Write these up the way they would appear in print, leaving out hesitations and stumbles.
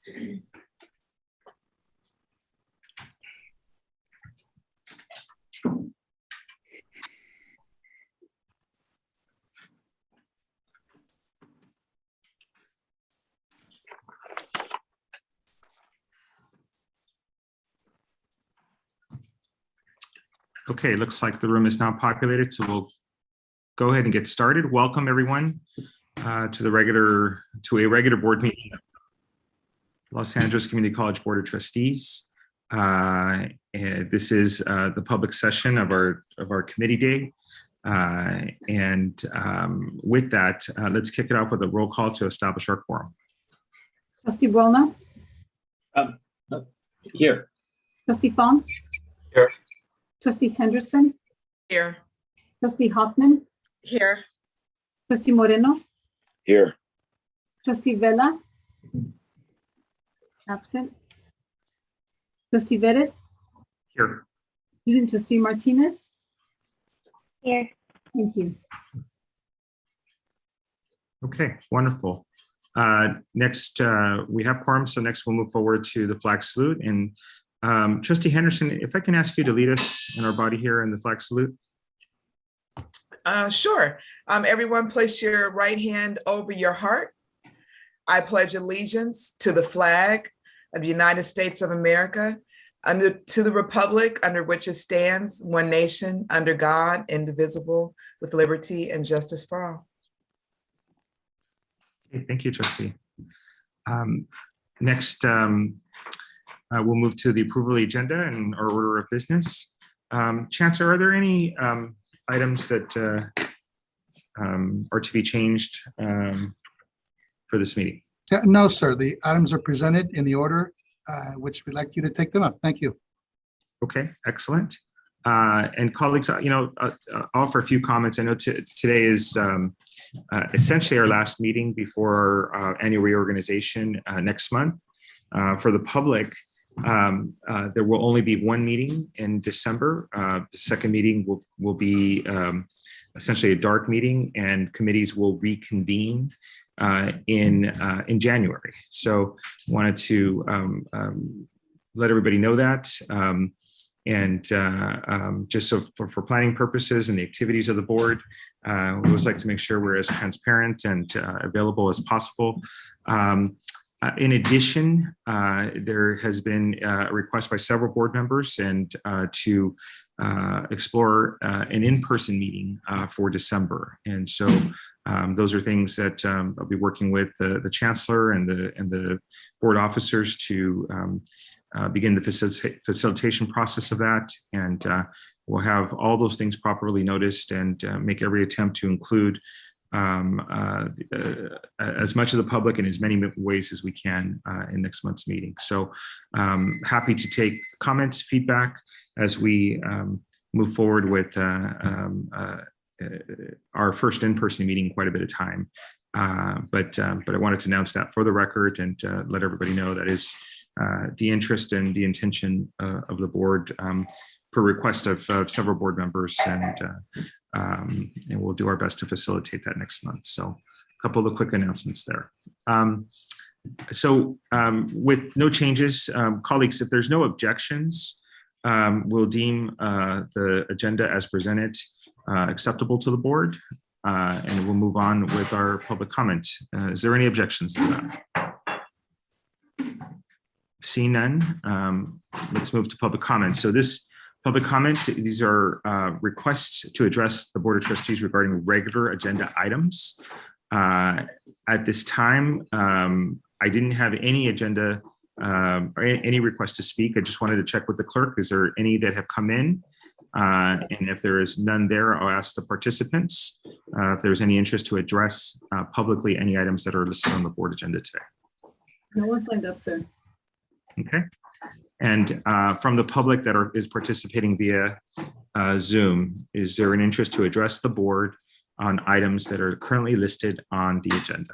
Okay, looks like the room is now populated, so we'll go ahead and get started. Welcome everyone to a regular board meeting of Los Angeles Community College Board of Trustees. And this is the public session of our committee day. With that, let's kick it off with a roll call to establish our quorum. Trustee Moreno? Here. Trustee Fong? Here. Trustee Henderson? Here. Trustee Hoffman? Here. Trustee Moreno? Here. Trustee Vela? Absent. Trustee Veres? Here. Student Trustee Martinez? Here. Thank you. Okay, wonderful. Next, we have quorum, so next we'll move forward to the flag salute. And Trustee Henderson, if I can ask you to lead us in our body here in the flag salute. Sure. Everyone place your right hand over your heart. I pledge allegiance to the flag of the United States of America, to the republic under which it stands, one nation, under God, indivisible, with liberty and justice for all. Okay, thank you, Trustee. Next, we'll move to the approval of the agenda and our order of business. Chancellor, are there any items that are to be changed for this meeting? No, sir. The items are presented in the order which we'd like you to take them up. Thank you. Okay, excellent. And colleagues, I'll offer a few comments. I know today is essentially our last meeting before our annual reorganization next month. For the public, there will only be one meeting in December. The second meeting will be essentially a dark meeting, and committees will reconvene in January. So wanted to let everybody know that. Just so for planning purposes and the activities of the board, we always like to make sure we're as transparent and available as possible. In addition, there has been a request by several board members to explore an in-person meeting for December. And so those are things that I'll be working with the Chancellor and the board officers to begin the facilitation process of that. And we'll have all those things properly noticed and make every attempt to include as much of the public in as many ways as we can in next month's meeting. So happy to take comments, feedback as we move forward with our first in-person meeting in quite a bit of time. But I wanted to announce that for the record and let everybody know that is the interest and the intention of the board per request of several board members, and we'll do our best to facilitate that next month. So a couple of quick announcements there. With no changes, colleagues, if there's no objections, we'll deem the agenda as presented acceptable to the board, and we'll move on with our public comment. Is there any objections to that? See none, let's move to public comment. So this public comment, these are requests to address the Board of Trustees regarding regular agenda items. At this time, I didn't have any agenda or any request to speak. I just wanted to check with the clerk. Is there any that have come in? And if there is none there, I'll ask the participants if there's any interest to address publicly any items that are listed on the board agenda today. No one signed up, sir. Okay. And from the public that is participating via Zoom, is there an interest to address the board on items that are currently listed on the agenda?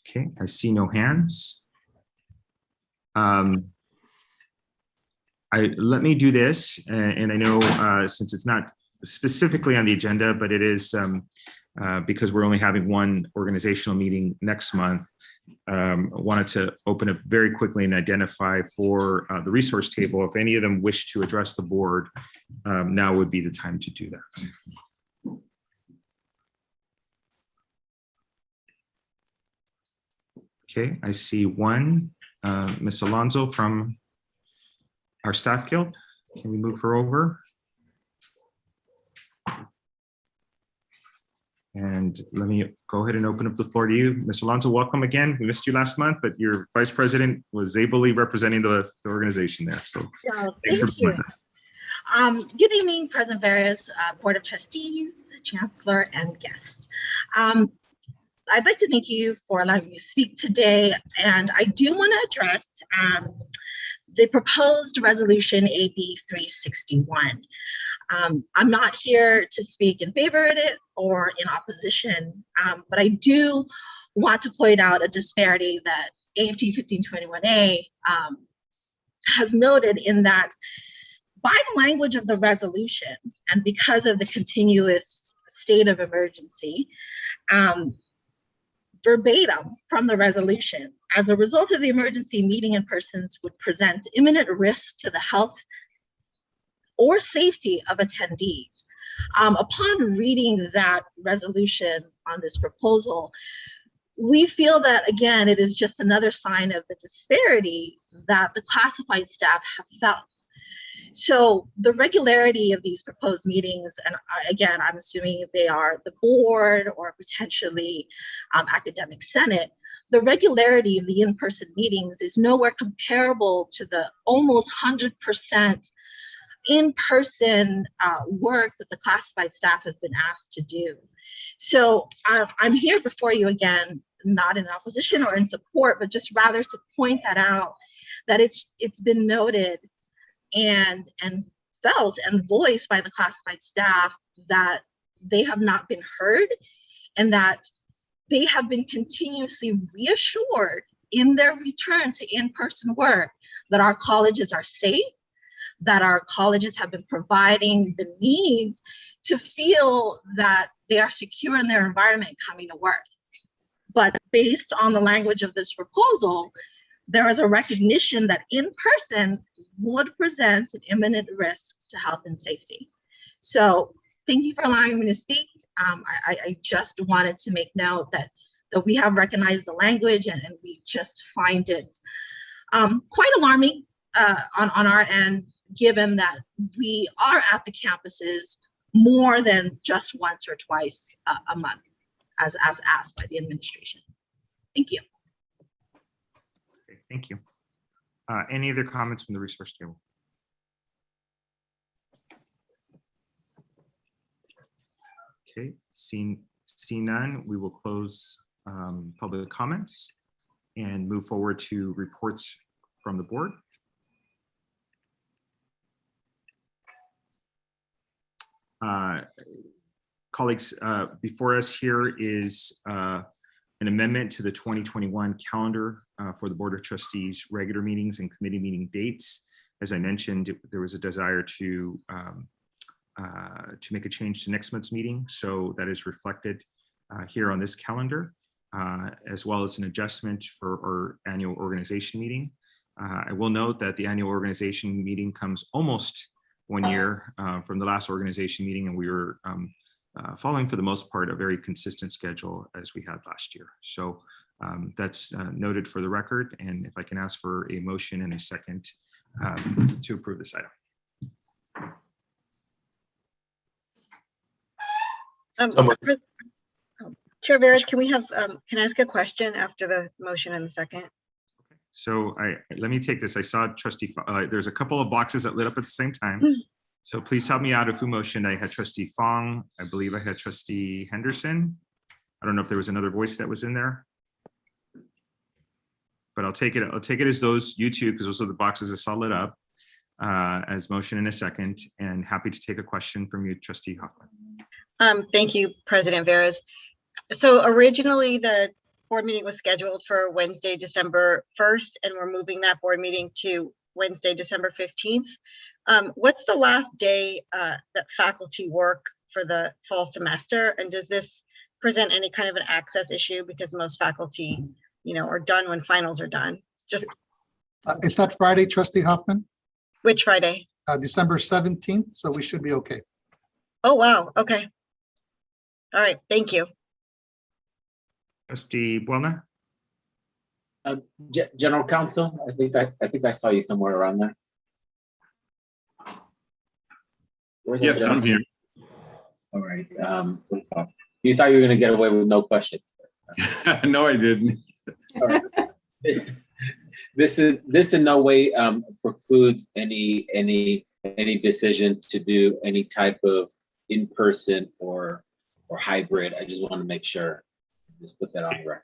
Okay, I see no hands. Let me do this, and I know since it's not specifically on the agenda, but it is because we're only having one organizational meeting next month. Wanted to open up very quickly and identify for the resource table, if any of them wish to address the board, now would be the time to do that. Okay, I see one, Ms. Alonso from our staff guild. Can we move her over? And let me go ahead and open up the floor to you. Ms. Alonso, welcome again. We missed you last month, but your vice president was ably representing the organization there. So thanks for being with us. Good evening, President Veras, Board of Trustees, Chancellor, and guests. I'd like to thank you for allowing me to speak today, and I do want to address the proposed resolution AB 361. I'm not here to speak in favor of it or in opposition, but I do want to point out a disparity that AFT 1521A has noted, in that by the language of the resolution and because of the continuous state of emergency, verbatim from the resolution, as a result of the emergency, meeting in persons would present imminent risk to the health or safety of attendees. Upon reading that resolution on this proposal, we feel that, again, it is just another sign of the disparity that the classified staff have felt. So the regularity of these proposed meetings, and again, I'm assuming they are the board or potentially academic senate, the regularity of the in-person meetings is nowhere comparable to the almost 100% in-person work that the classified staff has been asked to do. So I'm here before you again, not in opposition or in support, but just rather to point that out, that it's been noted and felt and voiced by the classified staff that they have not been heard, and that they have been continuously reassured in their return to in-person work that our colleges are safe, that our colleges have been providing the needs to feel that they are secure in their environment coming to work. But based on the language of this proposal, there is a recognition that in-person would present an imminent risk to health and safety. So thank you for allowing me to speak. I just wanted to make note that we have recognized the language, and we just find it quite alarming on our end, given that we are at the campuses more than just once or twice a month, as asked by the administration. Thank you. Okay, thank you. Any other comments from the resource table? Okay, seeing none, we will close public comments and move forward to reports from the board. Colleagues, before us here is an amendment to the 2021 calendar for the Board of Trustees regular meetings and committee meeting dates. As I mentioned, there was a desire to make a change to next month's meeting, so that is reflected here on this calendar, as well as an adjustment for our annual organization meeting. I will note that the annual organization meeting comes almost 1 year from the last organization meeting, and we were following, for the most part, a very consistent schedule as we had last year. So that's noted for the record, and if I can ask for a motion and a second to approve this item. Chair Veras, can we have, can I ask a question after the motion and the second? So let me take this. I saw Trustee, there's a couple of boxes that lit up at the same time. So please help me out of who motioned. I had Trustee Fong. I believe I had Trustee Henderson. I don't know if there was another voice that was in there, but I'll take it as those, you two, because those are the boxes I saw lit up as motion in a second, and happy to take a question from you, Trustee Hoffman. Thank you, President Veras. So originally the board meeting was scheduled for Wednesday, December 1st, and we're moving that board meeting to Wednesday, December 15th. What's the last day that faculty work for the fall semester? And does this present any kind of an access issue because most faculty, are done when finals are done? Just Is that Friday, Trustee Hoffman? which Friday? December 17th, so we should be okay. Oh, wow. Okay. All right. Thank you. Trustee Buona? General Counsel, I think I saw you somewhere around there. Where's the Yes, general I'm here. counsel? All right. You thought you were going to get away with no questions. No, I didn't. All right. This in no way precludes any decision to do any type of in-person or hybrid. I just want to make sure, just put that on the record.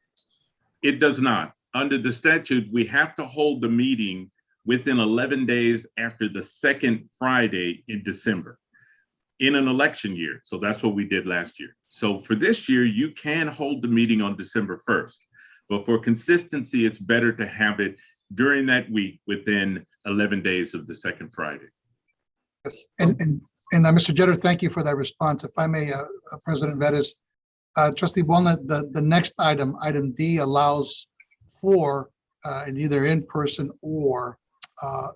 It does not. Under the statute, we have to hold the meeting within 11 days after the second Friday in December in an election year. So that's what we did last year. So for this year, you can hold the meeting on December 1st. But for consistency, it's better to have it during that week within 11 days of the second Friday. Yes. And Mr. Jeter, thank you for that response. If I may, President Vettis, Trustee Buona, the next item, item D, allows for either in person or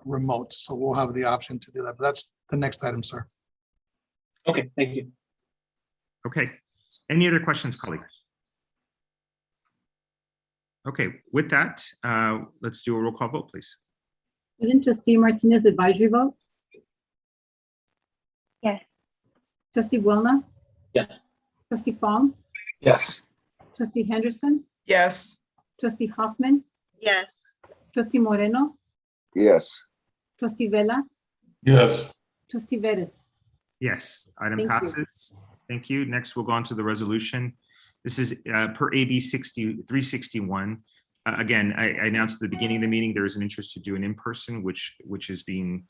remote. So we'll have the option to do that. But that's the next item, sir. Okay, thank you. Okay. Any other questions, colleagues? Okay, with that, let's do a roll call vote, please. Student Trustee Martinez advisory vote? Yes. Trustee Buona? Yes. Trustee Fong? Yes. Trustee Henderson? Yes. Trustee Hoffman? Yes. Trustee Moreno? Yes. Trustee Vela? Yes. Trustee Vettis? Yes, item Thank you. passes. Thank you. Next, we'll go on to the resolution. This is per AB 361. Again, I announced at the beginning of the meeting, there is an interest to do an in-person, which is being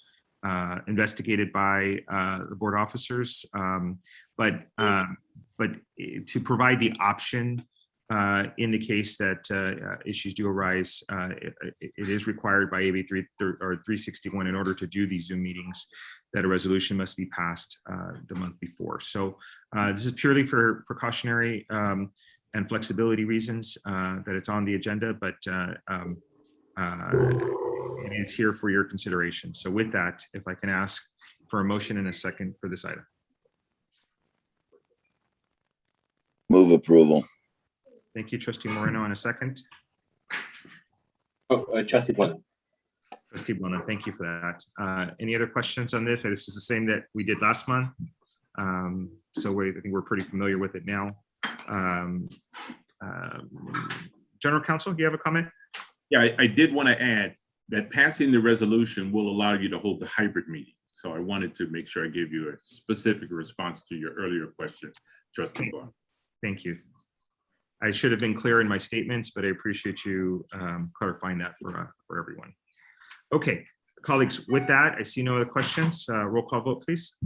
investigated by the board officers. But to provide the option in the case that issues do arise, it is required by AB 361 in order to do these Zoom meetings that a resolution must be passed the month before. So this is purely for precautionary and flexibility reasons that it's on the agenda, but it is here for your consideration. So with that, if I can ask for a motion and a second for this item. Move approval. Thank you, Trustee Moreno, in a second. Oh, Trustee Buona. Trustee Buona, thank you for that. Any other questions on this? This is the same that we did last month. So I think we're pretty familiar with it now. General Counsel, do you have a comment? Yeah, I did want to add that passing the resolution will allow you to hold the hybrid meeting. So I wanted to make sure I gave you a specific response to your earlier question, Trustee Buona. Thank you. I should have been clear in my statements, but I appreciate you clarifying that for everyone. Okay, colleagues, with that, I see no other questions. Roll call vote, please.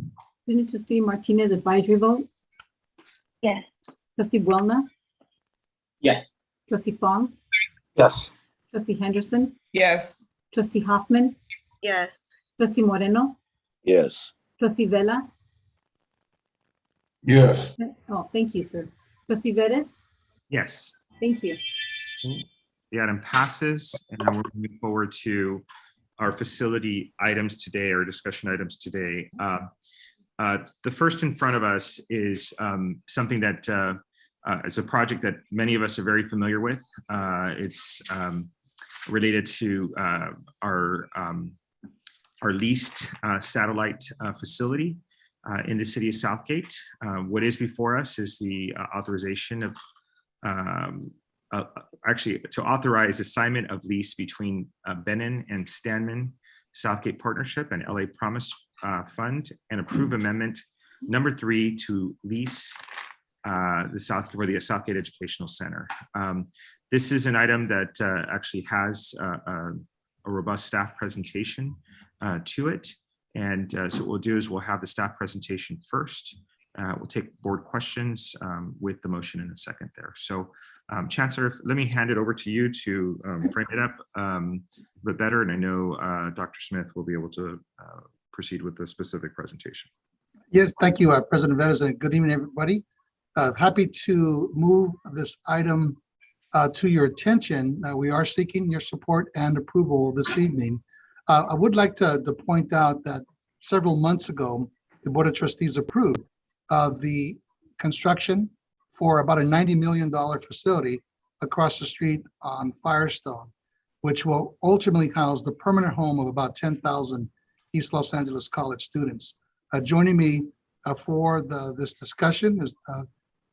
Student Trustee Martinez advisory vote? Yes. Trustee Buona? Yes. Trustee Fong? Yes. Trustee Henderson? Yes. Trustee Hoffman? Yes. Trustee Moreno? Yes. Trustee Vela? Yes. Oh, thank you, sir. Trustee Vettis? Yes, Thank you. the item passes, and now we're moving forward to our facility items today, our discussion items today. The first in front of us is something that is a project that many of us are very familiar with. It's related to our leased satellite facility in the city of Southgate. What is before us is the authorization of actually to authorize assignment of lease between Benin and Stanman Southgate Partnership and LA Promise Fund, and approve amendment number 3 to lease the Southgate Educational Center. This is an item that actually has a robust staff presentation to it. And so what we'll do is we'll have the staff presentation first, we'll take board questions with the motion in a second there. So Chancellor, let me hand it over to you to frame it up a bit better. And I know Dr. Smith will be able to proceed with the specific presentation. Yes, thank you, President Vettis, and good evening, everybody. Happy to move this item to your attention. We are seeking your support and approval this evening. I would like to point out that several months ago, the Board of Trustees approved the construction for about a $90 million facility across the street on Firestone, which will ultimately house the permanent home of about 10,000 East Los Angeles College students. Joining me for this discussion is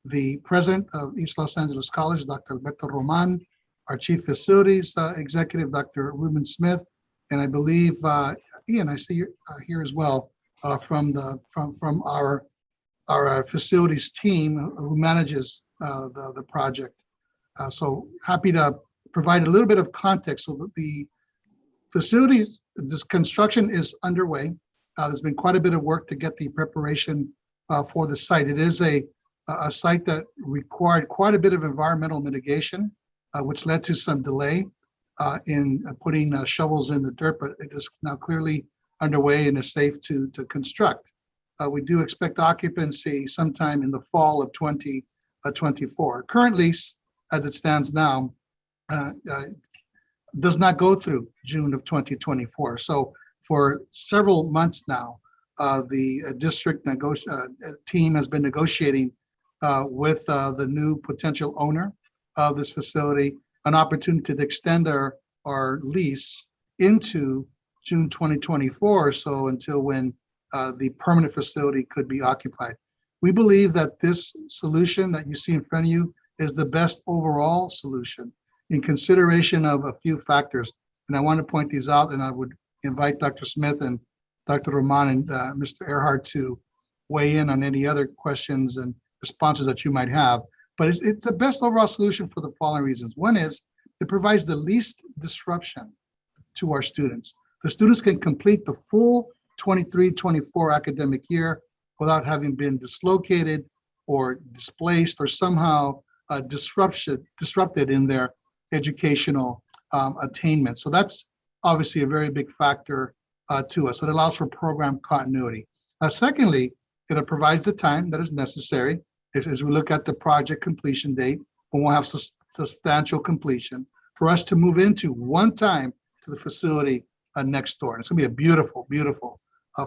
the president of East Los Angeles College, Dr. Alberto Roman, our chief facilities executive, Dr. Ruben Smith, and I believe Ian, I see you here as well from our facilities team who manages the project. So happy to provide a little bit of context. So the facilities, this construction is underway. There's been quite a bit of work to get the preparation for the site. It is a site that required quite a bit of environmental mitigation, which led to some delay in putting shovels in the dirt, but it is now clearly underway and is safe to construct. We do expect occupancy sometime in the fall of 2024. Current lease, as it stands now, does not go through June of 2024. So for several months now, the district team has been negotiating with the new potential owner of this facility an opportunity to extend our lease into June 2024, so until when the permanent facility could be occupied. We believe that this solution that you see in front of you is the best overall solution in consideration of a few factors. And I want to point these out, and I would invite Dr. Smith and Dr. Roman and Mr. Earhart to weigh in on any other questions and responses that you might have. But it's the best overall solution for the following reasons. One is it provides the least disruption to our students. The students can complete the full 23-24 academic year without having been dislocated or displaced or somehow disrupted in their educational attainment. So that's obviously a very big factor to us. It allows for program continuity. Secondly, it provides the time that is necessary as we look at the project completion date, when we'll have substantial completion, for us to move into one time to the facility next door. And it's gonna be a beautiful, beautiful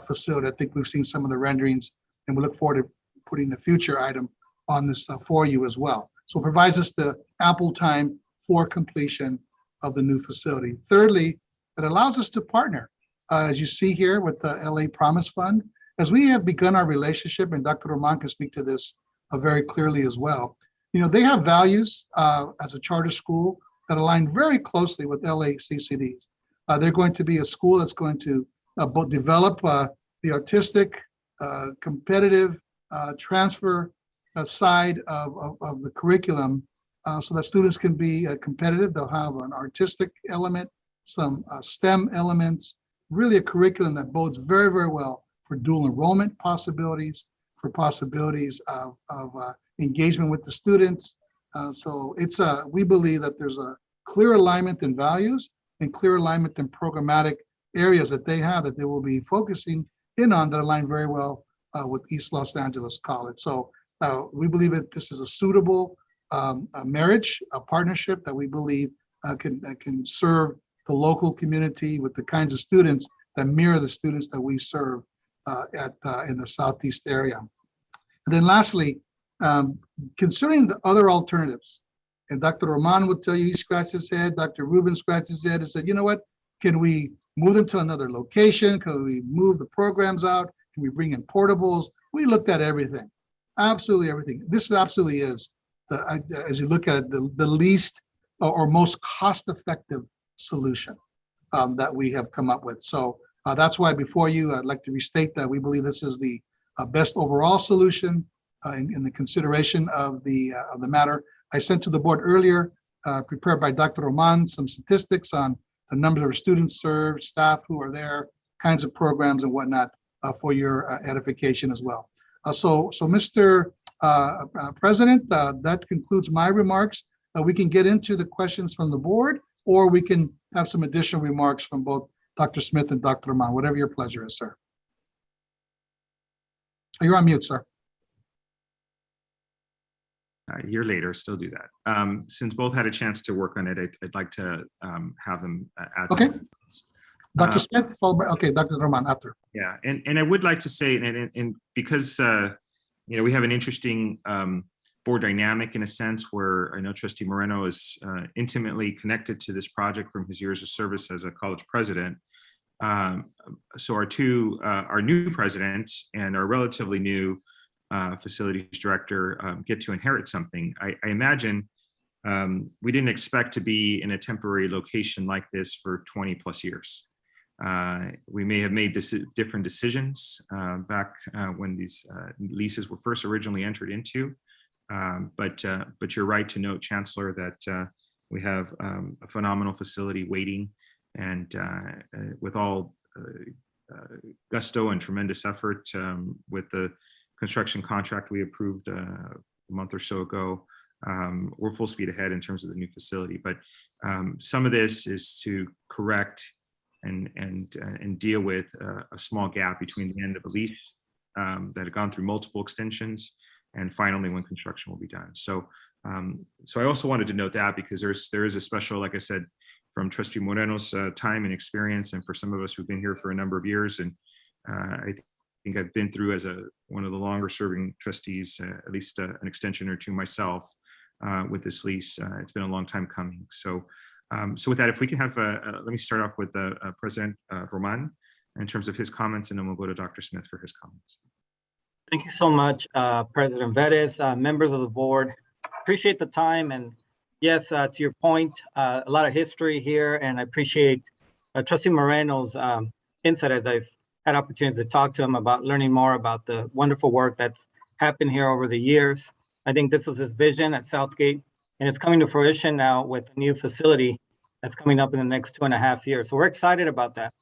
facility. I think we've seen some of the renderings, and we look forward to putting a future item on this for you as well. So it provides us the ample time for completion of the new facility. Thirdly, it allows us to partner, as you see here with the LA Promise Fund. As we have begun our relationship, and Dr. Roman can speak to this very clearly as well. You know, they have values as a charter school that align very closely with LACCD's. They're going to be a school that's going to both develop the artistic, competitive transfer side of the curriculum so that students can be competitive. They'll have an artistic element, some STEM elements, really a curriculum that bodes very, very well for dual enrollment possibilities, for possibilities of engagement with the students. So it's we believe that there's a clear alignment in values and clear alignment in programmatic areas that they have that they will be focusing in on that align very well with East Los Angeles College. So we believe that this is a suitable marriage, a partnership that we believe can serve the local community with the kinds of students that mirror the students that we serve in the Southeast area. And then lastly, considering the other alternatives, and Dr. Roman would tell you, he scratched his head, Dr. Ruben scratched his head and said, you know what, can we move them to another location? Can we move the programs out? Can we bring in portables? We looked at everything, absolutely everything. This absolutely is, as you look at it, the least or most cost-effective solution that we have come up with. So that's why before you, I'd like to restate that we believe this is the best overall solution in the consideration of the matter. I sent to the board earlier, prepared by Dr. Roman, some statistics on the number of students served, staff who are there, kinds of programs and whatnot for your edification as well. So Mr. President, that concludes my remarks. We can get into the questions from the board, or we can have some additional remarks from both Dr. Smith and Dr. Rahman, whatever your pleasure is, sir. You're on mute, sir. A year later, still do that. Since both had a chance to work on it, I'd like to have them add. Okay. some comments. Dr. Smith, followed by, okay, Dr. Rahman after. Yeah, and I would like to say, and because we have an interesting board dynamic in a sense where I know Trustee Moreno is intimately connected to this project from his years of service as a college president. So our new president and our relatively new facilities director get to inherit something. I imagine we didn't expect to be in a temporary location like this for 20 plus years. We may have made different decisions back when these leases were first originally entered into, but you're right to note, Chancellor, that we have a phenomenal facility waiting, and with all gusto and tremendous effort with the construction contract we approved a month or so ago, we're full speed ahead in terms of the new facility. But some of this is to correct and deal with a small gap between the end of a lease that had gone through multiple extensions and finally when construction will be done. So I also wanted to note that because there is a special, like I said, from Trustee Moreno's time and experience, and for some of us who've been here for a number of years, and I think I've been through as one of the longer serving trustees, at least an extension or two myself with this lease. It's been a long time coming. So with that, if we can have, let me start off with President Roman in terms of his comments, and then we'll go to Dr. Smith for his comments. Thank you so much, President Vettis, members of the board. Appreciate the time, and yes, to your point, a lot of history here, and I appreciate Trustee Moreno's insight as I've had opportunities to talk to him about learning more about the wonderful work that's happened here over the years. I think this was his vision at Southgate, and it's coming to fruition now with a new facility that's coming up in the next 2.5 years. So we're excited about that.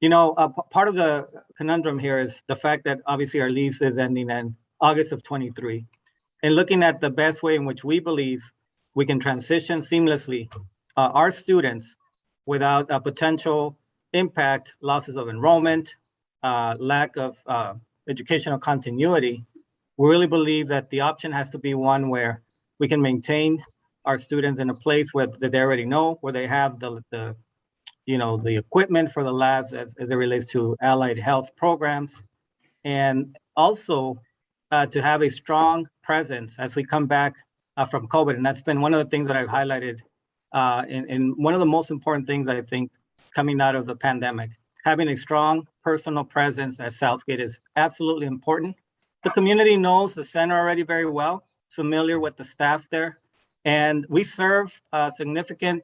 You know, part of the conundrum here is the fact that obviously our lease is ending in August of 23. And looking at the best way in which we believe we can transition seamlessly our students without a potential impact, losses of enrollment, lack of educational continuity, we really believe that the option has to be one where we can maintain our students in a place where they already know, where they have the equipment for the labs as it relates to allied health programs, and also to have a strong presence as we come back from COVID. And that's been one of the things that I've highlighted and one of the most important things I think coming out of the pandemic. Having a strong personal presence at Southgate is absolutely important. The community knows the center already very well, familiar with the staff there, and we serve a significant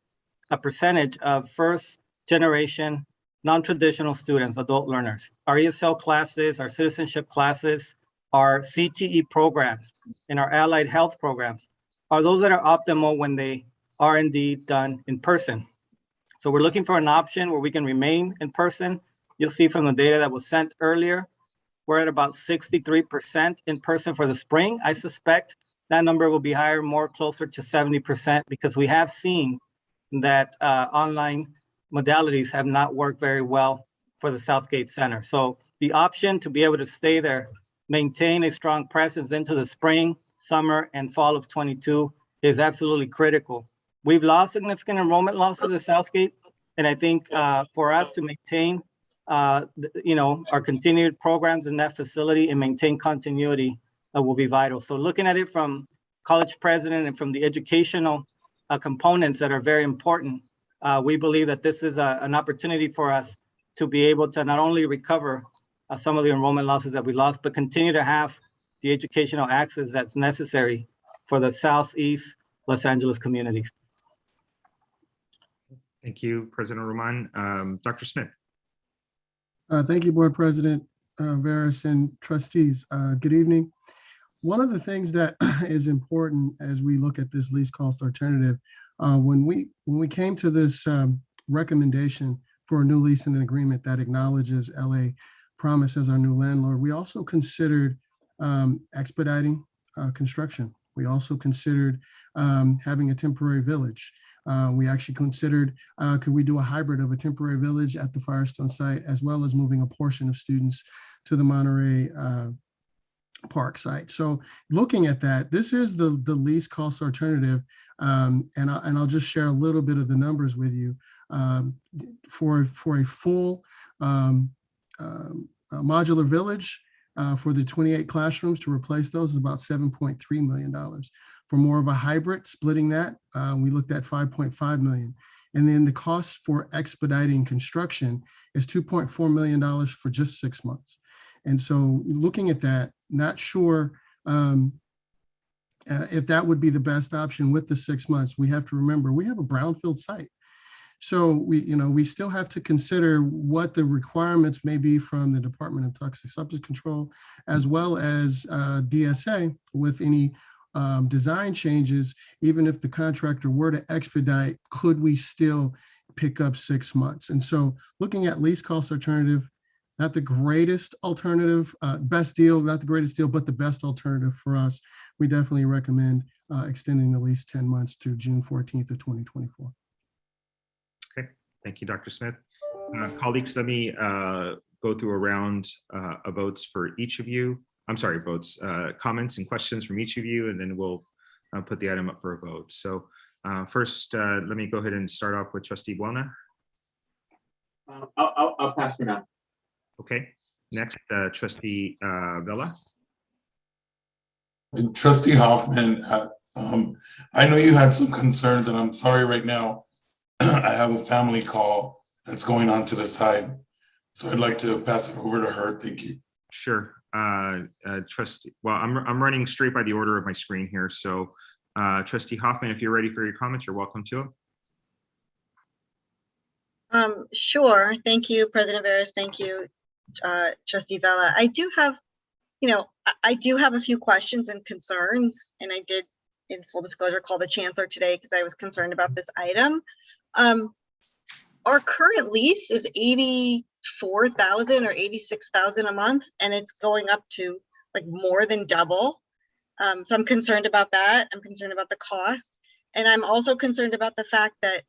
percentage of first generation, non-traditional students, adult learners. Our ESL classes, our citizenship classes, our CTE programs, and our allied health programs are those that are optimal when they are indeed done in person. So we're looking for an option where we can remain in person. You'll see from the data that was sent earlier, we're at about 63% in person for the spring. I suspect that number will be higher, more closer to 70%, because we have seen that online modalities have not worked very well for the Southgate Center. So the option to be able to stay there, maintain a strong presence into the spring, summer, and fall of 22 is absolutely critical. We've lost significant enrollment losses at Southgate, and I think for us to maintain our continued programs in that facility and maintain continuity will be vital. So looking at it from college president and from the educational components that are very important, we believe that this is an opportunity for us to be able to not only recover some of the enrollment losses that we lost, but continue to have the educational access that's necessary for the Southeast Los Angeles communities. Thank you, President Roman. Dr. Smith. Thank you, Board President Veras and trustees. Good evening. One of the things that is important as we look at this least cost alternative, when we came to this recommendation for a new lease and an agreement that acknowledges LA Promise as our new landlord, we also considered expediting construction. We also considered having a temporary village. We actually considered, could we do a hybrid of a temporary village at the Firestone site, as well as moving a portion of students to the Monterey Park site. So looking at that, this is the least cost alternative. And I'll just share a little bit of the numbers with you. For a full modular village, for the 28 classrooms to replace those is about $7.3 million. For more of a hybrid, splitting that, we looked at $5.5 million. And then the cost for expediting construction is $2.4 million for just 6 months. And so looking at that, not sure if that would be the best option with the 6 months. We have to remember, we have a brownfield site. So we still have to consider what the requirements may be from the Department of Toxic Substance Control, as well as DSA with any design changes. Even if the contractor were to expedite, could we still pick up 6 months? And so looking at least cost alternative, not the greatest alternative, best deal, not the greatest deal, but the best alternative for us. We definitely recommend extending the lease 10 months to June 14th of 2024. Okay, thank you, Dr. Smith. Colleagues, let me go through a round of votes for each of you. I'm sorry, votes, comments and questions from each of you, and then we'll put the item up for a vote. So first, let me go ahead and start off with Trustee Buona. I'll pass for now. Okay, next, Trustee Vela. And Trustee Hoffman, I know you had some concerns, and I'm sorry right now. I have a family call that's going on to the side, so I'd like to pass it over to her. Thank you. Sure, Trustee. Well, I'm running straight by the order of my screen here. So, Trustee Hoffman, if you're ready for your comments, you're welcome to them. Sure. Thank you, President Veras. Thank you, Trustee Vela. I do have a few questions and concerns, and I did, in full disclosure, call the Chancellor today because I was concerned about this item. Our current lease is $84,000 or $86,000 a month, and it's going up to like more than double. So I'm concerned about that. I'm concerned about the cost, and I'm also concerned about the fact that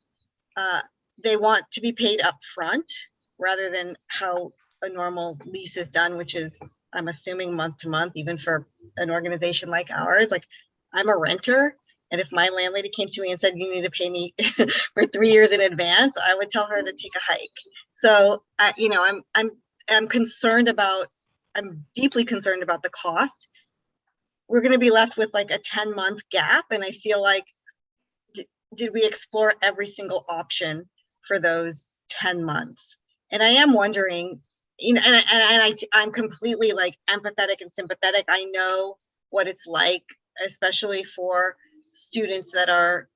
they want to be paid up front rather than how a normal lease is done, which is, I'm assuming, month to month, even for an organization like ours. Like, I'm a renter, and if my landlady came to me and said, you need to pay me for 3 years in advance, I would tell her to take a hike. So, I'm concerned about, I'm deeply concerned about the cost. We're going to be left with like a 10-month gap, and I feel like, did we explore every single option for those 10 months? And I am wondering, I'm completely like empathetic and sympathetic. I know what it's like, especially for students that are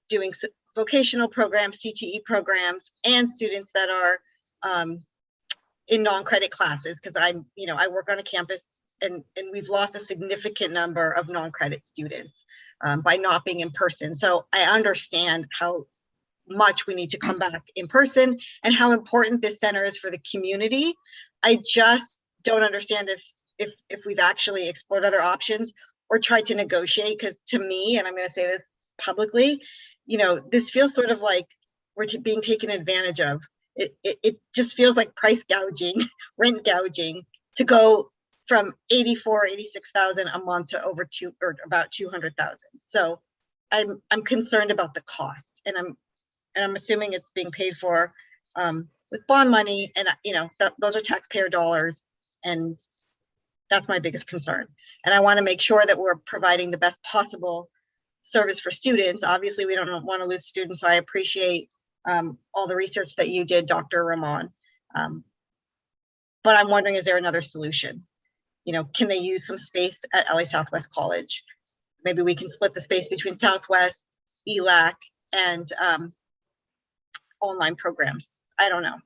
doing vocational programs, CTE programs, and students that are in non-credit classes, because I work on a campus, and we've lost a significant number of non-credit students by not being in person. So I understand how much we need to come back in person and how important this center is for the community. I just don't understand if we've actually explored other options or tried to negotiate, because to me, and I'm going to say this publicly, this feels sort of like we're being taken advantage of. It just feels like price gouging, rent gouging, to go from 86,000 a month to about 200,000. So I'm concerned about the cost, and I'm assuming it's being paid for with bond money, and those are taxpayer dollars, and that's my biggest concern. And I want to make sure that we're providing the best possible service for students. Obviously, we don't want to lose students, so I appreciate all the research that you did, Dr. Ramon. But I'm wondering, is there another solution? Can they use some space at LA Southwest College? Maybe we can split the space between Southwest, ELAC, and online programs. I don't know.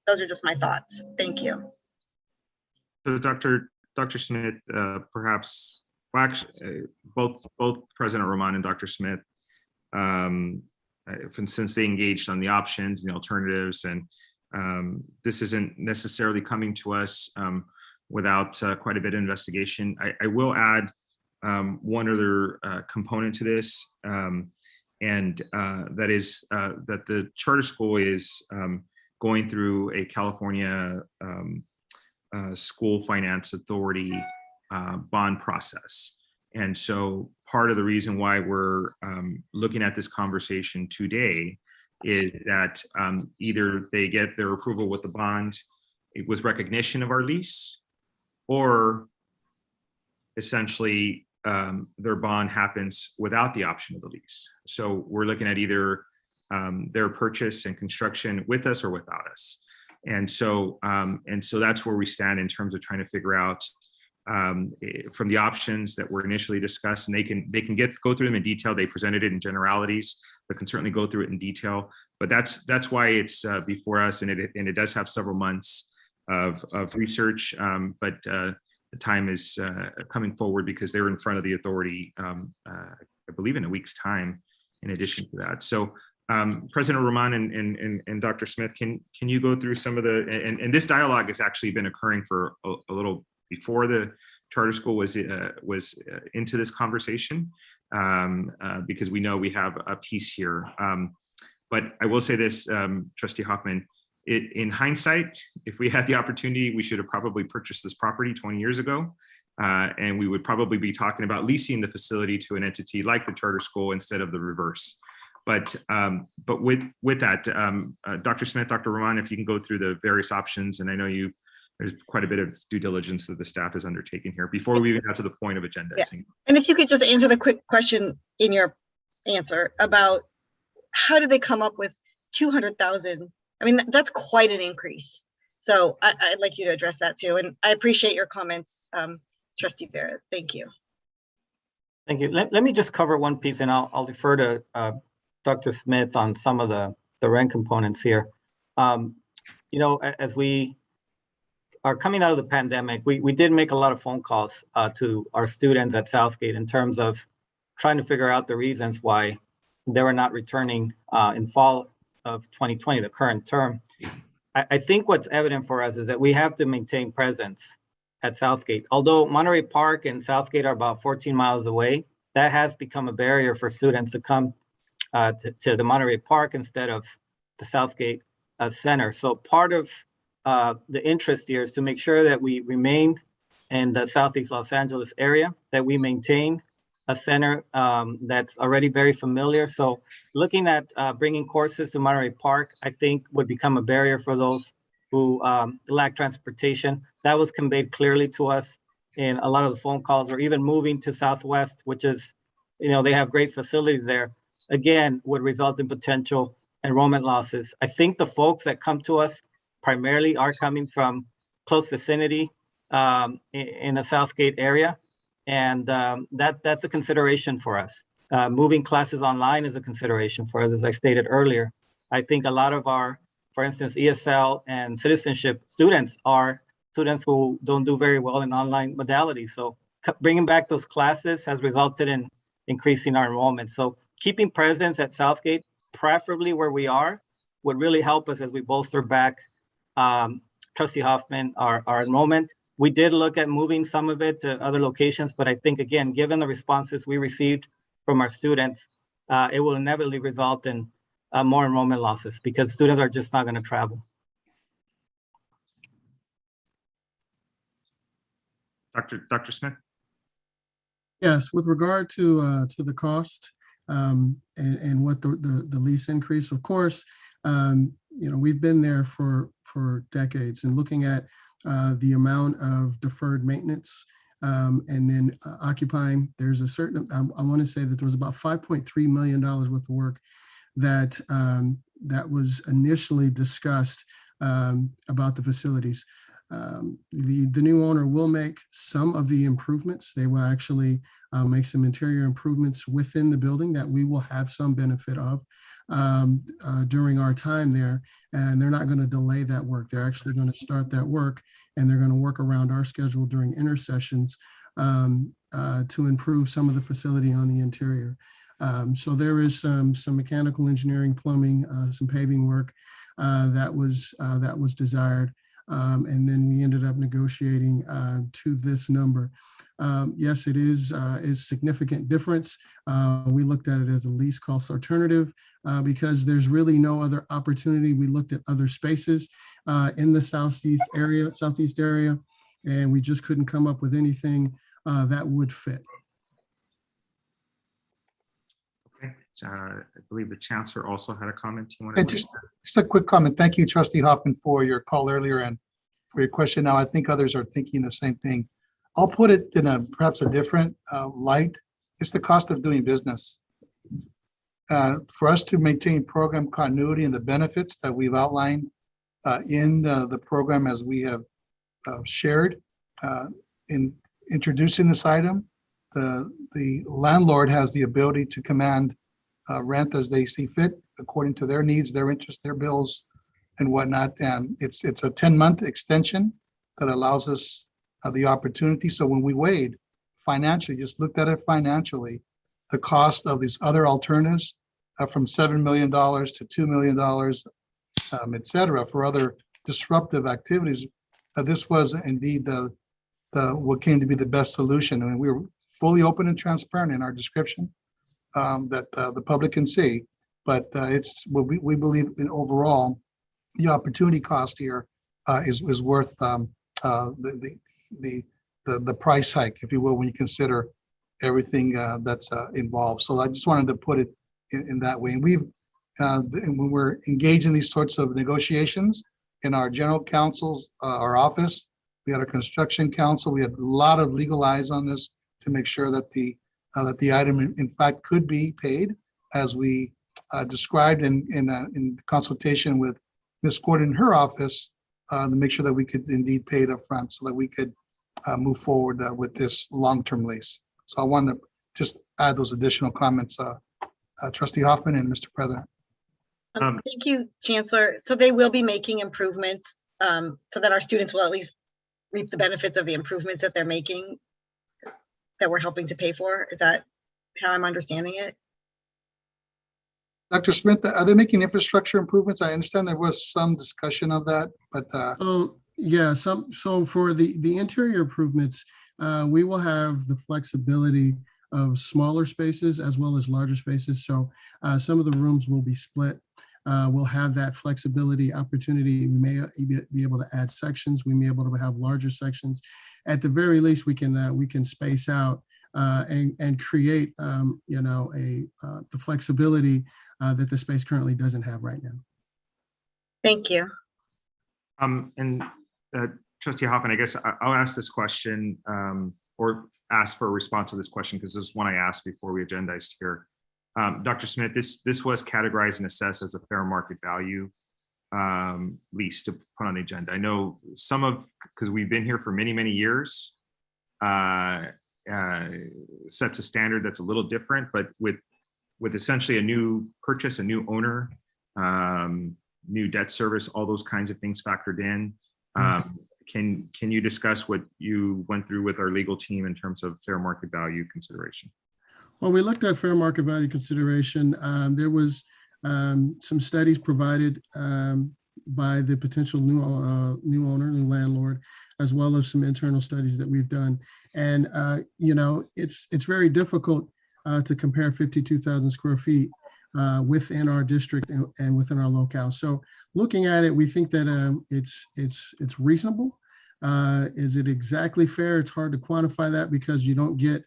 Those are just my thoughts. Thank you. So Dr. Smith, perhaps, well, actually, both President Ramon and Dr. Smith, since they engaged on the options and the alternatives, and this isn't necessarily coming to us without quite a bit of investigation. I will add one other component to this, and that is that the charter school is going through a California School Finance Authority bond process. And so part of the reason why we're looking at this conversation today is that either they get their approval with the bond with recognition of our lease, or essentially their bond happens without the option of the lease. So we're looking at either their purchase and construction with us or without us. And so that's where we stand in terms of trying to figure out from the options that were initially discussed, and they can go through them in detail. They presented it in generalities, but can certainly go through it in detail. But that's why it's before us, and it does have several months of research. But the time is coming forward because they're in front of the authority, I believe, in a week's time. In addition to that, so President Roman and Dr. Smith, can you go through some of the and this dialogue has actually been occurring for a little before the charter school was into this conversation, because we know we have a piece here. But I will say this, Trustee Hoffman, in hindsight, if we had the opportunity, we should have probably purchased this property 20 years ago. And we would probably be talking about leasing the facility to an entity like the charter school instead of the reverse. But with that, Dr. Smith, Dr. Roman, if you can go through the various options, and I know there's quite a bit of due diligence that the staff is undertaking here before we even got to the point of agenda. Yeah. And if you could just answer the quick question in your answer about how did they come up with 200,000? I mean, that's quite an increase. So I'd like you to address that too. And I appreciate your comments, Trustee Veras. Thank you. Thank you. Let me just cover one piece, and I'll defer to Dr. Smith on some of the rent components here. As we are coming out of the pandemic, we did make a lot of phone calls to our students at Southgate in terms of trying to figure out the reasons why they were not returning in fall of 2020, the current term. I think what's evident for us is that we have to maintain presence at Southgate. Although Monterey Park and Southgate are about 14 miles away, that has become a barrier for students to come to the Monterey Park instead of the Southgate Center. So part of the interest here is to make sure that we remain in the Southeast Los Angeles area, that we maintain a center that's already very familiar. So looking at bringing courses to Monterey Park, I think would become a barrier for those who lack transportation. That was conveyed clearly to us in a lot of the phone calls, or even moving to Southwest, which is, they have great facilities there, again, would result in potential enrollment losses. I think the folks that come to us primarily are coming from close vicinity in the Southgate area. And that's a consideration for us. Moving classes online is a consideration for us, as I stated earlier. I think a lot of our, for instance, ESL and citizenship students are students who don't do very well in online modalities. So bringing back those classes has resulted in increasing our enrollment. So keeping presence at Southgate, preferably where we are, would really help us as we bolster back, Trustee Hoffman, our enrollment. We did look at moving some of it to other locations, but I think, again, given the responses we received from our students, it will inevitably result in more enrollment losses because students are just not going to travel. Dr. Smith? Yes, with regard to the cost and what the lease increase, of course, we've been there for decades, and looking at the amount of deferred maintenance and then occupying, there's a certain, I want to say that there was about $5.3 million worth of work that was initially discussed about the facilities. The new owner will make some of the improvements. They will actually make some interior improvements within the building that we will have some benefit of during our time there. And they're not going to delay that work. They're actually going to start that work, and they're going to work around our schedule during intersessions to improve some of the facility on the interior. So there is some mechanical engineering, plumbing, some paving work that was desired. And then we ended up negotiating to this number. Yes, it is significant difference. We looked at it as a least cost alternative because there's really no other opportunity. We looked at other spaces in the southeast area, and we just couldn't come up with anything that would fit. Okay, I believe the Chancellor also had a comment you wanted to make. Just a quick comment. Thank you, Trustee Hoffman, for your call earlier and for your question. Now, I think others are thinking the same thing. I'll put it in perhaps a different light. It's the cost of doing business. For us to maintain program continuity and the benefits that we've outlined in the program as we have shared in introducing this item, the landlord has the ability to command rent as they see fit, according to their needs, their interests, their bills, and whatnot. And it's a 10-month extension that allows us the opportunity. So when we weighed financially, just looked at it financially, the cost of these other alternatives from $7 million to $2 million, et cetera, for other disruptive activities, this was indeed what came to be the best solution. I mean, we were fully open and transparent in our description that the public can see, but it's what we believe in overall, the opportunity cost here is worth the price hike, if you will, when you consider everything that's involved. So I just wanted to put it in that way. And when we're engaged in these sorts of negotiations in our general counsel's, our office, we had a construction counsel, we had a lot of legal eyes on this to make sure that the item in fact could be paid as we described in consultation with Ms. Gordon in her office, to make sure that we could indeed pay it up front so that we could move forward with this long-term lease. So I wanted to just add those additional comments, Trustee Hoffman and Mr. President. Thank you, Chancellor. So they will be making improvements so that our students will at least reap the benefits of the improvements that they're making, that we're helping to pay for. Is that how I'm understanding it? Dr. Smith, are they making infrastructure improvements? I understand there was some discussion of that, but yeah, so for the interior improvements, we will have the flexibility of smaller spaces as well as larger spaces. So some of the rooms will be split. We'll have that flexibility opportunity. We may be able to add sections. We may be able to have larger sections. At the very least, we can space out and create, the flexibility that the space currently doesn't have right now. Thank you. And Trustee Hoffman, I guess I'll ask this question or ask for a response to this question because this is one I asked before we agendized here. Dr. Smith, this was categorized and assessed as a fair market value lease to put on the agenda. I know because we've been here for many, many years, sets a standard that's a little different, but with essentially a new purchase, a new owner, new debt service, all those kinds of things factored in. Can you discuss what you went through with our legal team in terms of fair market value consideration? Well, we looked at fair market value consideration. There was some studies provided by the potential new owner, new landlord, as well as some internal studies that we've done. And it's very difficult to compare 52,000 square feet within our district and within our locale. So looking at it, we think that it's reasonable. Is it exactly fair? It's hard to quantify that because you don't get,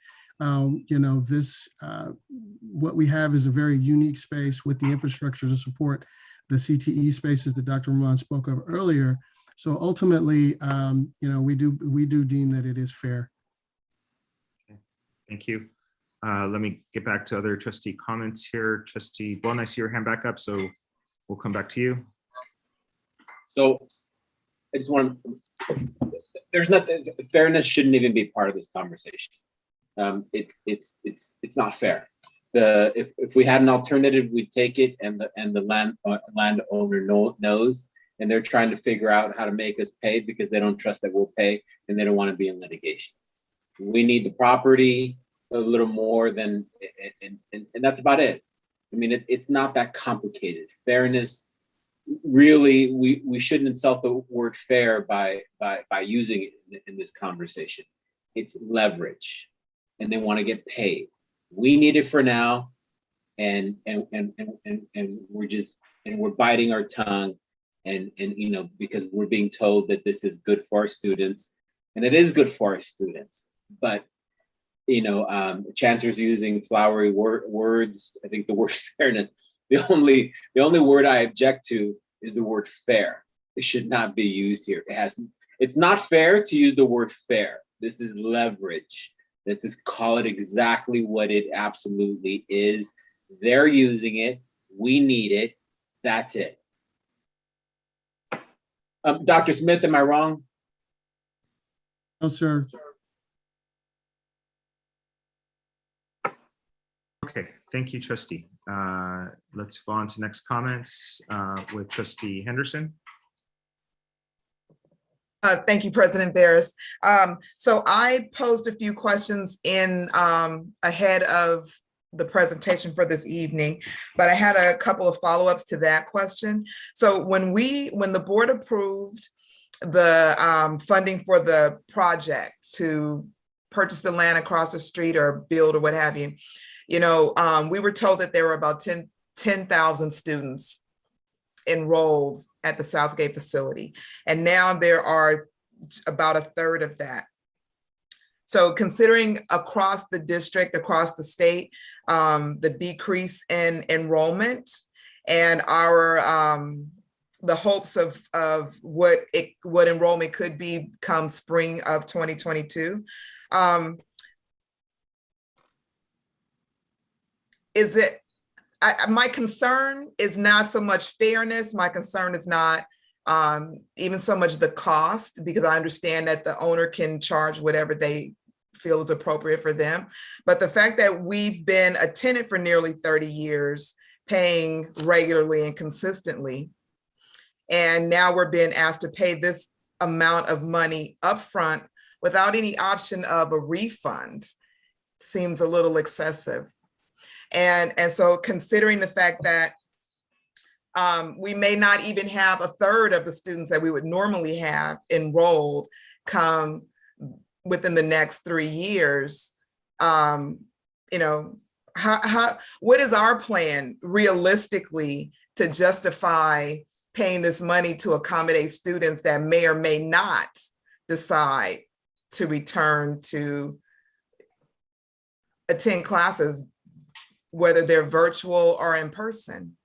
what we have is a very unique space with the infrastructure to support the CTE spaces that Dr. Ramon spoke of earlier. So ultimately, we do deem that it is fair. Okay. Thank you. Let me get back to other trustee comments here. Trustee Bon, I see your hand back up, so we'll come back to you. So I just want there's nothing, fairness shouldn't even be part of this conversation. It's not fair. If we had an alternative, we'd take it, and the landowner knows, and they're trying to figure out how to make us pay because they don't trust that we'll pay, and they don't want to be in litigation. We need the property a little more than, and that's about it. I mean, it's not that complicated. Fairness, really, we shouldn't insult the word fair by using it in this conversation. It's leverage, and they want to get paid. We need it for now, and we're biting our tongue, and because we're being told that this is good for our students, and it is good for our students. But Chancellor's using flowery words. I think the word fairness. The only word I object to is the word fair. It should not be used here. It's not fair to use the word fair. This is leverage. Let's just call it exactly what it absolutely is. They're using it. We need it. That's it. Dr. Smith, am I wrong? No, sir. Okay, thank you, trustee. Let's go on to next comments with Trustee Henderson. Thank you, President Veras. So I posed a few questions in ahead of the presentation for this evening, but I had a couple of follow-ups to that question. So when the board approved the funding for the project to purchase the land across the street or build or what have you, we were told that there were about 10,000 students enrolled at the Southgate facility. And now there are about a third of that. So considering across the district, across the state, the decrease in enrollment and the hopes of what enrollment could be come spring of 2022, my concern is not so much fairness. My concern is not even so much the cost, because I understand that the owner can charge whatever they feel is appropriate for them. But the fact that we've been a tenant for nearly 30 years, paying regularly and consistently, and now we're being asked to pay this amount of money upfront without any option of a refund seems a little excessive. And so considering the fact that we may not even have a third of the students that we would normally have enrolled come within the next 3 years, what is our plan realistically to justify paying this money to accommodate students that may or may not decide to return to attend classes, whether they're virtual or in person?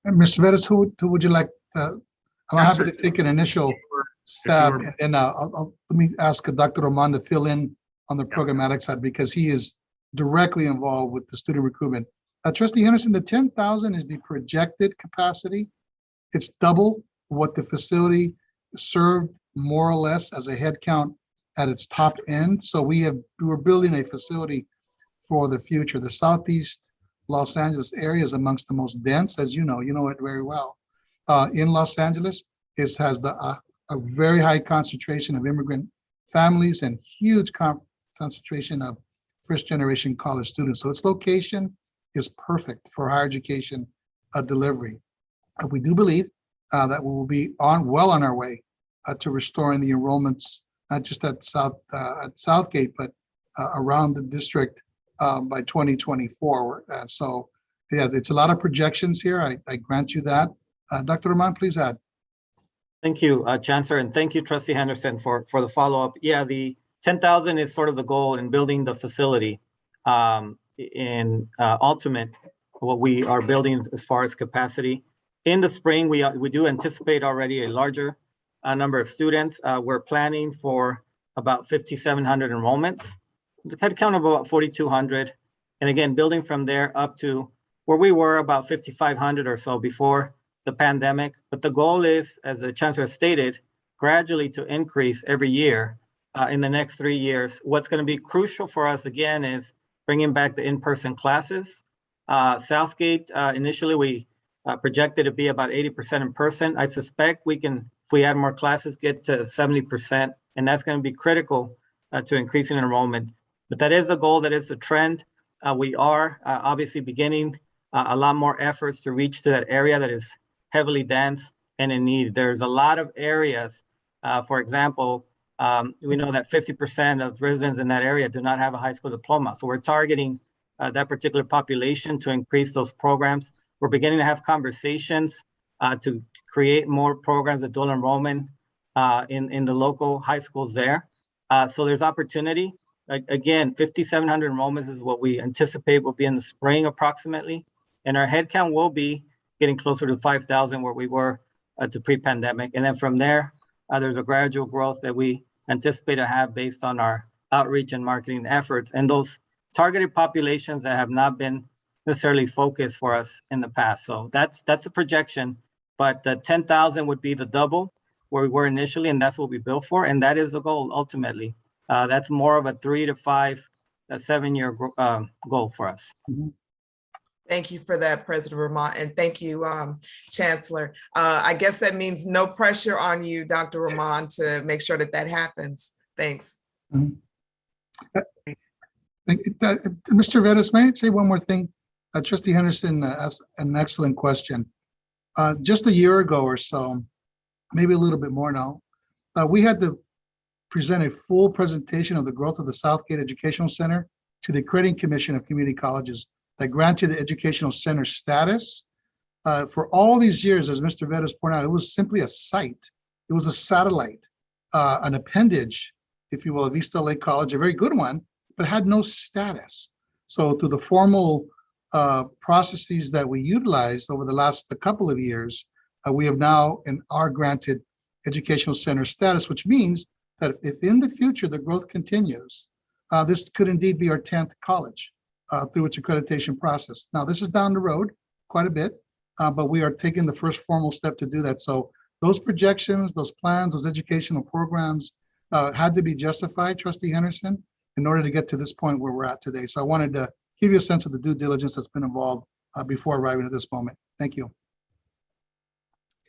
And Mr. Veras, who would you like? I'm happy to take an initial stab, and then let me ask Dr. Roman to fill in on the programmatic side, because he is directly involved with the student recruitment. Trustee Henderson, the 10,000 is the projected capacity. It's double what the facility served, more or less, as a head count at its top end. So we're building a facility for the future. The Southeast Los Angeles area is amongst the most dense, as you know it very well. In Los Angeles, it has a very high concentration of immigrant families and huge concentration of first-generation college students. So its location is perfect for higher education delivery. We do believe that we will be well on our way to restoring the enrollments, not just at Southgate, but around the district by 2024. So yeah, it's a lot of projections here. I grant you that. Dr. Roman, please add. Thank you, Chancellor, and thank you, Trustee Henderson, for the follow-up. Yeah, the 10,000 is sort of the goal in building the facility. In ultimate, what we are building as far as capacity. In the spring, we do anticipate already a larger number of students. We're planning for about 5,700 enrollments, the head count of about 4,200. And again, building from there up to where we were about 5,500 or so before the pandemic. But the goal is, as the Chancellor stated, gradually to increase every year in the next 3 years. What's going to be crucial for us, again, is bringing back the in-person classes. Southgate, initially we projected to be about 80% in person. I suspect we can, if we add more classes, get to 70%, and that's going to be critical to increasing enrollment. But that is a goal, that is the trend. We are obviously beginning a lot more efforts to reach to that area that is heavily dense and in need. There's a lot of areas, for example, we know that 50% of residents in that area do not have a high school diploma. So we're targeting that particular population to increase those programs. We're beginning to have conversations to create more programs of dual enrollment in the local high schools there. So there's opportunity. Again, 5,700 enrollments is what we anticipate will be in the spring approximately. And our headcount will be getting closer to 5,000 where we were to pre-pandemic. And then from there, there's a gradual growth that we anticipate to have based on our outreach and marketing efforts and those targeted populations that have not been necessarily focused for us in the past. So that's the projection, but the 10,000 would be the double where we were initially, and that's what we built for. And that is the goal ultimately. That's more of a 3 to 5, 7-year goal for us. Thank you for that, President Ramon, and thank you, Chancellor. I guess that means no pressure on you, Dr. Ramon, to make sure that that happens. Thanks. Mr. Vettis, may I say one more thing? Trustee Henderson asked an excellent question. Just a year ago or so, maybe a little bit more now, we had to present a full presentation of the growth of the Southgate Educational Center to the Accrediting Commission of Community Colleges that granted the educational center status. For all these years, as Mr. Vettis pointed out, it was simply a site. It was a satellite, an appendage, if you will, of East LA College, a very good one, but had no status. So through the formal processes that we utilized over the last couple of years, we have now and are granted educational center status, which means that if in the future the growth continues, this could indeed be our 10th college through its accreditation process. Now, this is down the road quite a bit, but we are taking the first formal step to do that. So those projections, those plans, those educational programs had to be justified, Trustee Henderson, in order to get to this point where we're at today. So I wanted to give you a sense of the due diligence that's been involved before arriving at this moment. Thank you.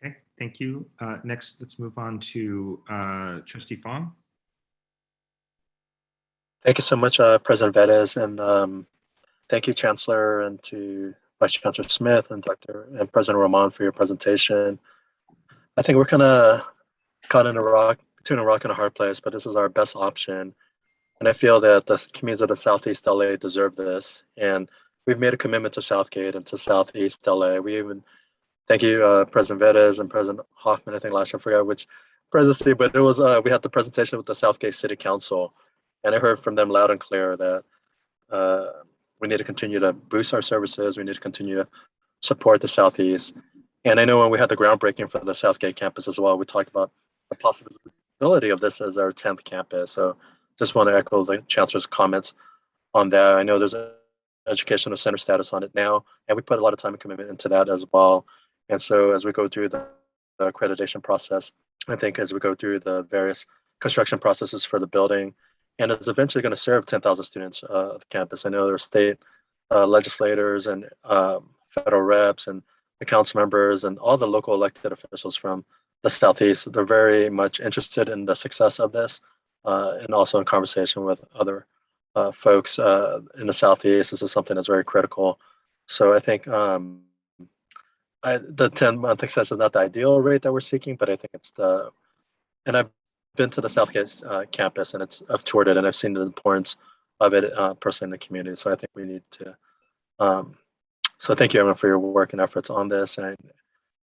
Okay, thank you. Next, let's move on to Trustee Fong. Thank you so much, President Vettis, and thank you, Chancellor, and to Vice Chancellor Smith and President Ramon for your presentation. I think we're kind of caught in between a rock and a hard place, but this is our best option. And I feel that the communities of the Southeast LA deserve this. And we've made a commitment to Southgate and to Southeast LA. We even, thank you, President Vettis and President Hoffman, I think last year, I forgot which presidency, but it was, we had the presentation with the Southgate City Council. And I heard from them loud and clear that we need to continue to boost our services. We need to continue to support the Southeast. And I know when we had the groundbreaking for the Southgate campus as well, we talked about the possibility of this as our 10th campus. So just want to echo the Chancellor's comments on that. I know there's an educational center status on it now, and we put a lot of time and commitment into that as well. And so as we go through the accreditation process, I think as we go through the various construction processes for the building, and it's eventually going to serve 10,000 students of the campus. I know there are state legislators and federal reps and the council members and all the local elected officials from the Southeast. They're very much interested in the success of this and also in conversation with other folks in the Southeast. This is something that's very critical. So I think the 10-month extension is not the ideal rate that we're seeking, but I think it's and I've been to the Southgate campus and I've toured it and I've seen the importance of it personally in the community. So I think we need to, so thank you everyone for your work and efforts on this. And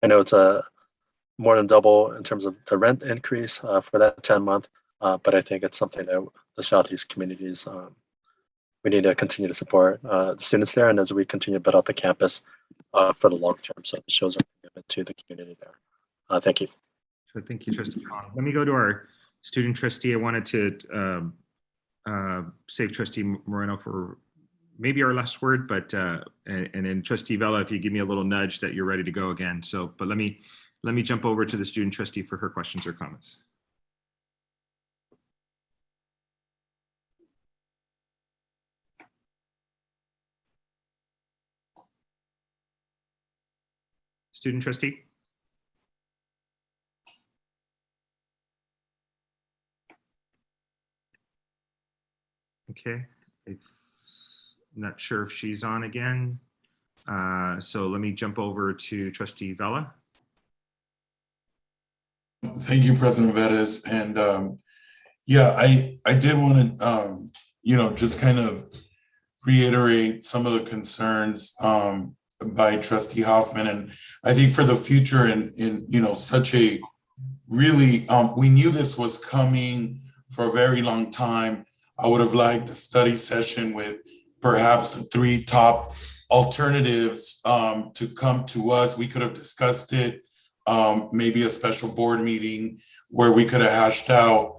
I know it's more than double in terms of the rent increase for that 10-month, but I think it's something that the Southeast communities, we need to continue to support the students there. And as we continue to build out the campus for the long term, so it shows our commitment to the community there. Thank you. So thank you, Trustee Fong. Let me go to our student trustee. I wanted to save Trustee Moreno for maybe our last word, but and then Trustee Vela, if you give me a little nudge that you're ready to go again. So, but let me jump over to the student trustee for her questions or comments. Student trustee. Okay, I'm not sure if she's on again. So let me jump over to Trustee Vella. Thank you, President Vettis. And yeah, I did want to, just kind of reiterate some of the concerns by Trustee Hoffman. And I think for the future in such a really, we knew this was coming for a very long time. I would have liked a study session with perhaps the 3 top alternatives to come to us. We could have discussed it, maybe a special board meeting where we could have hashed out.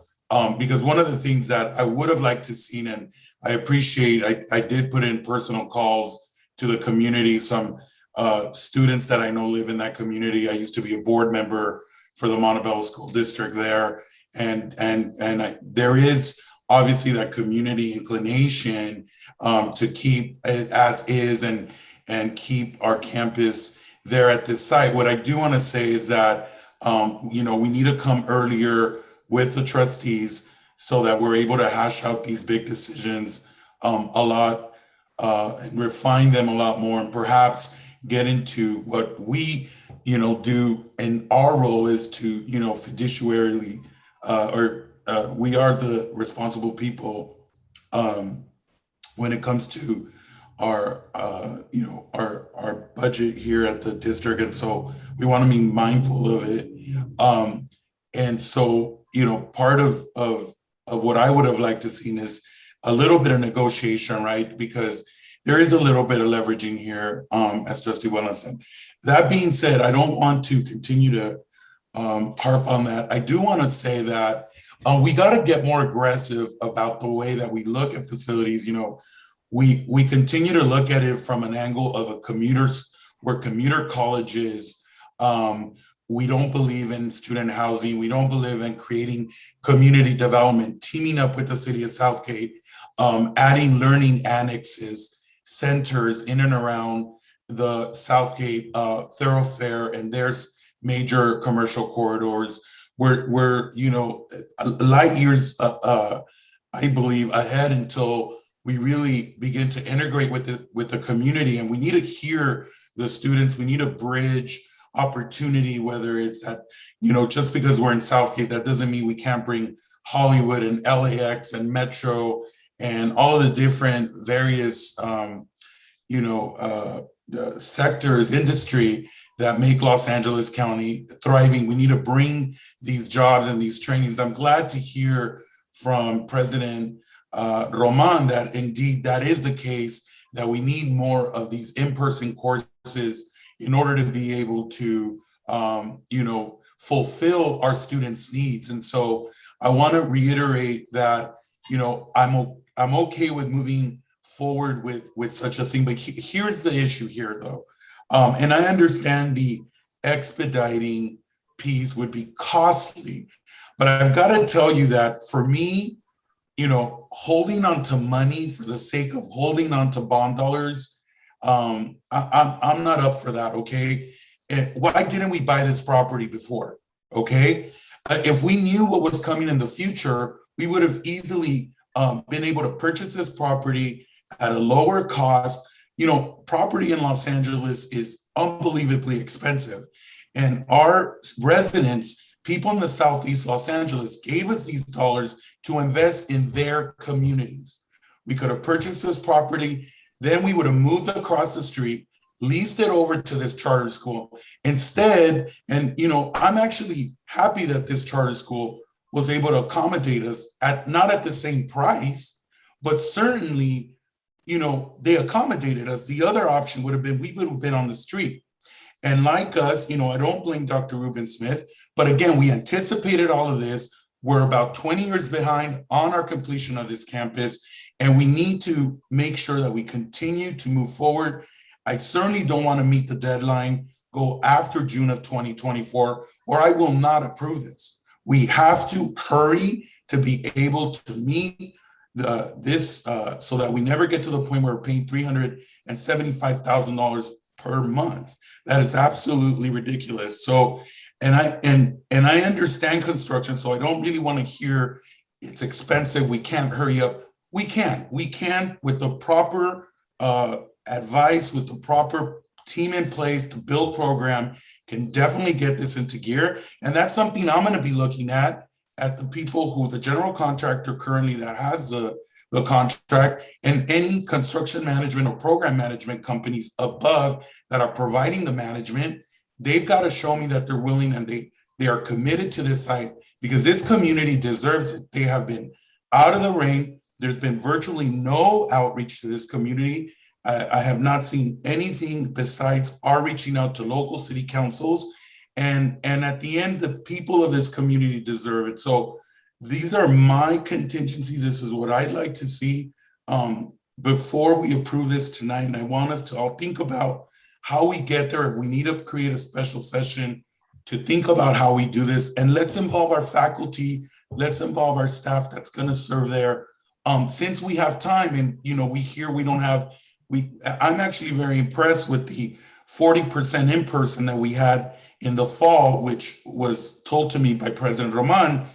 Because one of the things that I would have liked to seen, and I appreciate, I did put in personal calls to the community, some students that I know live in that community. I used to be a board member for the Montebello School District there. And there is obviously that community inclination to keep it as is and keep our campus there at this site. What I do want to say is that, we need to come earlier with the trustees so that we're able to hash out these big decisions a lot and refine them a lot more, and perhaps get into what we, do. And our role is to, fiduciarily, we are the responsible people when it comes to our, our budget here at the district. And so we want to be mindful of it. And so, part of what I would have liked to see is a little bit of negotiation, right? Because there is a little bit of leveraging here, as Trustee Wella said. That being said, I don't want to continue to harp on that. I do want to say that we got to get more aggressive about the way that we look at facilities. We continue to look at it from an angle of we're commuter colleges. We don't believe in student housing. We don't believe in creating community development, teaming up with the city of Southgate, adding learning annexes, centers in and around the Southgate thoroughfare, and there's major commercial corridors. We're light years, I believe, ahead until we really begin to integrate with the community. And we need to hear the students. We need a bridge opportunity, whether it's at, just because we're in Southgate, that doesn't mean we can't bring Hollywood and LAX and Metro and all of the different various, sectors, industry that make Los Angeles County thriving. We need to bring these jobs and these trainings. I'm glad to hear from President Roman that indeed that is the case, that we need more of these in-person courses in order to be able to, fulfill our students' needs. And so I want to reiterate that, I'm okay with moving forward with such a thing, but here's the issue here, though. And I understand the expediting piece would be costly, but I've got to tell you that for me, holding on to money for the sake of holding on to bond dollars, I'm not up for that, okay? Why didn't we buy this property before, okay? If we knew what was coming in the future, we would have easily been able to purchase this property at a lower cost. Property in Los Angeles is unbelievably expensive. And our residents, people in the Southeast Los Angeles, gave us these dollars to invest in their communities. We could have purchased this property, then we would have moved across the street, leased it over to this charter school instead. And, I'm actually happy that this charter school was able to accommodate us not at the same price, but certainly, they accommodated us. The other option would have been, we would have been on the street. And like us, I don't blame Dr. Ruben Smith, but again, we anticipated all of this. We're about 20 years behind on our completion of this campus, and we need to make sure that we continue to move forward. I certainly don't want to meet the deadline, go after June of 2024, or I will not approve this. We have to hurry to be able to meet this so that we never get to the point where we're paying $375,000 per month. That is absolutely ridiculous. So, and I understand construction, so I don't really want to hear it's expensive, we can't hurry up. We can with the proper advice, with the proper team in place to build program, can definitely get this into gear. And that's something I'm going to be looking at the people who, the general contractor currently that has the contract, and any construction management or program management companies above that are providing the management. They've got to show me that they're willing and they are committed to this site, because this community deserves it. They have been out of the rain. There's been virtually no outreach to this community. I have not seen anything besides our reaching out to local city councils. And at the end, the people of this community deserve it. So these are my contingencies. This is what I'd like to see before we approve this tonight. And I want us to all think about how we get there. If we need to create a special session to think about how we do this, and let's involve our faculty, let's involve our staff that's going to serve there. Since we have time, and I'm actually very impressed with the 40% in person that we had in the fall, which was told to me by President Roman.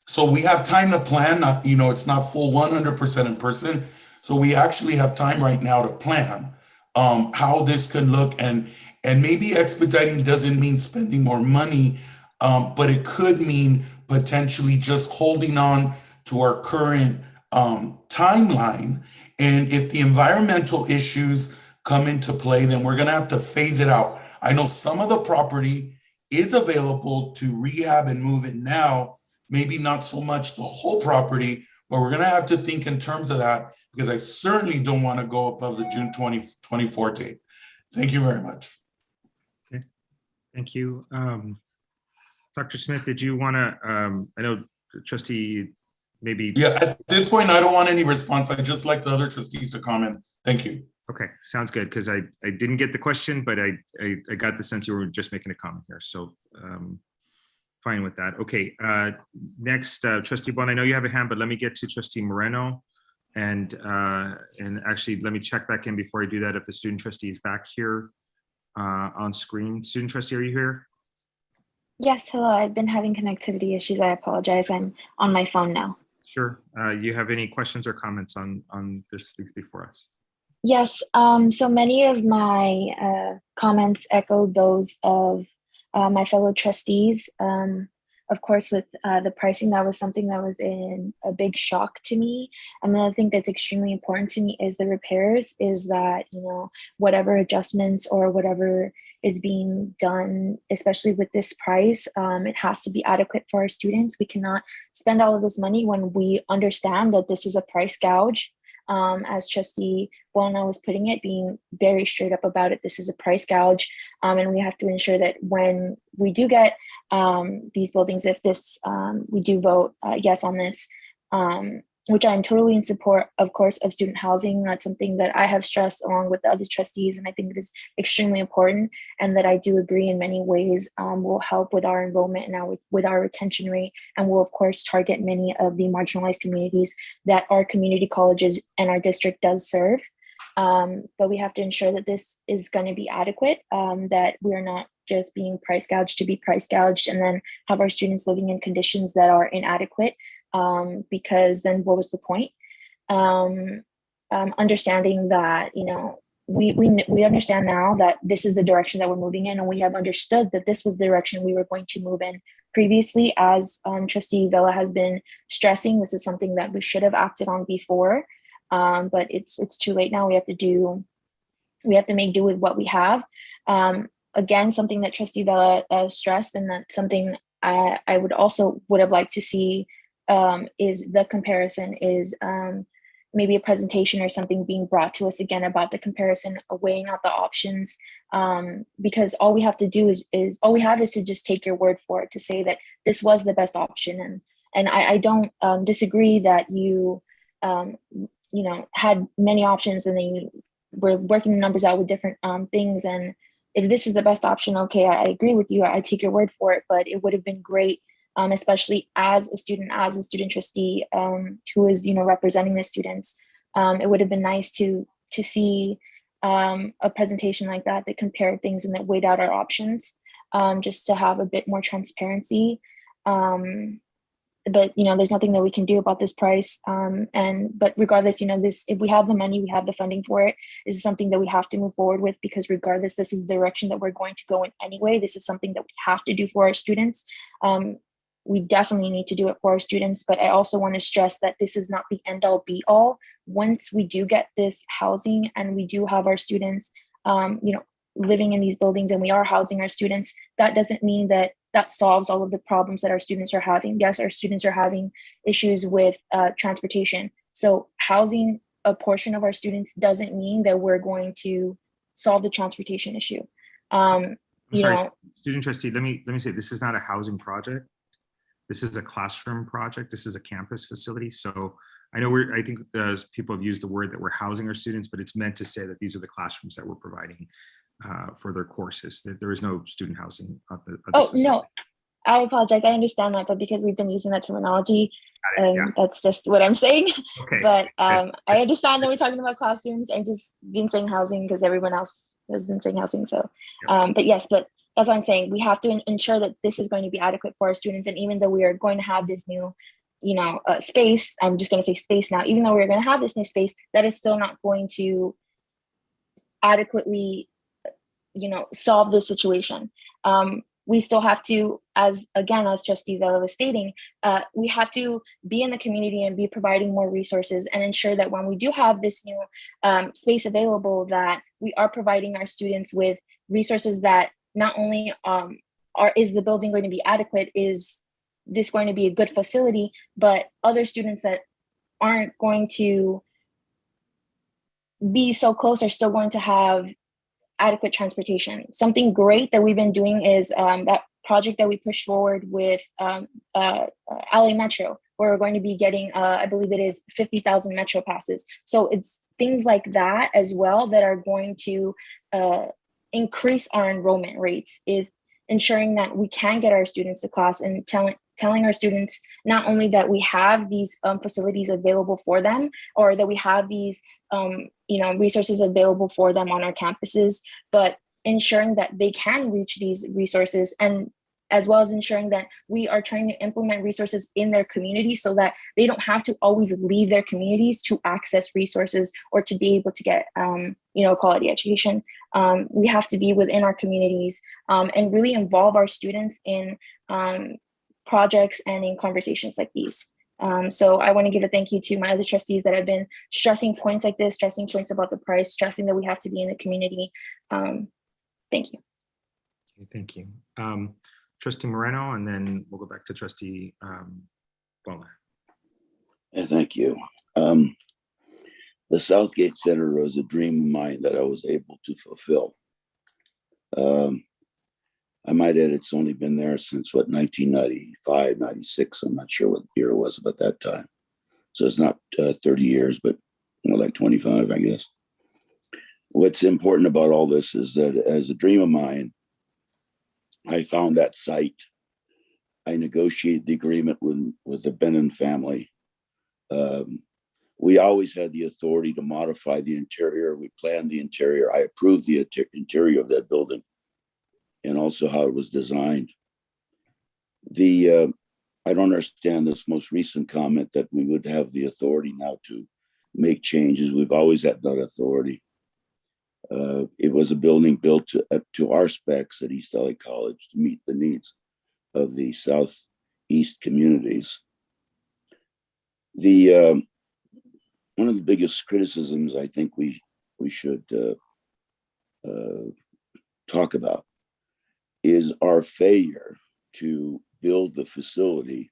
So we have time to plan, it's not full 100% in person. So we actually have time right now to plan how this can look, and maybe expediting doesn't mean spending more money, but it could mean potentially just holding on to our current timeline. And if the environmental issues come into play, then we're going to have to phase it out. I know some of the property is available to rehab and move it now, maybe not so much the whole property, but we're going to have to think in terms of that, because I certainly don't want to go above the June 2024 date. Thank you very much. Okay, thank you. Dr. Smith, did you want to, I know Trustee maybe. Yeah, at this point, I don't want any response. I'd just like the other trustees to comment. Thank you. Okay, sounds good, because I didn't get the question, but I got the sense you were just making a comment here. So fine with that. Okay, next, Trustee Bond, I know you have a hand, but let me get to Trustee Moreno. And actually, let me check back in before I do that if the student trustee is back here on screen. Student trustee, are you here? Yes, hello. I've been having connectivity issues. I apologize. I'm on my phone now. Sure. You have any questions or comments on this before us? Yes, so many of my comments echo those of my fellow trustees. Of course, with the pricing, that was something that was in a big shock to me. Another thing that's extremely important to me is the repairs, is that, whatever adjustments or whatever is being done, especially with this price, it has to be adequate for our students. We cannot spend all of this money when we understand that this is a price gouge. As Trustee Buona was putting it, being very straight up about it, this is a price gouge, and we have to ensure that when we do get these buildings, if this we do vote yes on this, which I'm totally in support, of course, of student housing. That's something that I have stressed along with the other trustees, and I think it is extremely important, and that I do agree in many ways will help with our enrollment and with our retention rate, and will of course target many of the marginalized communities that our community colleges and our district does serve. But we have to ensure that this is going to be adequate, that we're not just being price gouged to be price gouged and then have our students living in conditions that are inadequate. Because then what was the point? Understanding that, we understand now that this is the direction that we're moving in, and we have understood that this was the direction we were going to move in previously. As Trustee Vela has been stressing, this is something that we should have acted on before, but it's too late now. We have to make do with what we have. Again, something that Trustee Vela stressed, and that's something I would have liked to see, is the comparison, is maybe a presentation or something being brought to us again about the comparison, weighing out the options, because all we have to do is to just take your word for it, to say that this was the best option. And I don't disagree that you had many options and then you were working the numbers out with different things. And if this is the best option, okay, I agree with you. I take your word for it, but it would have been great, especially as a student trustee who is, representing the students. It would have been nice to see a presentation like that compared things and that weighed out our options, just to have a bit more transparency. but there's nothing that we can do about this price. But regardless, if we have the money, we have the funding for it. This is something that we have to move forward with, because regardless, this is the direction that we're going to go in anyway. This is something that we have to do for our students. We definitely need to do it for our students, but I also want to stress that this is not the end all be all. Once we do get this housing and we do have our students, living in these buildings, and we are housing our students, that doesn't mean that solves all of the problems that our students are having. Yes, our students are having issues with transportation. So housing a portion of our students doesn't mean that we're going to solve the transportation issue. I'm sorry, student trustee, let me say, this is not a housing project. This is a classroom project. This is a campus facility. So I know I think people have used the word that we're housing our students, but it's meant to say that these are the classrooms that we're providing for their courses. There is no student housing at this facility. No, I apologize. I understand that, but because we've been using that terminology, that's just what I'm saying. Okay. But I understand that we're talking about classrooms. I've just been saying housing because everyone else has been saying housing. So, but yes, but that's what I'm saying. We have to ensure that this is going to be adequate for our students. And even though we are going to have this new, space, I'm just going to say space now, even though we're going to have this new space, that is still not going to adequately, solve this situation. We still have to, as Trustee Vela was stating, we have to be in the community and be providing more resources and ensure that when we do have this new space available, that we are providing our students with resources that not only is the building going to be adequate, is this going to be a good facility, but other students that aren't going to be so close are still going to have adequate transportation. Something great that we've been doing is that project that we pushed forward with LA Metro, where we're going to be getting, I believe it is 50,000 Metro passes. So it's things like that as well that are going to increase our enrollment rates, is ensuring that we can get our students to class and telling our students not only that we have these facilities available for them, or that we have these resources available for them on our campuses, but ensuring that they can reach these resources, and as well as ensuring that we are trying to implement resources in their community so that they don't have to always leave their communities to access resources or to be able to get quality education. We have to be within our communities and really involve our students in projects and in conversations like these. So I want to give a thank you to my other trustees that have been stressing points like this, stressing points about the price, stressing that we have to be in the community. Thank you. Thank you. Trustee Moreno, and then we'll go back to Trustee Bola. Thank you. The Southgate Center was a dream of mine that I was able to fulfill. I might add, it's only been there since 1995, 96. I'm not sure what year it was about that time. So it's not 30 years, but more like 25, I guess. What's important about all this is that as a dream of mine, I found that site. I negotiated the agreement with the Bennon family. We always had the authority to modify the interior. We planned the interior. I approved the interior of that building and also how it was designed. I don't understand this most recent comment that we would have the authority now to make changes. We've always had that authority. It was a building built to our specs at East LA College to meet the needs of the Southeast communities. One of the biggest criticisms I think we should talk about is our failure to build the facility.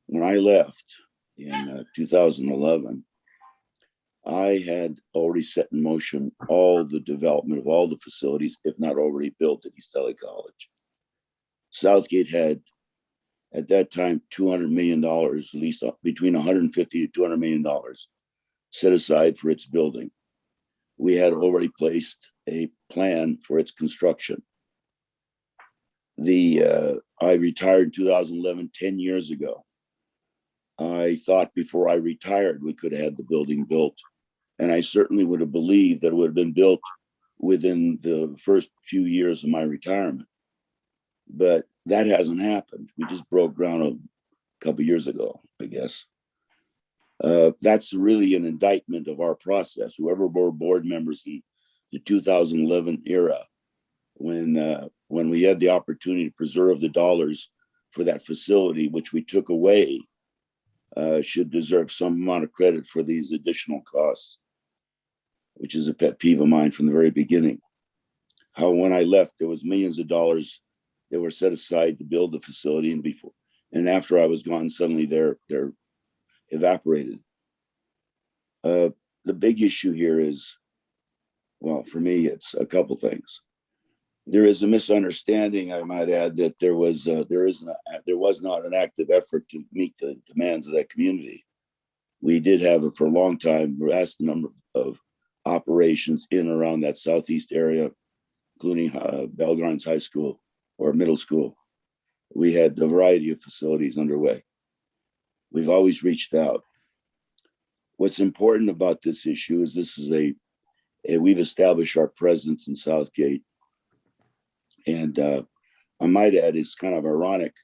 When I left in 2011, I had already set in motion all the development of all the facilities, if not already built at East LA College. Southgate had, at that time, $200 million, at least between $150 to $200 million set aside for its building. We had already placed a plan for its construction. I retired in 2011, 10 years ago. I thought before I retired, we could have had the building built. And I certainly would have believed that it would have been built within the first few years of my retirement. But that hasn't happened. We just broke ground couple years ago, I guess. That's really an indictment of our process. Whoever were board members in the 2011 era, when we had the opportunity to preserve the dollars for that facility, which we took away, should deserve some amount of credit for these additional costs, which is a pet peeve of mine from the very beginning. How when I left, there was millions of dollars that were set aside to build the facility, and after I was gone, suddenly they're evaporated. The big issue here is, well, for me, it's a couple things. There is a misunderstanding, I might add, that there was not an active effort to meet the demands of that community. We did have it for a long time, vast number of operations in and around that southeast area, including Belgrand's high school or middle school. We had a variety of facilities underway. We've always reached out. What's important about this issue is we've established our presence in Southgate. And I might add, it's kind of ironic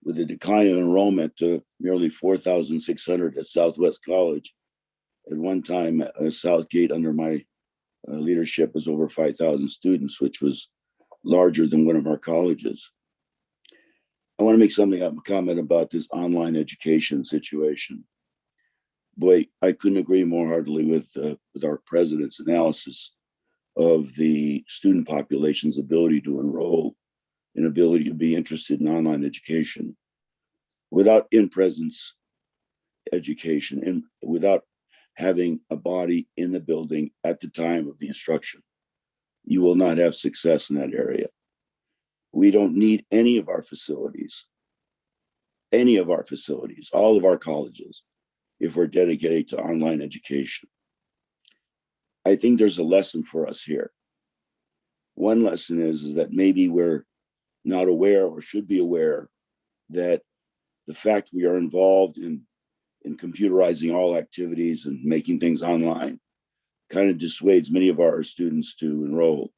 with the decline in enrollment to nearly 4,600 at Southwest College. At one time, Southgate, under my leadership, was over 5,000 students, which was larger than one of our colleges. I want to make a comment about this online education situation. Boy, I couldn't agree more heartily with our president's analysis of the student population's ability to enroll and ability to be interested in online education. Without in-presence education and without having a body in the building at the time of the instruction, you will not have success in that area. We don't need any of our facilities, all of our colleges, if we're dedicated to online education. I think there's a lesson for us here. One lesson is that maybe we're not aware or should be aware that the fact we are involved in computerizing all activities and making things online kind of dissuades many of our students to enroll.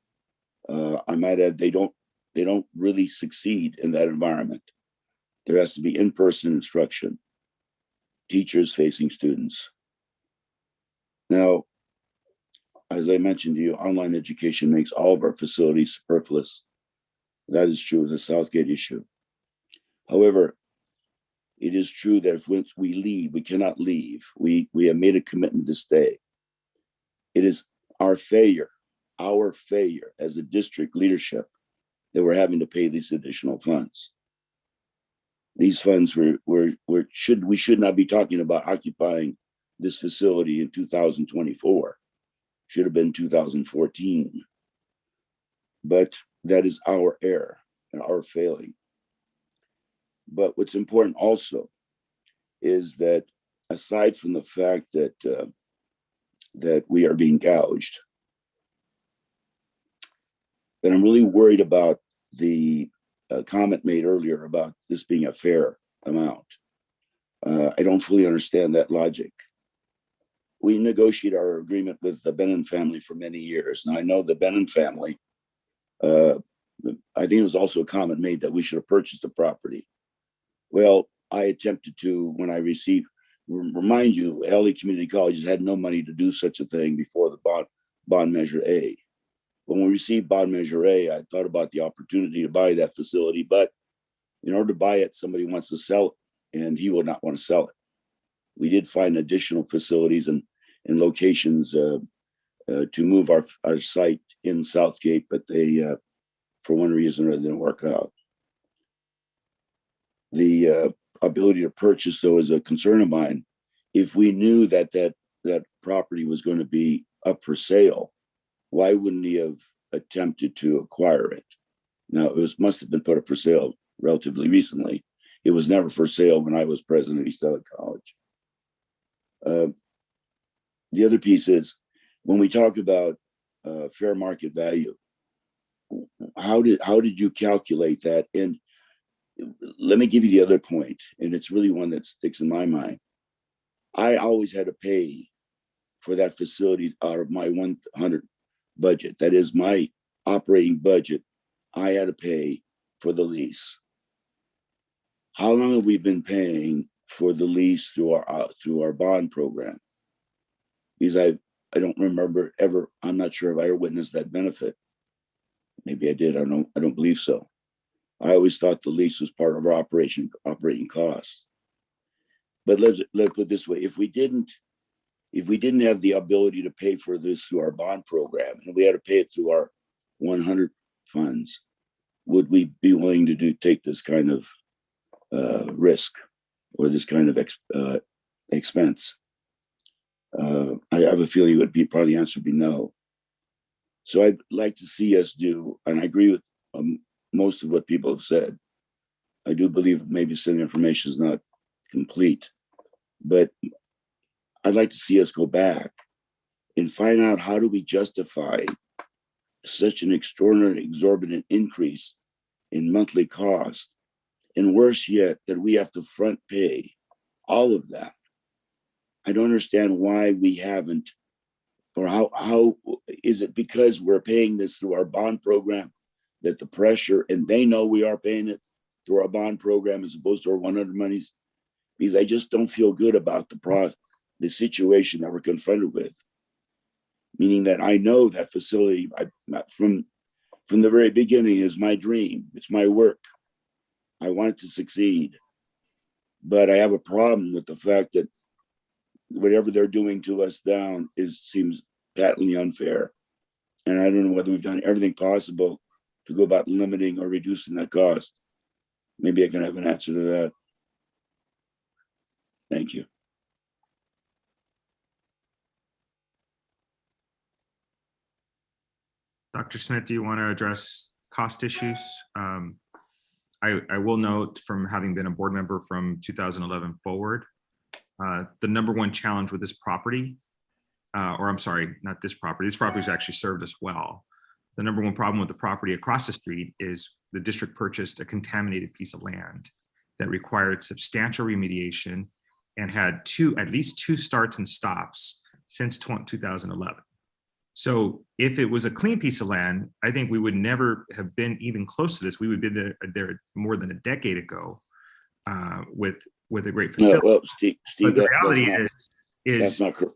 I might add, they don't really succeed in that environment. There has to be in-person instruction, teachers facing students. Now, as I mentioned to you, online education makes all of our facilities superfluous. That is true of the Southgate issue. However, it is true that if once we leave, we cannot leave. We have made a commitment to stay. It is our failure as a district leadership that we're having to pay these additional funds. These funds we should not be talking about occupying this facility in 2024. Should have been 2014. But that is our error and our failing. But what's important also is that aside from the fact that that we are being gouged, that I'm really worried about the comment made earlier about this being a fair amount. I don't fully understand that logic. We negotiated our agreement with the Bennon family for many years. Now I know the Bennon family, I think it was also a comment made that we should have purchased the property. Well, I attempted to, when I received, remind you, LA Community Colleges had no money to do such a thing before the bond measure A. When we received bond measure A, I thought about the opportunity to buy that facility, but in order to buy it, somebody wants to sell it, and he would not want to sell it. We did find additional facilities and locations to move our site in Southgate, but they, for one reason or another, didn't work out. The ability to purchase, though, is a concern of mine. If we knew that property was going to be up for sale, why wouldn't he have attempted to acquire it? Now, must have been put up for sale relatively recently. It was never for sale when I was president of East LA College. The other piece is, when we talk about fair market value, how did you calculate that? And let me give you the other point, and it's really one that sticks in my mind. I always had to pay for that facility out of my 100 budget. That is my operating budget. I had to pay for the lease. how long have we been paying for the lease through our bond program? Because I don't remember ever, I'm not sure if I ever witnessed that benefit. Maybe I did, I don't believe so. I always thought the lease was part of our operating costs. But let's put it this way, if we didn't have the ability to pay for this through our bond program, and we had to pay it through our 100 funds, would we be willing to take this kind of risk or this kind of expense? I have a feeling it would be probably the answer would be no. So I'd like to see us do, and I agree with most of what people have said. I do believe maybe some information is not complete, but I'd like to see us go back and find out how do we justify such an extraordinary, exorbitant increase in monthly cost, and worse yet, that we have to front pay all of that. I don't understand why we haven't, or how is it because we're paying this through our bond program that the pressure, and they know we are paying it through our bond program as opposed to our 100 monies? Because I just don't feel good about the situation that we're confronted with. Meaning that I know that facility from the very beginning is my dream. It's my work. I want it to succeed. But I have a problem with the fact that whatever they're doing to us down seems patently unfair. And I don't know whether we've done everything possible to go about limiting or reducing that cost. Maybe I can have an answer to that. Thank you. Dr. Smith, do you want to address cost issues? I will note, from having been a board member from 2011 forward, the number one challenge with this property, or I'm sorry, not this property has actually served us well. The number one problem with the property across the street is the district purchased a contaminated piece of land that required substantial remediation and had at least two starts and stops since 2011. So if it was a clean piece of land, I think we would never have been even close to this. We would be there more than a decade ago with a great facility. No, well, Steve, but the reality that's not correct.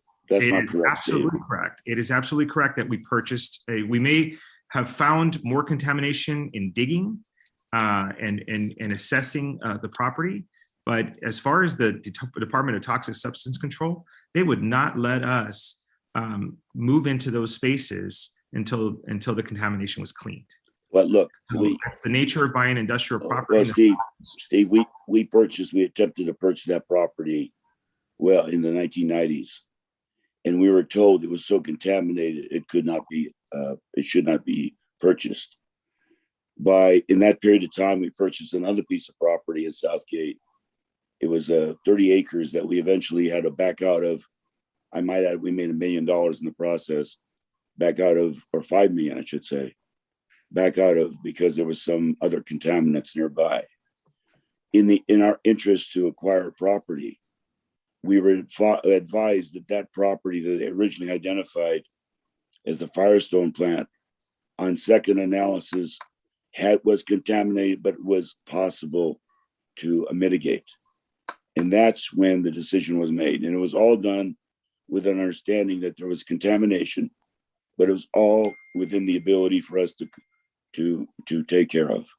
Absolutely correct. It is absolutely correct that we purchased we may have found more contamination in digging and assessing the property. But as far as the Department of Toxic Substance Control, they would not let us move into those spaces until the contamination was cleaned. Well, look, that's the nature of buying industrial property. Well, Steve, we attempted to purchase that property, well, in the 1990s, and we were told it was so contaminated it should not be purchased. In that period of time, we purchased another piece of property in Southgate. It was 30 acres that we eventually had to back out of. I might add, we made $1 million in the process, back out of, or 5 million, I should say, back out of, because there was some other contaminants nearby. In our interest to acquire property, we were advised that property that they originally identified as the Firestone plant, on second analysis, was contaminated, but was possible to mitigate. And that's when the decision was made. And it was all done with an understanding that there was contamination, but it was all within the ability for us to take care of.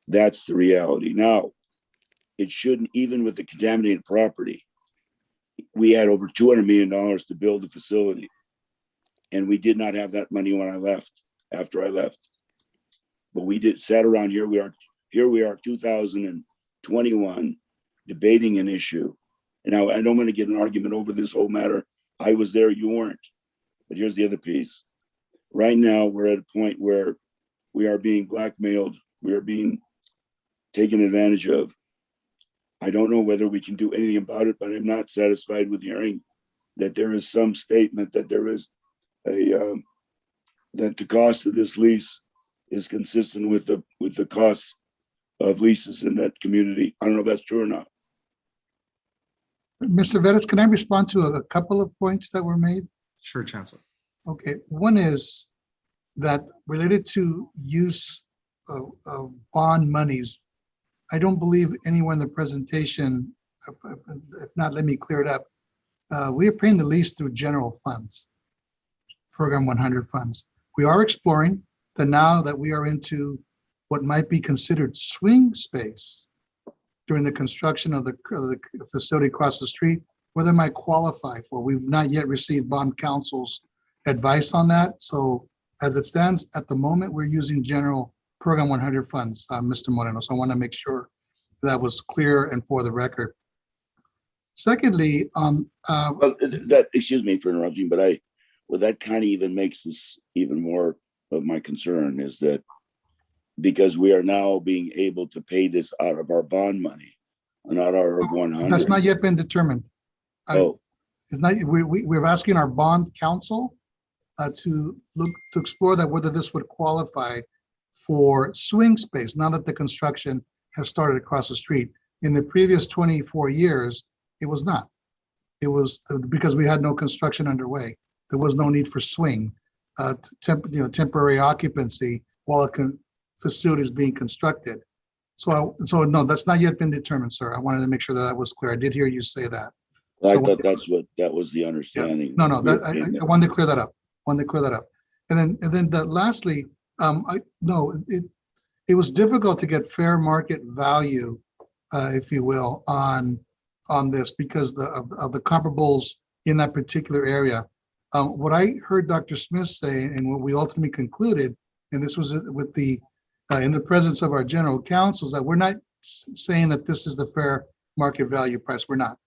That's the reality. Now, it shouldn't, even with the contaminated property, we had over $200 million to build the facility. And we did not have that money when I left, after I left. But we sat around, here we are 2021, debating an issue. And I don't want to get an argument over this whole matter. I was there, you weren't. But here's the other piece. Right now, we're at a point where we are being blackmailed. We are being taken advantage of. I don't know whether we can do anything about it, but I'm not satisfied with hearing that there is some statement that there is that the cost of this lease is consistent with the costs of leases in that community. I don't know if that's true or not. Mr. Vettis, can I respond to a couple of points that were made? Sure, Chancellor. Okay, one is that related to use of bond monies I don't believe anywhere in the presentation, if not, let me clear it up. We are paying the lease through general funds, Program 100 funds. We are exploring that now that we are into what might be considered swing space during the construction of the facility across the street, where they might qualify for. We've not yet received bond counsel's advice on that. So as it stands at the moment, we're using general Program 100 funds, Mr. Moreno. So I want to make sure that was clear and for the record. Secondly, excuse me for interrupting, but that kind of even makes this even more of my concern, is that because we are now being able to pay this out of our bond money, not our 100. That's not yet been determined. Oh, it's not. We're asking our bond counsel to explore that, whether this would qualify for swing space, now that the construction has started across the street. In the previous 24 years, it was not. It was because we had no construction underway. There was no need for swing, temporary occupancy while a facility is being constructed. So no, that's not yet been determined, sir. I wanted to make sure that was clear. I did hear you say that. I thought that was the understanding. Yeah. No, I wanted to clear that up. And then lastly, it was difficult to get fair market value, if you will, on this because of the comparables in that particular area. What I heard Dr. Smith say, and what we ultimately concluded, and this was with the in the presence of our general counsel, is that we're not saying that this is the fair market value price. We're not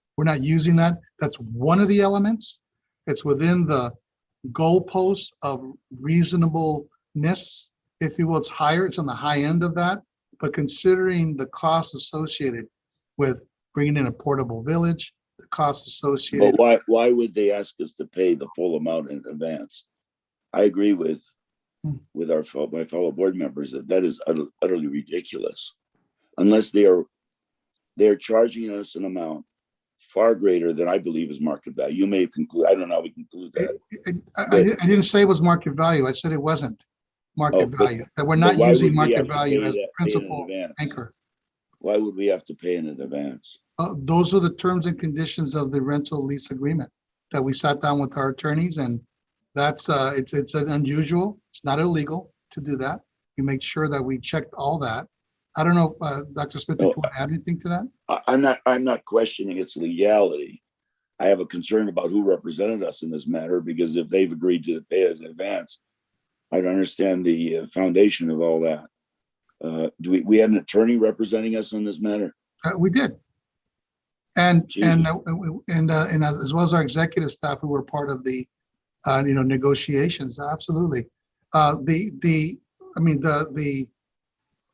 using that. That's one of the elements. It's within the goalposts of reasonableness, if you will. It's higher. It's on the high end of that. But considering the costs associated with bringing in a portable village, the costs associated. But why would they ask us to pay the full amount in advance? I agree with my fellow board members that is utterly ridiculous, unless they're charging us an amount far greater than I believe is market value. You may conclude, I don't know how we conclude that. I didn't say it was market value. I said it wasn't market value, that we're not using market value as the principal anchor. Why would we have to pay in advance? Those are the terms and conditions of the rental lease agreement that we sat down with our attorneys, and that's it's unusual. It's not illegal to do that. We make sure that we checked all that. I don't know, Dr. Smith, if you want to add anything to that? I'm not questioning its legality. I have a concern about who represented us in this matter, because if they've agreed to pay us in advance, I don't understand the foundation of all that. Do we had an attorney representing us in this matter? We did, and as well as our executive staff who were part of the negotiations. Absolutely. The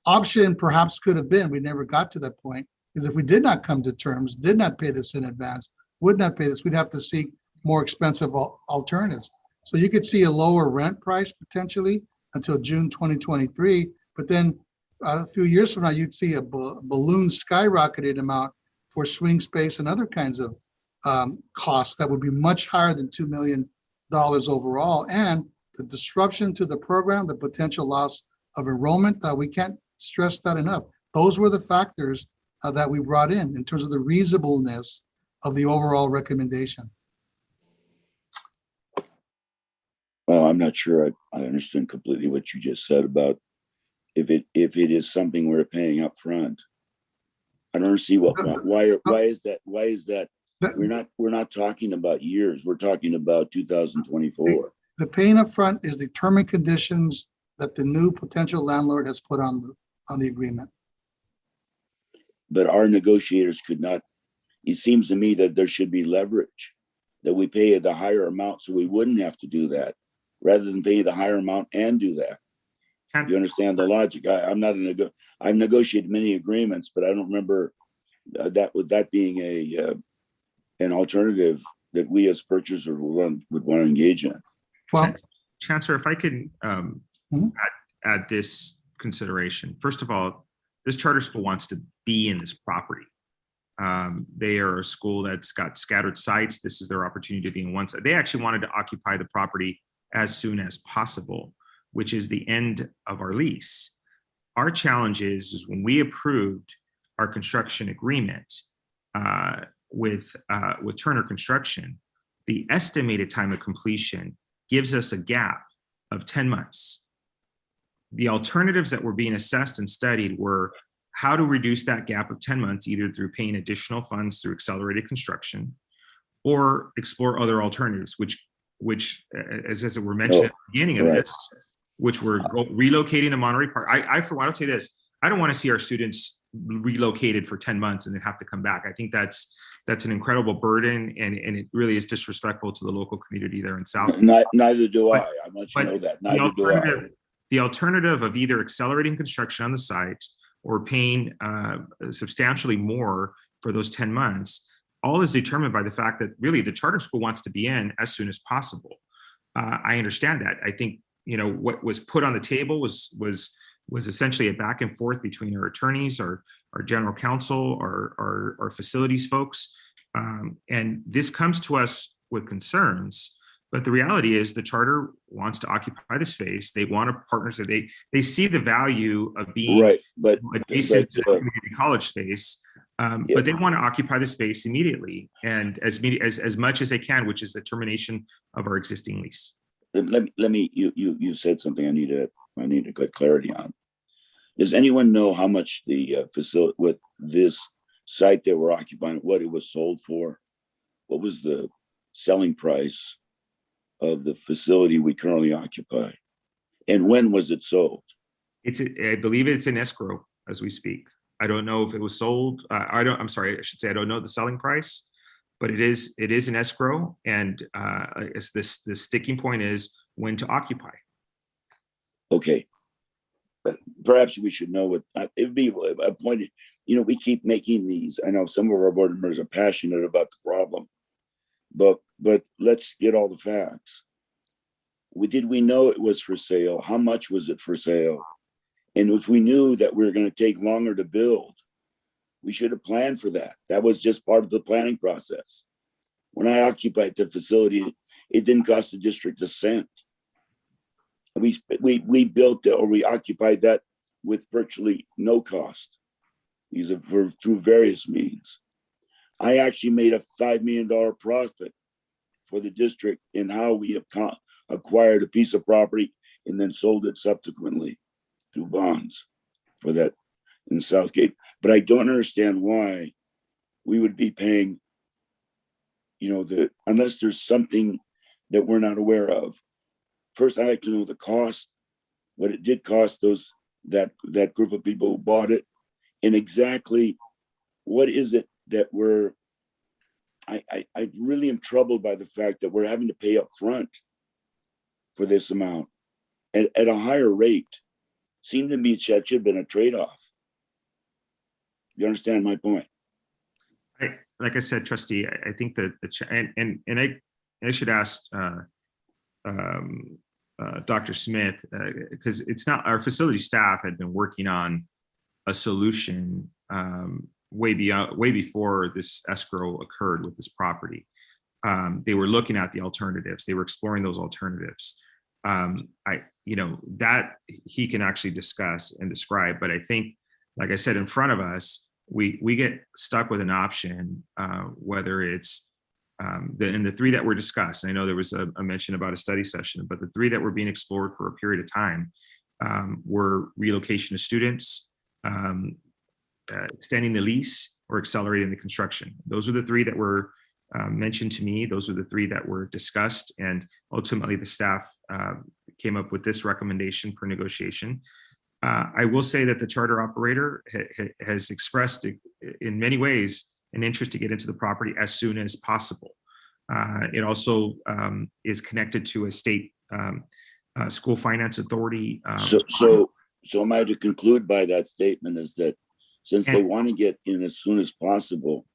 option perhaps could have been, we never got to that point, is if we did not come to terms, did not pay this in advance, would not pay this, we'd have to seek more expensive alternatives. So you could see a lower rent price potentially until June 2023, but then a few years from now, you'd see a balloon skyrocketed amount for swing space and other kinds of costs that would be much higher than $2 million overall. And the disruption to the program, the potential loss of enrollment, we can't stress that enough. Those were the factors that we brought in terms of the reasonableness of the overall recommendation. Well, I'm not sure I understand completely what you just said about if it is something we're paying up front. I don't see why is that we're not talking about years, we're talking about 2024. The paying up front is the term and conditions that the new potential landlord has put on the agreement. But our negotiators could not, it seems to me that there should be leverage, that we pay the higher amount so we wouldn't have to do that, rather than pay the higher amount and do that. You understand the logic? I've negotiated many agreements, but I don't remember that being an alternative that we as purchasers would want to engage in. Well, Chancellor, if I could add this consideration. First of all, this charter school wants to be in this property. They are a school that's got scattered sites. This is their opportunity to be in one site. They actually wanted to occupy the property as soon as possible, which is the end of our lease. Our challenge is when we approved our construction agreement with Turner Construction, the estimated time of completion gives us a gap of 10 months. The alternatives that were being assessed and studied were how to reduce that gap of 10 months, either through paying additional funds through accelerated construction or explore other alternatives, which as it were mentioned at the beginning of this, which were relocating the Monterey Park. I for one, I'll tell you this, I don't want to see our students relocated for 10 months and then have to come back. I think that's an incredible burden, and it really is disrespectful to the local community there in South. Neither do I. I want you to know that. Neither do I. The alternative of either accelerating construction on the site or paying substantially more for those 10 months, all is determined by the fact that really the charter school wants to be in as soon as possible. I understand that. I think, you know, what was put on the table was essentially a back and forth between our attorneys, our general counsel, our facilities folks. And this comes to us with concerns, but the reality is the charter wants to occupy the space. They want to partners that they see the value of being adjacent to the community college space. But they want to occupy the space immediately and as much as they can, which is the termination of our existing lease. Let me. You said something I need to get clarity on. Does anyone know how much the facility, with this site that we're occupying, what it was sold for? What was the selling price of the facility we currently occupy, and when was it sold? I believe it's in escrow as we speak. I don't know if it was sold. I'm sorry, I should say I don't know the selling price, but it is in escrow, and the sticking point is when to occupy. Okay, but perhaps we should know what it would be a point. You know, we keep making these. I know some of our board members are passionate about the problem, but let's get all the facts. Did we know it was for sale? How much was it for sale? And if we knew that we were going to take longer to build, we should have planned for that. That was just part of the planning process. When I occupied the facility, it didn't cost the district a cent. We built it, or we occupied that with virtually no cost. These are through various means. I actually made a $5 million profit for the district in how we have acquired a piece of property and then sold it subsequently through bonds for that in Southgate. But I don't understand why we would be paying, you know, unless there's something that we're not aware of. First, I'd like to know the cost, what it did cost that group of people who bought it, and exactly what is it that I really am troubled by the fact that we're having to pay up front for this amount at a higher rate. Seemed to me that should have been a trade-off. You understand my point? Like I said, Trustee, I think that I should ask Dr. Smith, because it's not, our facility staff had been working on a solution way before this escrow occurred with this property. They were looking at the alternatives. They were exploring those alternatives. That he can actually discuss and describe, but I think, like I said, in front of us, we get stuck with an option, whether it's the three that were discussed. I know there was a mention about a study session, but the three that were being explored for a period of time were relocation of students, extending the lease, or accelerating the construction. Those are the three that were mentioned to me. Those are the three that were discussed, and ultimately the staff came up with this recommendation per negotiation. I will say that the charter operator has expressed in many ways an interest to get into the property as soon as possible. It also is connected to a state school finance authority. So am I to conclude by that statement is that since they want to get in as soon as possible,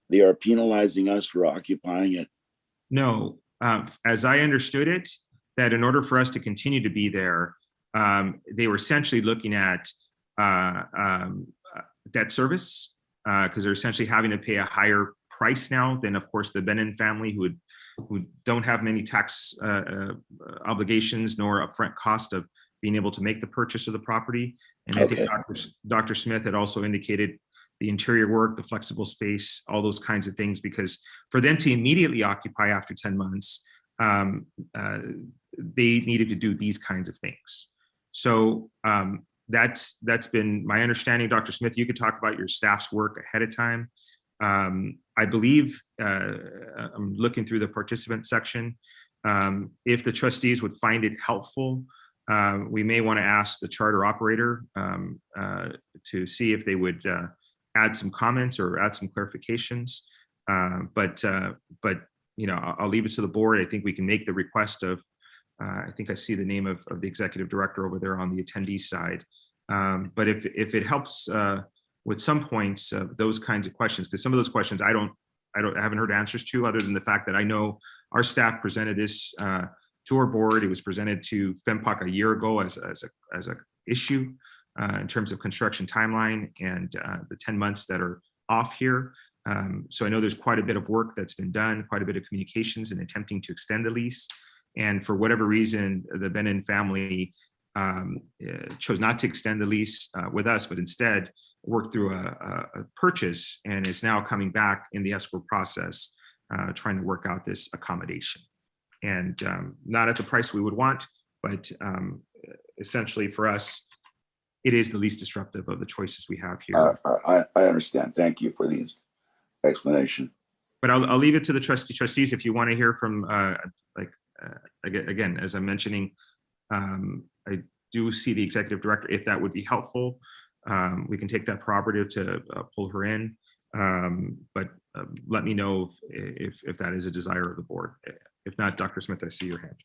they are penalizing us for occupying it? No, as I understood it, that in order for us to continue to be there, they were essentially looking at debt service, because they're essentially having to pay a higher price now than, of course, the Benin family who don't have many tax obligations nor upfront cost of being able to make the purchase of the property. And I think Dr. Smith had also indicated the interior work, the flexible space, all those kinds of things, because for them to immediately occupy after 10 months, they needed to do these kinds of things. So that's been my understanding. Dr. Smith, you could talk about your staff's work ahead of time. I believe, I'm looking through the participant section, if the trustees would find it helpful, we may want to ask the charter operator to see if they would add some comments or add some clarifications. But you know, I'll leave it to the board. I think we can make the request of, I think I see the name of the executive director over there on the attendee side. But if it helps with some points of those kinds of questions, because some of those questions I haven't heard answers to, other than the fact that I know our staff presented this to our board. It was presented to FEMPOC a year ago as a issue in terms of construction timeline and the 10 months that are off here. So I know there's quite a bit of work that's been done, quite a bit of communications in attempting to extend the lease. And for whatever reason, the Benin family chose not to extend the lease with us, but instead worked through a purchase and is now coming back in the escrow process, trying to work out this accommodation. And not at the price we would want, but essentially for us, it is the least disruptive of the choices we have here. I understand. Thank you for the explanation. But I'll leave it to the trustees if you want to hear from, again, as I'm mentioning, I do see the executive director, if that would be helpful. We can take that prerogative to pull her in, but let me know if that is a desire of the board. If not, Dr. Smith, I see your hand.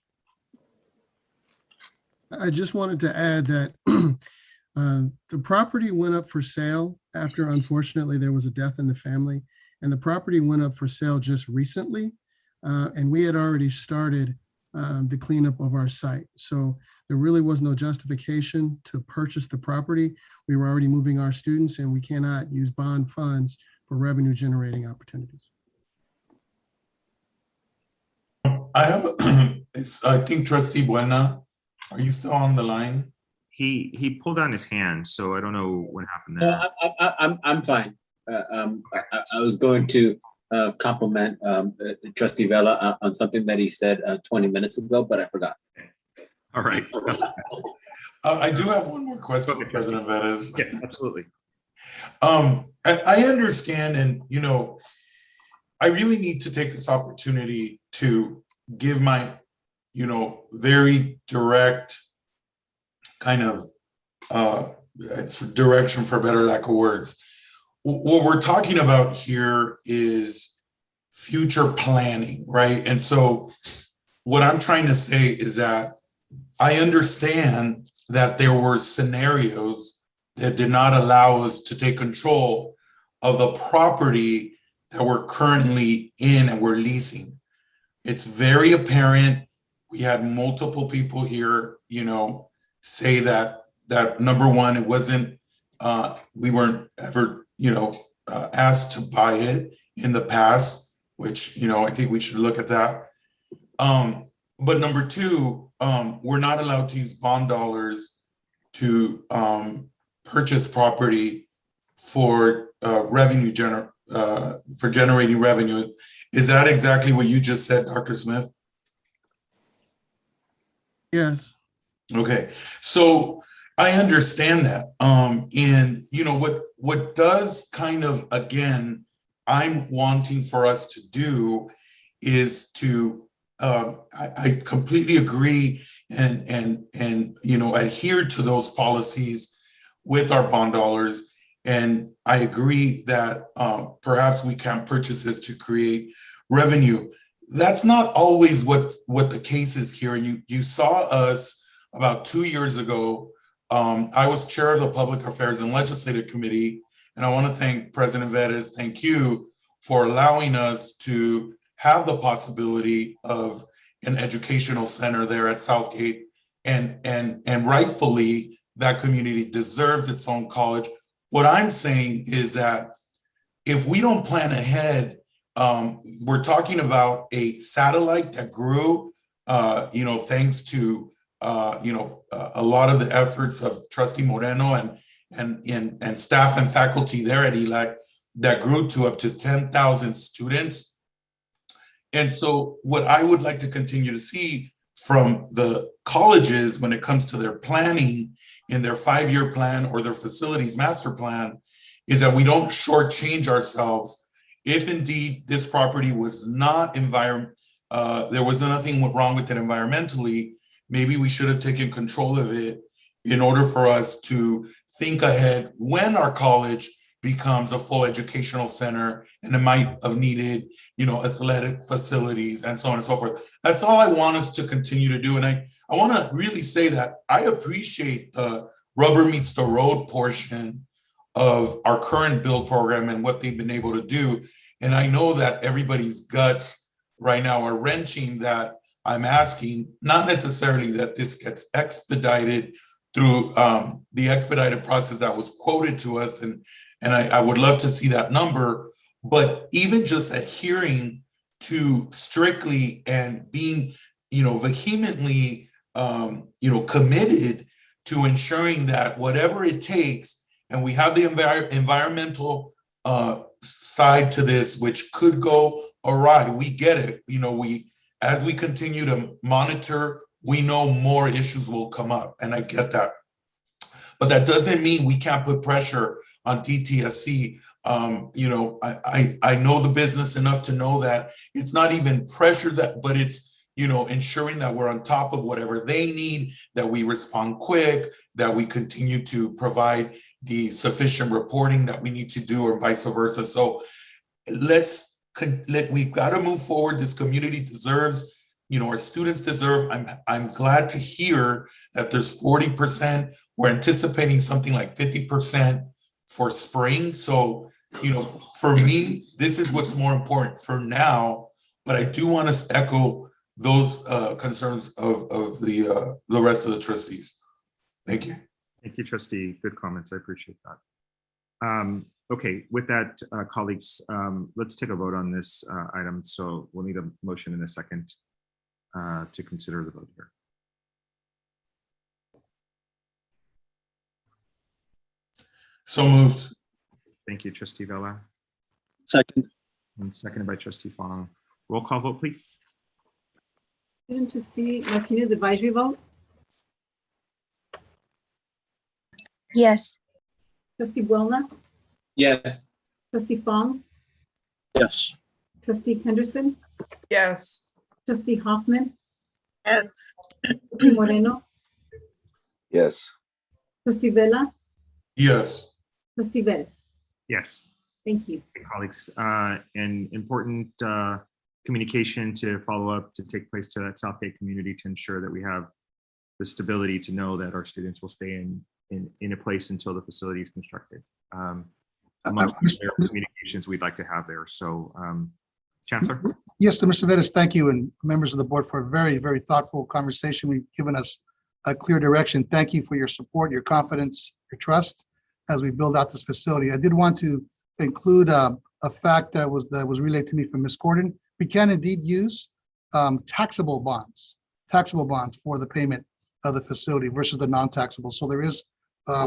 I just wanted to add that the property went up for sale after, unfortunately, there was a death in the family, and the property went up for sale just recently, and we had already started the cleanup of our site. So there really was no justification to purchase the property. We were already moving our students, and we cannot use bond funds for revenue generating opportunities. I have, I think Trustee Buena, are you still on the line? He pulled down his hand, so I don't know what happened there. No, I'm fine. I was going to compliment Trustee Vela on something that he said 20 minutes ago, but I forgot. All right. I do have one more question, okay, President Vettis. Yes, absolutely. I understand, and you know, I really need to take this opportunity to give my, you know, very direct kind of direction, for better lack of words. What we're talking about here is future planning, right? And so what I'm trying to say is that I understand that there were scenarios that did not allow us to take control of the property that we're currently in and we're leasing. It's very apparent. We had multiple people here, you know, say that number one, it wasn't, we weren't ever, you know, asked to buy it in the past, which, you know, I think we should look at that. But number two, we're not allowed to use bond dollars to purchase property for for generating revenue. Is that exactly what you just said, Dr. Smith? Yes. Okay, so I understand that. And you know, what does kind of, again, I'm wanting for us to do is to, I completely agree and you know, adhere to those policies with our bond dollars. And I agree that perhaps we can't purchase this to create revenue. That's not always what the case is here. And you saw us about 2 years ago. I was chair of the Public Affairs and Legislative Committee, and I want to thank President Vettis. Thank you for allowing us to have the possibility of an educational center there at Southgate, and rightfully that community deserves its own college. What I'm saying is that if we don't plan ahead, we're talking about a satellite that grew, you know, thanks to, you know, a lot of the efforts of Trustee Moreno and staff and faculty there at ELAC that grew to up to 10,000 students. And so what I would like to continue to see from the colleges when it comes to their planning in their 5-year plan or their facilities master plan is that we don't shortchange ourselves. If indeed this property was not there was nothing wrong with it environmentally, maybe we should have taken control of it in order for us to think ahead when our college becomes a full educational center and it might have needed, athletic facilities and so on and so forth. That's all I want us to continue to do. And I want to really say that I appreciate the rubber meets the road portion of our current build program and what they've been able to do. And I know that everybody's guts right now are wrenching that I'm asking, not necessarily that this gets expedited through the expedited process that was quoted to us. And I would love to see that number, but even just adhering to strictly and being, vehemently, committed to ensuring that whatever it takes, and we have the environmental side to this, which could go awry. We get it. As we continue to monitor, we know more issues will come up, and I get that. But that doesn't mean we can't put pressure on DTSC. I know the business enough to know that it's not even pressure but it's, ensuring that we're on top of whatever they need, that we respond quick, that we continue to provide the sufficient reporting that we need to do, or vice versa. So we've got to move forward. This community deserves, our students deserve. I'm glad to hear that there's 40%. We're anticipating something like 50% for spring. So, for me, this is what's more important for now, but I do want to echo those concerns of the rest of the trustees. Thank you. Thank you, Trustee. Good comments. I appreciate that. Okay, with that, colleagues, let's take a vote on this item. So we'll need a motion in a second to consider the vote here. So moved. Thank you, Trustee Vela. Second. And seconded by Trustee Fong. Roll call vote, please. Student Trustee Martinez, advisory vote. Yes. Trustee Buelna, Yes. Trustee Fong, Yes. Trustee Henderson, Yes. Trustee Hoffman, Yes. Trustee Moreno, Yes. Trustee Vela, Yes. Trustee Vettis. Yes. Thank you. Colleagues, and important communication to follow up to take place to that Southgate community to ensure that we have the stability to know that our students will stay in a place until the facility is constructed. Amongst their communications we'd like to have there. So, Chancellor? Yes, so Mr. Vettis, thank you, and members of the board for a very, very thoughtful conversation. We've given us a clear direction. Thank you for your support, your confidence, your trust as we build out this facility. I did want to include a fact that was relayed to me from Ms. Gordon. We can indeed use taxable bonds for the payment of the facility versus the non-taxable. So there is,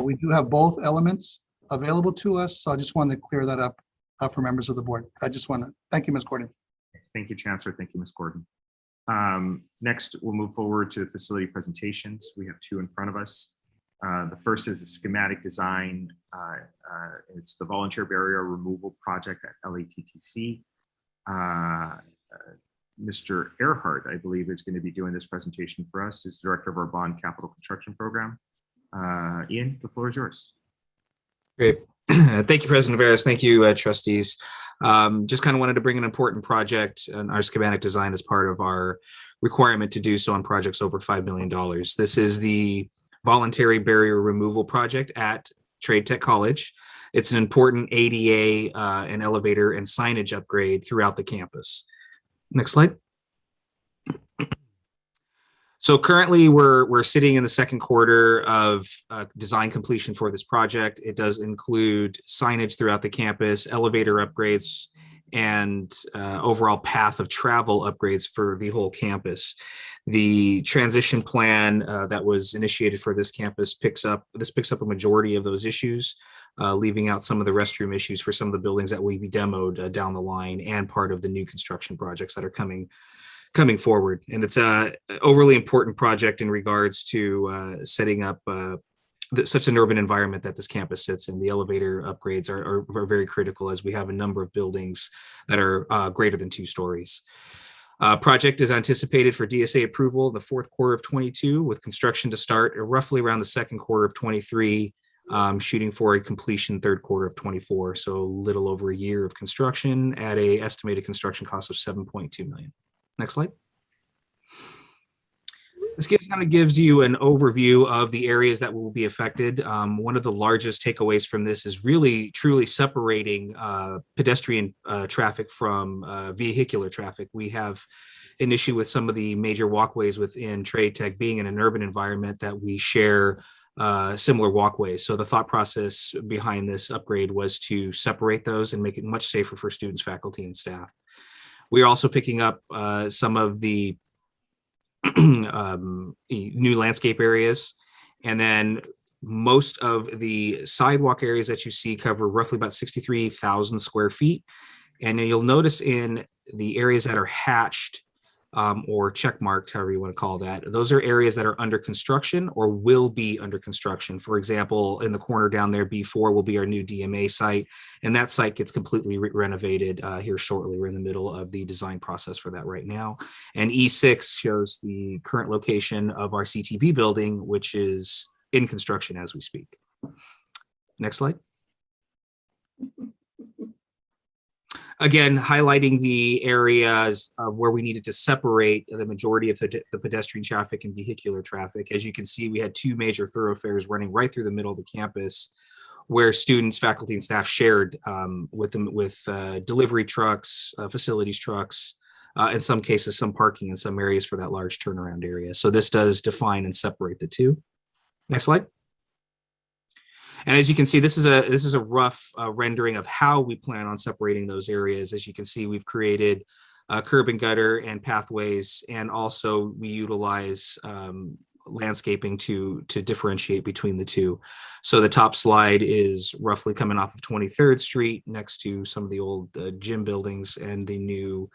we do have both elements available to us. So I just wanted to clear that up for members of the board. I just want to thank you, Ms. Gordon. Thank you, Chancellor. Thank you, Ms. Gordon. Next, we'll move forward to the facility presentations. We have two in front of us. The first is a schematic design. It's the volunteer barrier removal project at LACCD. Mr. Earhart, I believe, is going to be doing this presentation for us. He's director of our bond capital construction program. Ian, the floor is yours. Great. Thank you, President Veras. Thank you, trustees. Just kind of wanted to bring an important project and our schematic design as part of our requirement to do so on projects over $5 million. This is the voluntary barrier removal project at Trade Tech College. It's an important ADA and elevator and signage upgrade throughout the campus. Next slide. So currently we're sitting in the second quarter of design completion for this project. It does include signage throughout the campus, elevator upgrades, and overall path of travel upgrades for the whole campus. The transition plan that was initiated for this campus picks up a majority of those issues, leaving out some of the restroom issues for some of the buildings that will be demoed down the line and part of the new construction projects that are coming forward. And it's a overly important project in regards to setting up such an urban environment that this campus sits in. The elevator upgrades are very critical, as we have a number of buildings that are greater than 2 stories. Project is anticipated for DSA approval in the fourth quarter of 22, with construction to start roughly around the second quarter of 23, shooting for a completion third quarter of 24. So a little over a year of construction at a estimated construction cost of $7.2 million. Next slide. This kind of gives you an overview of the areas that will be affected. One of the largest takeaways from this is really truly separating pedestrian traffic from vehicular traffic. We have an issue with some of the major walkways within Trade Tech being in an urban environment that we share similar walkways. So the thought process behind this upgrade was to separate those and make it much safer for students, faculty, and staff. We're also picking up some of the new landscape areas, and then most of the sidewalk areas that you see cover roughly about 63,000 square feet. And you'll notice in the areas that are hatched or checkmarked, however you want to call that, those are areas that are under construction or will be under construction. For example, in the corner down there, B4 will be our new DMA site, and that site gets completely renovated here shortly. We're in the middle of the design process for that right now. And E6 shows the current location of our CTB building, which is in construction as we speak. Next slide. Again, highlighting the areas where we needed to separate the majority of the pedestrian traffic and vehicular traffic. As you can see, we had 2 major thoroughfares running right through the middle of the campus, where students, faculty, and staff shared with delivery trucks, facilities trucks, in some cases, some parking in some areas for that large turnaround area. So this does define and separate the 2. Next slide. And as you can see, this is a rough rendering of how we plan on separating those areas. As you can see, we've created curb and gutter and pathways, and also we utilize landscaping to differentiate between the 2. So the top slide is roughly coming off of 23rd Street next to some of the old gym buildings and the new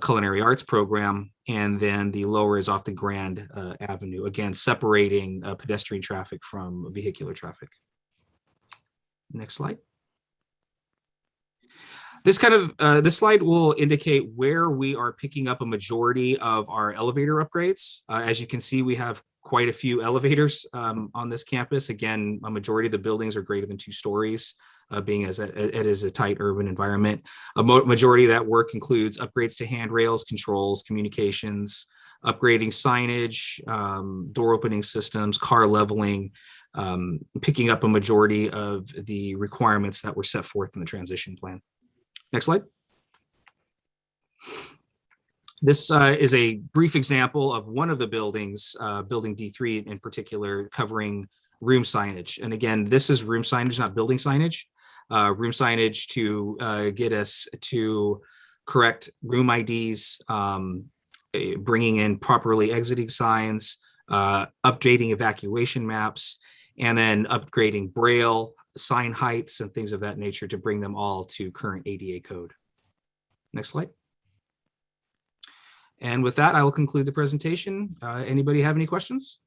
culinary arts program. And then the lower is off the Grand Avenue, again, separating pedestrian traffic from vehicular traffic. Next slide. This slide will indicate where we are picking up a majority of our elevator upgrades. As you can see, we have quite a few elevators on this campus. Again, a majority of the buildings are greater than 2 stories, being as it is a tight urban environment. A majority of that work includes upgrades to handrails, controls, communications, upgrading signage, door opening systems, car leveling, picking up a majority of the requirements that were set forth in the transition plan. Next slide. This is a brief example of one of the buildings, building D3 in particular, covering room signage. And again, this is room signage, not building signage. Room signage to get us to correct room IDs, bringing in properly exiting signs, updating evacuation maps, and then upgrading Braille, sign heights, and things of that nature to bring them all to current ADA code. Next slide. And with that, I will conclude the presentation. Anybody have any questions?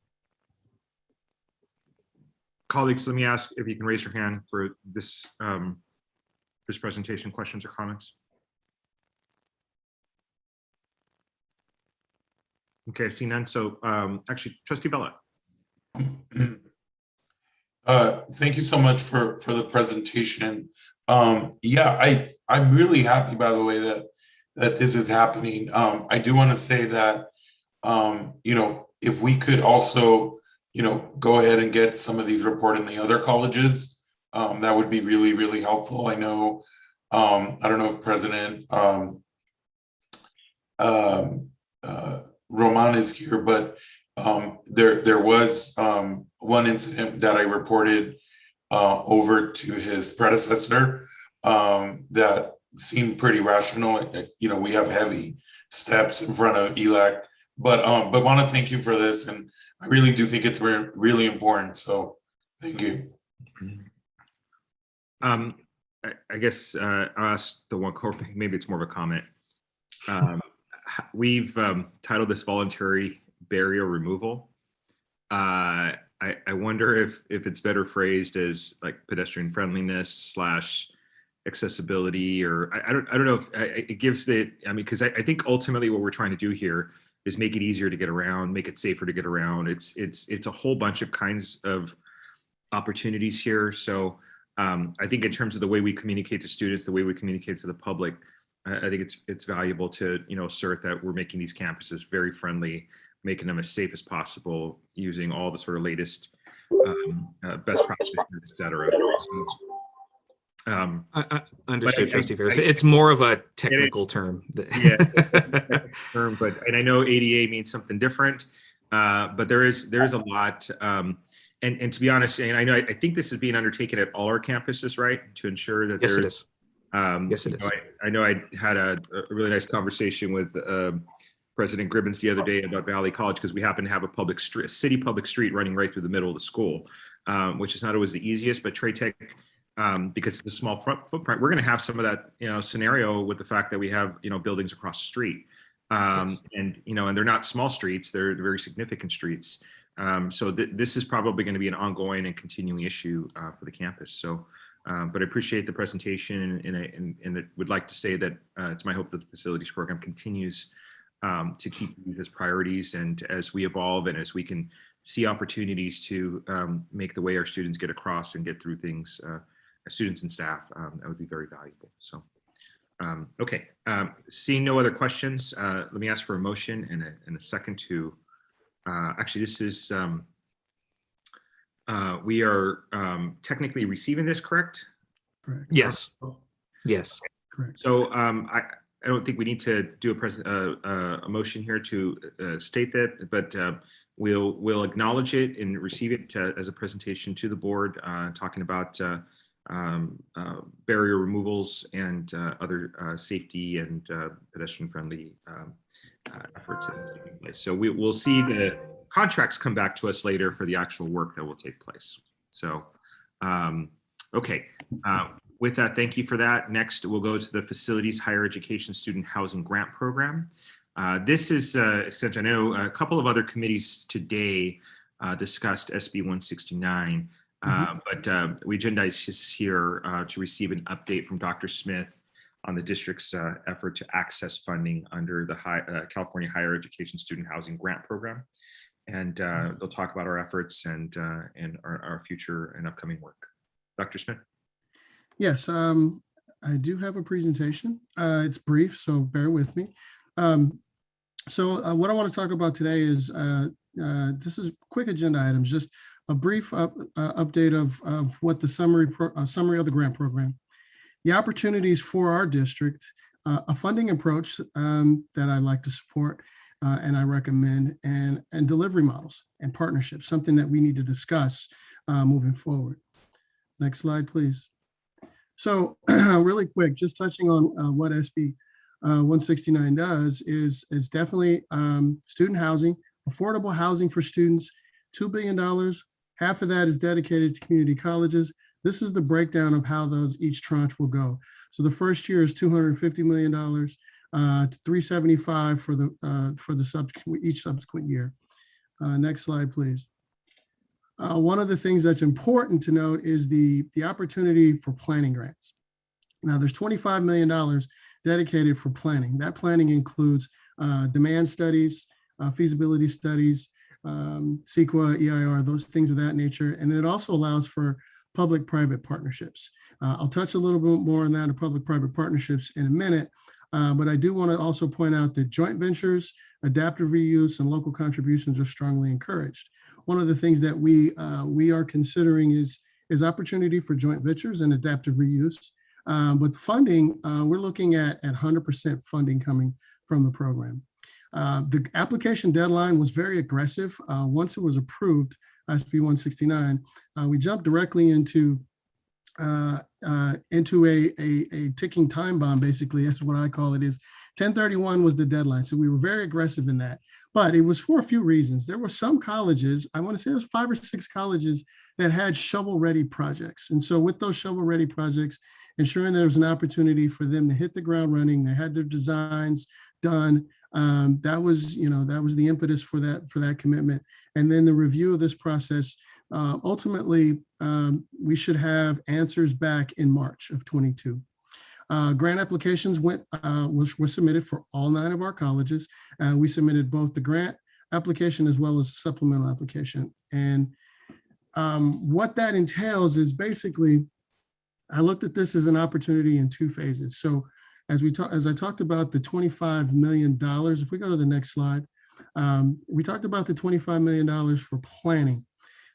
Colleagues, let me ask if you can raise your hand for this, this presentation, questions or comments. Okay, I see none. So actually, Trustee Vela. Thank you so much for the presentation. Yeah, I'm really happy, by the way, that this is happening. I do want to say that, if we could also, go ahead and get some of these reported in the other colleges, that would be really, really helpful. I know, I don't know if President Roman is here, but there was one incident that I reported over to his predecessor that seem pretty rational. You know, we have heavy steps in front of ELAC, but want to thank you for this, and I really do think it's really important. So thank you. I guess I'll ask the one core thing. Maybe it's more of a comment. We've titled this voluntary barrier removal. I wonder if it's better phrased as like pedestrian friendliness / accessibility, or I don't know if it gives the, I mean, because I think ultimately what we're trying to do here is make it easier to get around, make it safer to get around. It's a whole bunch of kinds of opportunities here. So I think in terms of the way we communicate to students, the way we communicate to the public, I think it's valuable to, you know, assert that we're making these campuses very friendly, making them as safe as possible, using all the sort of latest best practices, et cetera. I understood, Trustee Ferris. It's more of a technical term. Yeah, term, and I know ADA means something different, but there's a lot. And to be honest, and I think this is being undertaken at all our campuses, right? To ensure that yes, it is. Yes, it is. I know I had a really nice conversation with President Gribbins the other day about Valley College, because we happen to have a city public street running right through the middle of the school, which is not always the easiest, but Trey Tech, because it's a small footprint, we're going to have some of that, you know, scenario with the fact that we have, you know, buildings across the street, yes. And, you know, and they're not small streets, they're very significant streets. So this is probably going to be an ongoing and continuing issue for the campus. So, but I appreciate the presentation, and I would like to say that it's my hope that the facilities program continues to keep these as priorities, and as we evolve and as we can see opportunities to make the way our students get across and get through things, students and staff, that would be very valuable. So, okay, seeing no other questions, let me ask for a motion and a second to, actually this is, we are technically receiving this, correct? Correct. Yes. Yes. Correct. So I don't think we need to do a motion here to state that, but we'll acknowledge it and receive it as a presentation to the board, talking about barrier removals and other safety and pedestrian friendly efforts that are taking place. So we'll see the contracts come back to us later for the actual work that will take place. So, okay. With that, thank you for that. Next, we'll go to the Facilities Higher Education Student Housing Grant Program. This is essentially, I know a couple of other committees today discussed SB 169, but we agendized this here to receive an update from Dr. Smith on the district's effort to access funding under the California Higher Education Student Housing Grant Program. And they'll talk about our efforts and our future and upcoming work. Dr. Smith? Yes, I do have a presentation. It's brief, so bear with me. So what I want to talk about today is, this is quick agenda items, just a brief update of what the summary of the grant program, the opportunities for our district, a funding approach that I like to support and I recommend, and delivery models and partnerships, something that we need to discuss moving forward. Next slide, please. So really quick, just touching on what SB 169 does is definitely student housing, affordable housing for students, $2 billion. Half of that is dedicated to community colleges. This is the breakdown of how each tranche will go. So the first year is $250 million to $375 for each subsequent year. Next slide, please. One of the things that's important to note is the opportunity for planning grants. Now there's $25 million dedicated for planning. That planning includes demand studies, feasibility studies, CEQA, EIR, those things of that nature. And it also allows for public-private partnerships. I'll touch a little bit more on that, of public-private partnerships in a minute, but I do want to also point out that joint ventures, adaptive reuse, and local contributions are strongly encouraged. One of the things that we are considering is opportunity for joint ventures and adaptive reuse. But funding, we're looking at 100% funding coming from the program. The application deadline was very aggressive. Once it was approved, SB 169, we jumped directly into into a ticking time bomb, basically. That's what I call it. Is 10/31 was the deadline. So we were very aggressive in that, but it was for a few reasons. There were some colleges, I want to say there's 5 or 6 colleges that had shovel-ready projects. And so with those shovel-ready projects, ensuring there was an opportunity for them to hit the ground running, they had their designs done. That was the impetus for that commitment. And then the review of this process, ultimately, we should have answers back in March of 22. Grant applications were submitted for all 9 of our colleges. We submitted both the grant application as well as the supplemental application. And what that entails is basically, I looked at this as an opportunity in 2 phases. So as I talked about the $25 million, if we go to the next slide, we talked about the $25 million for planning.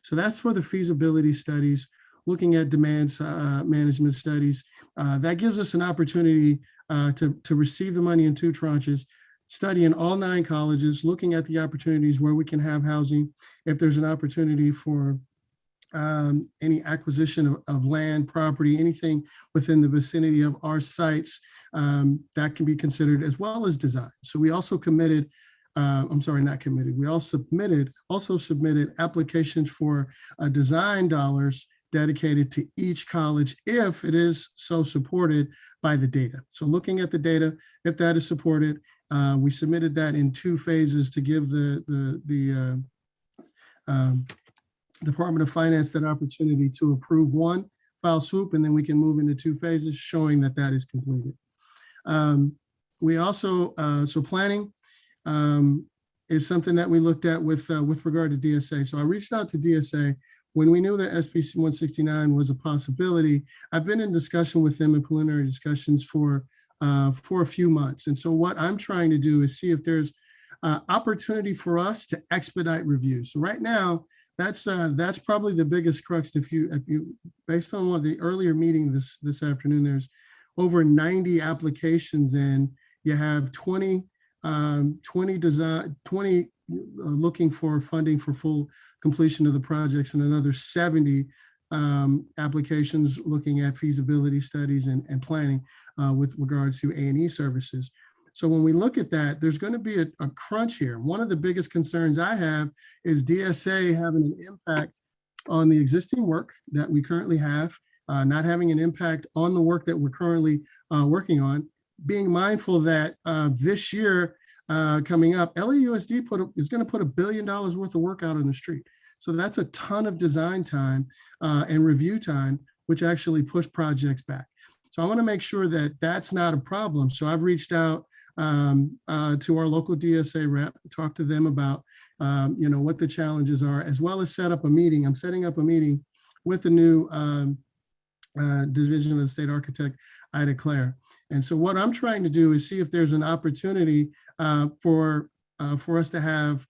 So that's for the feasibility studies, looking at demand management studies. That gives us an opportunity to receive the money in 2 tranches, studying all 9 colleges, looking at the opportunities where we can have housing, if there's an opportunity for any acquisition of land, property, anything within the vicinity of our sites that can be considered, as well as design. So we also committed, we also submitted applications for design dollars dedicated to each college if it is so supported by the data. So looking at the data, if that is supported, we submitted that in 2 phases to give the Department of Finance that opportunity to approve 1 file swoop, and then we can move into 2 phases showing that that is completed. We also, so planning is something that we looked at with regard to DSA. So I reached out to DSA when we knew that SB 169 was a possibility. I've been in discussion with them in preliminary discussions for a few months. And so what I'm trying to do is see if there's opportunity for us to expedite reviews. So right now, that's probably the biggest crux. If you based on one of the earlier meeting this afternoon, there's over 90 applications in. You have 20 looking for funding for full completion of the projects, and another 70 applications looking at feasibility studies and planning with regards to A&E services. So when we look at that, there's going to be a crunch here. One of the biggest concerns I have is DSA having an impact on the existing work that we currently have, not having an impact on the work that we're currently working on, being mindful that this year coming up, LAUSD is going to put $1 billion worth of work out on the street. So that's a ton of design time and review time, which actually push projects back. So I want to make sure that that's not a problem. So I've reached out to our local DSA rep, talk to them about what the challenges are, as well as set up a meeting. I'm setting up a meeting with the new Division of the State Architect, Ida Claire. And so what I'm trying to do is see if there's an opportunity for us to have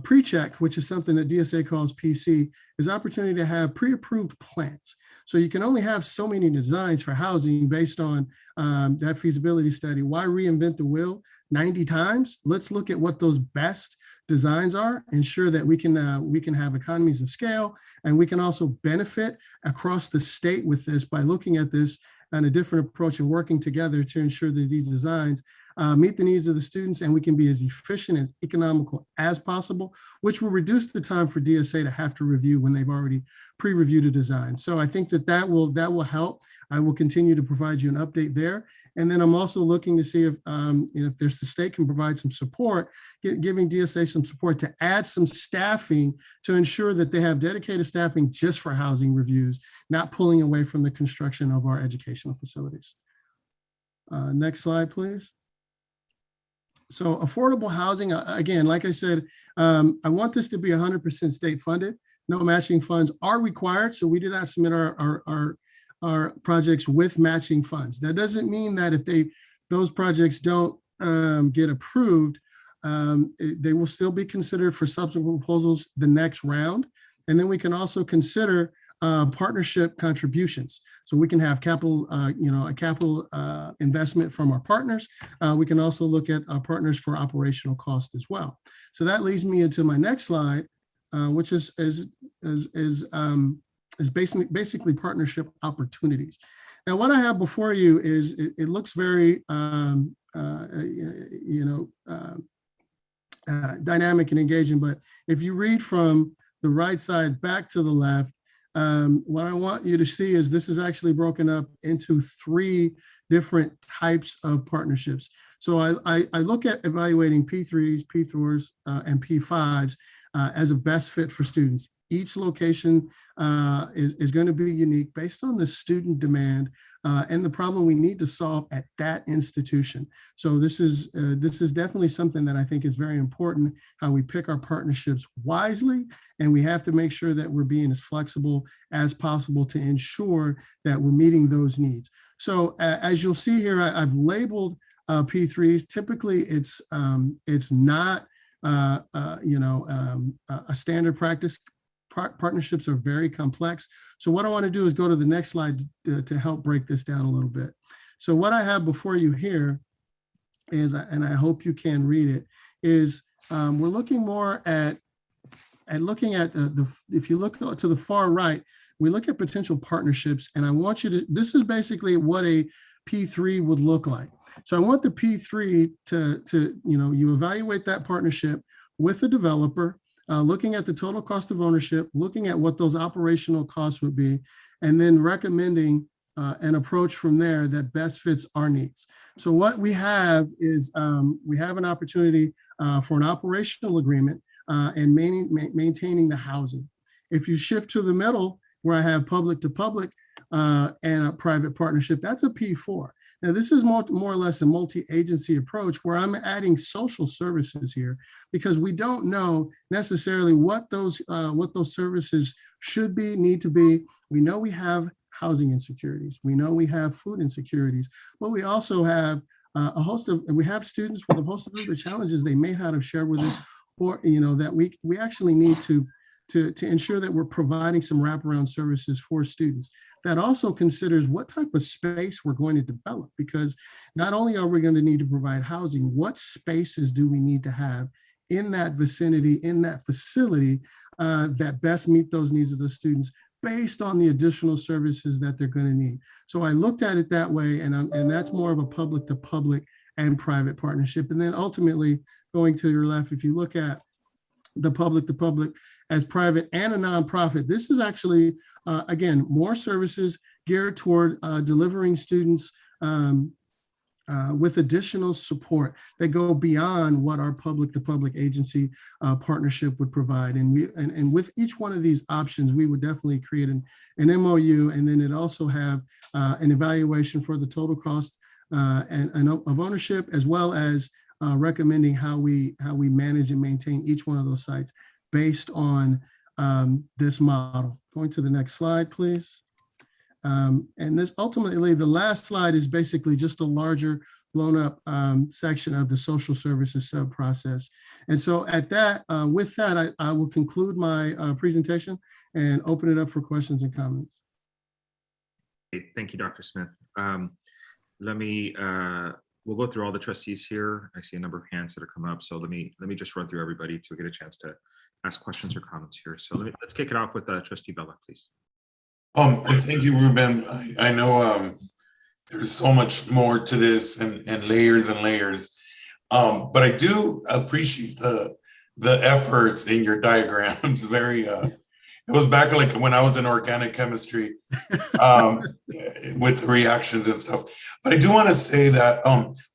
pre-check, which is something that DSA calls PC, is opportunity to have pre-approved plans. So you can only have so many designs for housing based on that feasibility study. Why reinvent the wheel 90 times? Let's look at what those best designs are, ensure that we can have economies of scale, and we can also benefit across the state with this by looking at this and a different approach and working together to ensure that these designs meet the needs of the students, and we can be as efficient and economical as possible, which will reduce the time for DSA to have to review when they've already pre-reviewed a design. So I think that will help. I will continue to provide you an update there. And then I'm also looking to see if the state can provide some support, giving DSA some support to add some staffing to ensure that they have dedicated staffing just for housing reviews, not pulling away from the construction of our educational facilities. Next slide, please. So affordable housing, again, like I said, I want this to be 100% state funded. No matching funds are required. So we did not submit our projects with matching funds. That doesn't mean that if those projects don't get approved, they will still be considered for subsequent proposals the next round. And then we can also consider partnership contributions. So we can have capital, a capital investment from our partners. We can also look at our partners for operational cost as well. So that leads me into my next slide, which is is basically partnership opportunities. Now, what I have before you is, it looks very, dynamic and engaging, but if you read from the right side back to the left, what I want you to see is this is actually broken up into 3 different types of partnerships. So I look at evaluating P3s, P4s, and P5s as a best fit for students. Each location is going to be unique based on the student demand and the problem we need to solve at that institution. So this is definitely something that I think is very important, how we pick our partnerships wisely, and we have to make sure that we're being as flexible as possible to ensure that we're meeting those needs. So as you'll see here, I've labeled P3s. Typically, it's not a standard practice. Partnerships are very complex. So what I want to do is go to the next slide to help break this down a little bit. So what I have before you here is, and I hope you can read it, is we're looking more at looking at if you look to the far right, we look at potential partnerships, and I want you to, this is basically what a P3 would look like. So I want the P3 to you evaluate that partnership with the developer, looking at the total cost of ownership, looking at what those operational costs would be, and then recommending an approach from there that best fits our needs. So what we have is we have an opportunity for an operational agreement and maintaining the housing. If you shift to the middle, where I have public to public and a private partnership, that's a P4. Now, this is more or less a multi-agency approach where I'm adding social services here because we don't know necessarily what those services should be, need to be. We know we have housing insecurities. We know we have food insecurities, but we also have we have students with a host of other challenges they may not have shared with us, or that we actually need to ensure that we're providing some wraparound services for students. That also considers what type of space we're going to develop, because not only are we going to need to provide housing, what spaces do we need to have in that vicinity, in that facility that best meet those needs of the students based on the additional services that they're going to need. So I looked at it that way, and that's more of a public to public and private partnership. And then ultimately going to your left, if you look at the public to public as private and a nonprofit, this is actually, again, more services geared toward delivering students with additional support that go beyond what our public to public agency partnership would provide. And with each one of these options, we would definitely create an MOU, and then it also have an evaluation for the total cost of ownership, as well as recommending how we manage and maintain each one of those sites based on this model. Going to the next slide, please. And this ultimately, the last slide is basically just a larger blown up section of the social services sub process. And so at that, with that, I will conclude my presentation and open it up for questions and comments. Thank you, Dr. Smith. We'll go through all the trustees here. I see a number of hands that are coming up. So let me just run through everybody to get a chance to ask questions or comments here. So let's kick it off with Trustee Bella, please. Thank you, Ruben. I know there's so much more to this and layers and layers, but I do appreciate the efforts in your diagrams. Very, it was back like when I was in organic chemistry with the reactions and stuff. But I do want to say that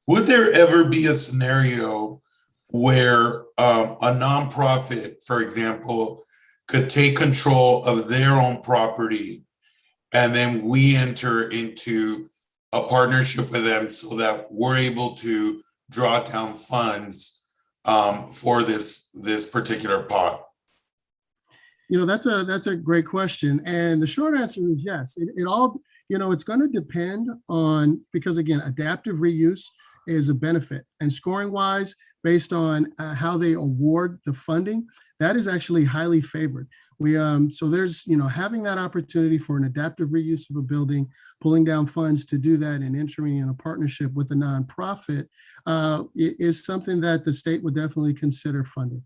would there ever be a scenario where a nonprofit, for example, could take control of their own property, and then we enter into a partnership with them so that we're able to draw down funds for this particular pot? That's a great question. And the short answer is yes. It all, it's going to depend on, because again, adaptive reuse is a benefit, and scoring wise, based on how they award the funding, that is actually highly favored. So there's, having that opportunity for an adaptive reuse of a building, pulling down funds to do that and entering in a partnership with a nonprofit is something that the state would definitely consider funding.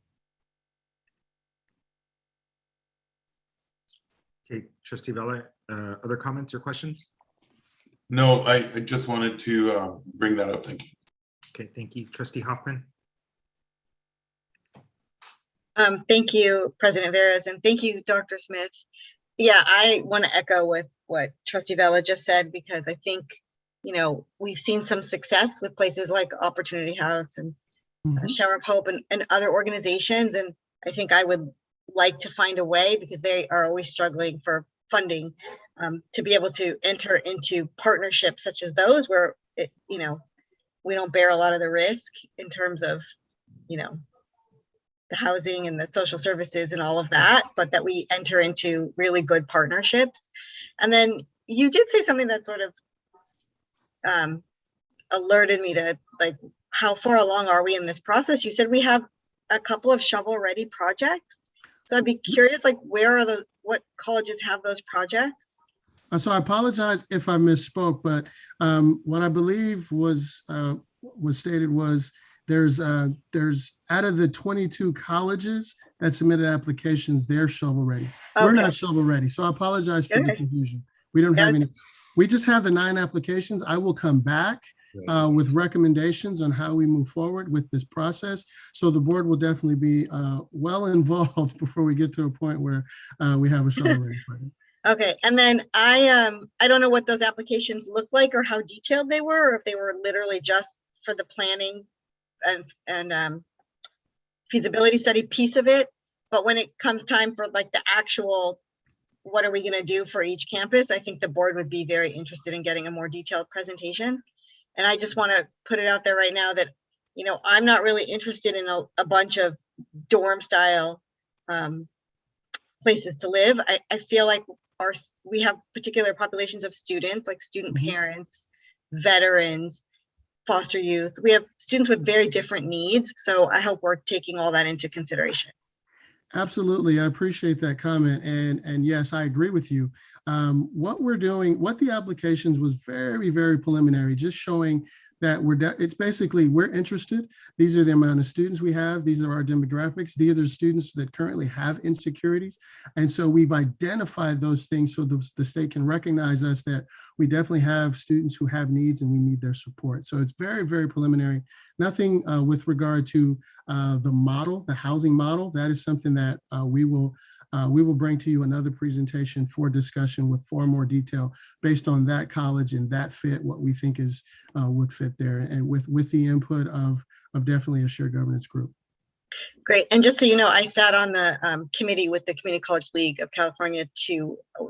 Okay, Trustee Vella, other comments or questions? No, I just wanted to bring that up. Thank you. Okay, thank you. Trustee Hoffman. Thank you, President Veras, and thank you, Dr. Smith. Yeah, I want to echo with what Trustee Vella just said, because I think, you know, we've seen some success with places like Opportunity House and Shower of Hope and other organizations. And I think I would like to find a way, because they are always struggling for funding, to be able to enter into partnerships such as those where, you know, we don't bear a lot of the risk in terms of, you know, the housing and the social services and all of that, but that we enter into really good partnerships. And then you did say something that sort of alerted me to, like, how far along are we in this process? You said we have a couple of shovel-ready projects. So I'd be curious, like, where are those, what colleges have those projects? So I apologize if I misspoke, but what I believe was stated was there's out of the 22 colleges that submitted applications, they're shovel ready. Okay. We're not shovel ready. So I apologize for the confusion. We don't have any. We just have the 9 applications. I will come back with recommendations on how we move forward with this process. So the board will definitely be well involved before we get to a point where we have a shovel ready project. Okay, and then I don't know what those applications look like or how detailed they were, or if they were literally just for the planning and feasibility study piece of it. But when it comes time for like the actual, what are we going to do for each campus, I think the board would be very interested in getting a more detailed presentation. And I just want to put it out there right now that, you know, I'm not really interested in a bunch of dorm style places to live. I feel like we have particular populations of students, like student parents, veterans, foster youth. We have students with very different needs. So I hope we're taking all that into consideration. Absolutely. I appreciate that comment. And yes, I agree with you. What we're doing, what the applications was very, very preliminary, just showing that it's basically, we're interested. These are the amount of students we have. These are our demographics. These are the students that currently have insecurities. And so we've identified those things so the state can recognize us that we definitely have students who have needs and we need their support. So it's very, very preliminary. Nothing with regard to the model, the housing model. That is something that we will bring to you another presentation for discussion with far more detail based on that college and that fit, what we think is would fit there, and with the input of definitely a shared governance group. Great. And just so you know, I sat on the committee with the Community College League of California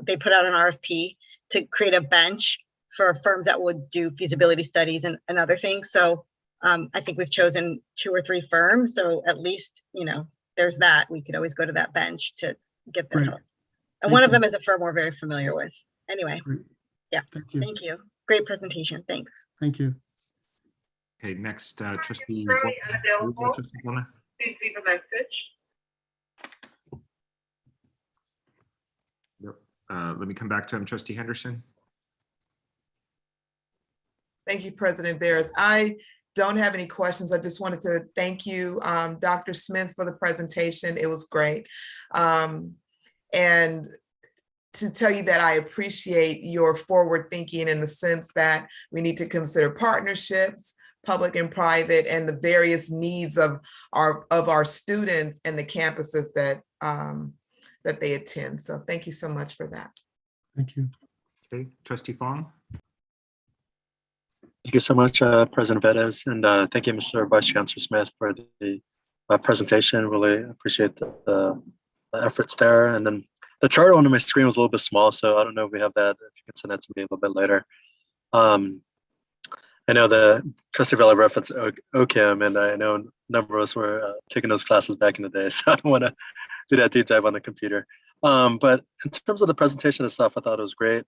they put out an RFP to create a bench for firms that would do feasibility studies and other things. So I think we've chosen 2 or 3 firms. So at least, you know, there's that. We could always go to that bench to get their help. And one of them is a firm we're very familiar with. Anyway, yeah, thank you. Great presentation. Thanks. Thank you. Okay, next, Trustee. Please leave a message. Let me come back to him, Trustee Henderson. Thank you, President Veras. I don't have any questions. I just wanted to thank you, Dr. Smith, for the presentation. It was great. And to tell you that I appreciate your forward thinking in the sense that we need to consider partnerships, public and private, and the various needs of our students and the campuses that that they attend. So thank you so much for that. Thank you. Okay, Trustee Fong. Thank you so much, President Veras, and thank you, Mr. Vice Chancellor Smith, for the presentation. Really appreciate the efforts there. And then the chart on my screen was a little bit small, so I don't know if we have that. If you can send that to me a little bit later. I know the Trustee Vella referenced OCAM, and I know a number of us were taking those classes back in the day, so I don't want to do that deep dive on the computer. But in terms of the presentation itself, I thought it was great.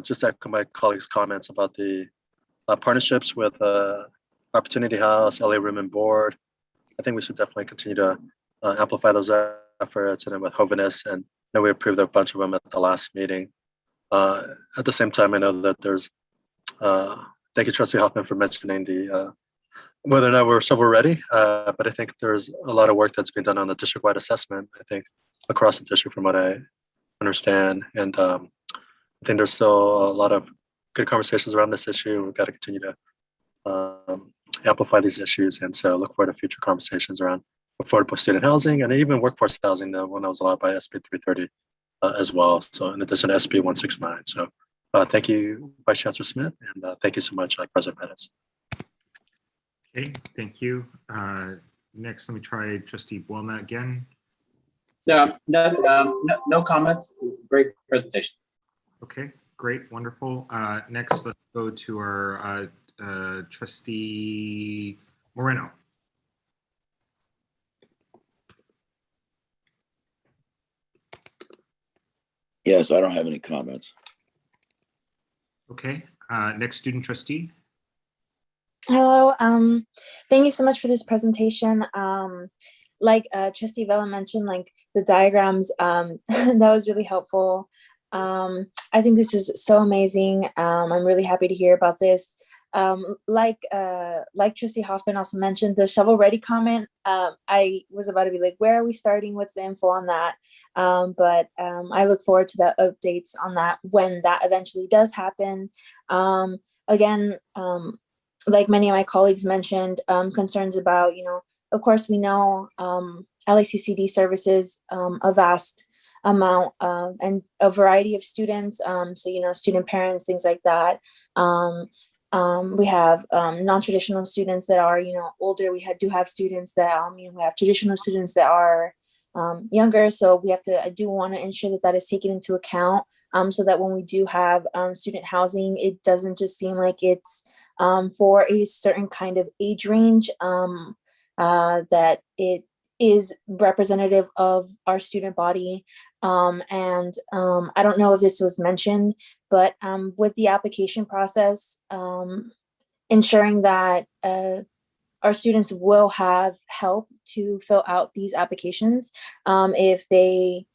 Just echo my colleagues' comments about the partnerships with Opportunity House, LA Women Board. I think we should definitely continue to amplify those efforts, and then with Hoviness, and I know we approved a bunch of them at the last meeting. At the same time, I know that there's, thank you, Trustee Hoffman, for mentioning the whether or not we're shovel ready, but I think there's a lot of work that's been done on the district-wide assessment, I think, across the district from what I understand. And I think there's still a lot of good conversations around this issue. We've got to continue to amplify these issues. And so look forward to future conversations around affordable student housing and even workforce housing, the one that was allowed by SB 330 as well. So in addition to SB 169. So thank you, Vice Chancellor Smith, and thank you so much, President Pettis. Okay, thank you. Next, let me try Trustee Boulna again. No comments. Great presentation. Okay, great, wonderful. Next, let's go to our Trustee Moreno. Yes, I don't have any comments. Okay, next student trustee. Hello, thank you so much for this presentation. Like Trustee Vela mentioned, like the diagrams, that was really helpful. I think this is so amazing. I'm really happy to hear about this. Like Trustee Hoffman also mentioned, the shovel-ready comment, I was about to be like, where are we starting? What's the info on that? But I look forward to the updates on that when that eventually does happen. Again, like many of my colleagues mentioned, concerns about, of course, we know LACCD services a vast amount and a variety of students. So, student parents, things like that. We have non-traditional students that are, older. We do have students that, we have traditional students that are younger. So I do want to ensure that that is taken into account so that when we do have student housing, it doesn't just seem like it's for a certain kind of age range, that it is representative of our student body. And I don't know if this was mentioned, but with the application process, ensuring that our students will have help to fill out these applications if they